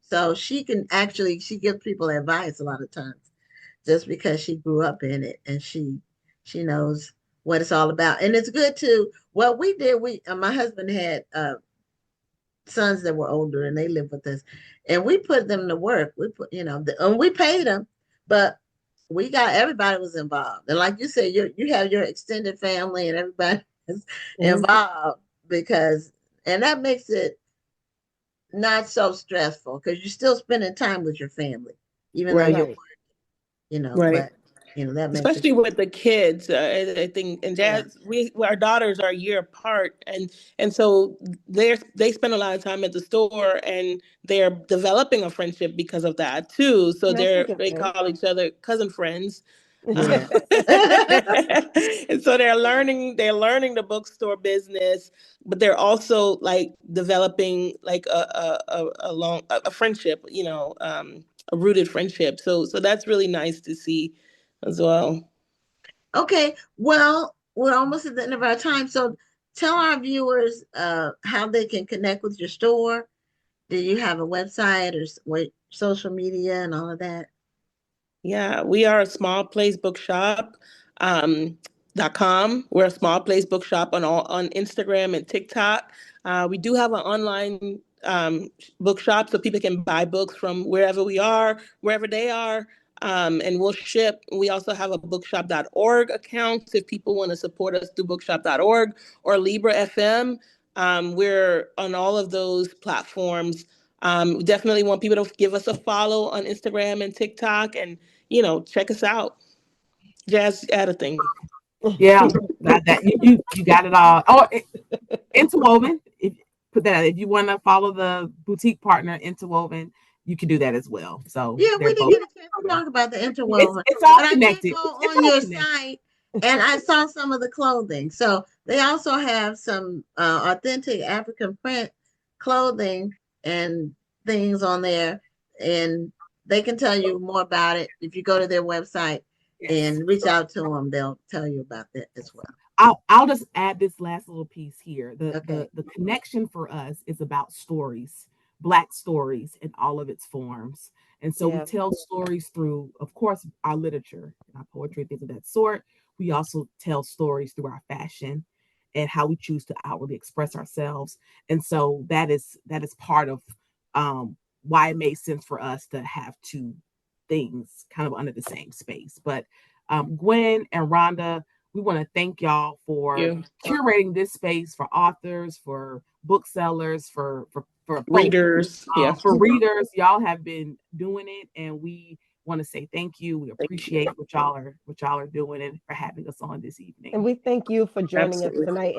S2: so she gives people advice a lot of times just because she grew up in it, and she knows what it's all about. And it's good to what we did. My husband had sons that were older, and they lived with us, and we put them to work. We put, and we paid them, but everybody was involved. And like you said, you have your extended family and everybody is involved, and that makes it not so stressful because you're still spending time with your family, even though you're working,
S8: right.
S2: But that makes
S8: especially with the kids. I think, and Jazz, our daughters are a year apart, and so they spend a lot of time at the store, and they're developing a friendship because of that too. So they call each other cousin friends.
S2: Yeah.
S8: And so they're learning the bookstore business, but they're also like developing like a friendship, a rooted friendship. So that's really nice to see as well.
S2: Okay, well, we're almost at the end of our time, so tell our viewers how they can connect with your store. Do you have a website or social media and all of that?
S8: Yeah, we are a small place bookshop. .com. We're a small place bookshop on Instagram and TikTok. We do have an online bookshop, so people can buy books from wherever we are, wherever they are, and we'll ship. We also have a bookshop.org account if people want to support us through bookshop.org or Libra FM. We're on all of those platforms. We definitely want people to give us a follow on Instagram and TikTok, and check us out. Jazz, add a thing.
S7: Yeah, that you got it all. Oh, Interwoven. If you want to follow the boutique partner Interwoven, you can do that as well. So
S2: yeah, we didn't get a chance to talk about the Interwoven.
S7: It's all
S2: I did
S7: connected.
S2: go on your site, and I saw some of the clothing. So they also have some authentic African print clothing and things on there, and they can tell you more about it if you go to their website and reach out to them. They'll tell you about that as well.
S7: I'll just add this last little piece here. The connection for us is about stories, Black stories in all of its forms. And so we tell stories through, of course, our literature, our poetry, things of that sort. We also tell stories through our fashion and how we choose to outwardly express ourselves. And so that is part of why it made sense for us to have two things kind of under the same space. But Gwen and Rhonda, we want to thank y'all for
S8: you.
S7: curating this space for authors, for booksellers, for folks,
S8: Readers. Yeah.
S7: for readers. Y'all have been doing it, and we want to say thank you. We appreciate what y'all are doing and for having us on this evening.
S3: And we thank you for joining
S8: Absolutely.
S3: us tonight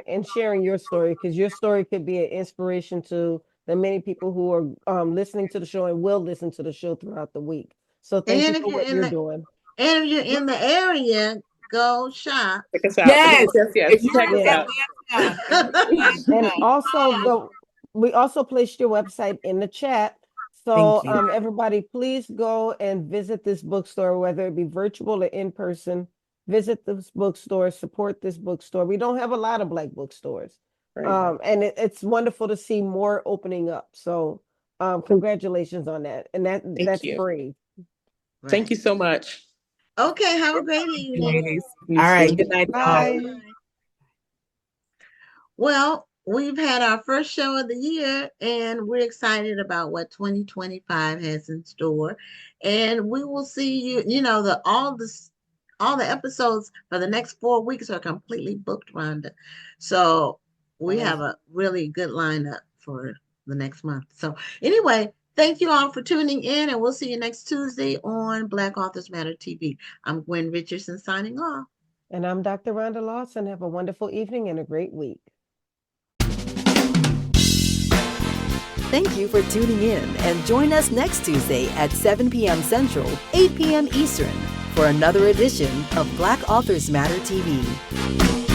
S3: and sharing your story, because your story could be an inspiration to the many people who are listening to the show and will listen to the show throughout the week. So thank you for what you're doing.
S2: And if you're in the area, go shop.
S8: Check us out.
S7: Yes.
S8: Yes.
S7: If you're
S8: Check us out.
S3: And also we also placed your website in the chat. So everybody, please go and visit this bookstore, whether it be virtual or in person. Visit this bookstore, support this bookstore. We don't have a lot of Black bookstores.
S8: Right.
S3: And it's wonderful to see more opening up. So congratulations on that. And that's free.
S2: Right.
S8: Thank you so much.
S2: Okay, have a great evening.
S7: Ladies. All right, good night.
S3: Bye.
S2: Well, we've had our first show of the year, and we're excited about what 2025 has in store. And we will see you. You know, all the episodes for the next 4 weeks are completely booked, Rhonda. So we have a really good lineup for the next month. So anyway, thank you all for tuning in, and we'll see you next Tuesday on Black Authors Matter TV. I'm Gwen Richardson signing off.
S3: And I'm Dr. Rhonda Lawson. Have a wonderful evening and a great week.
S1: Thank you for tuning in, and join us next Tuesday at 7 p.m. Central, 8 p.m. Eastern for another edition of Black Authors Matter TV.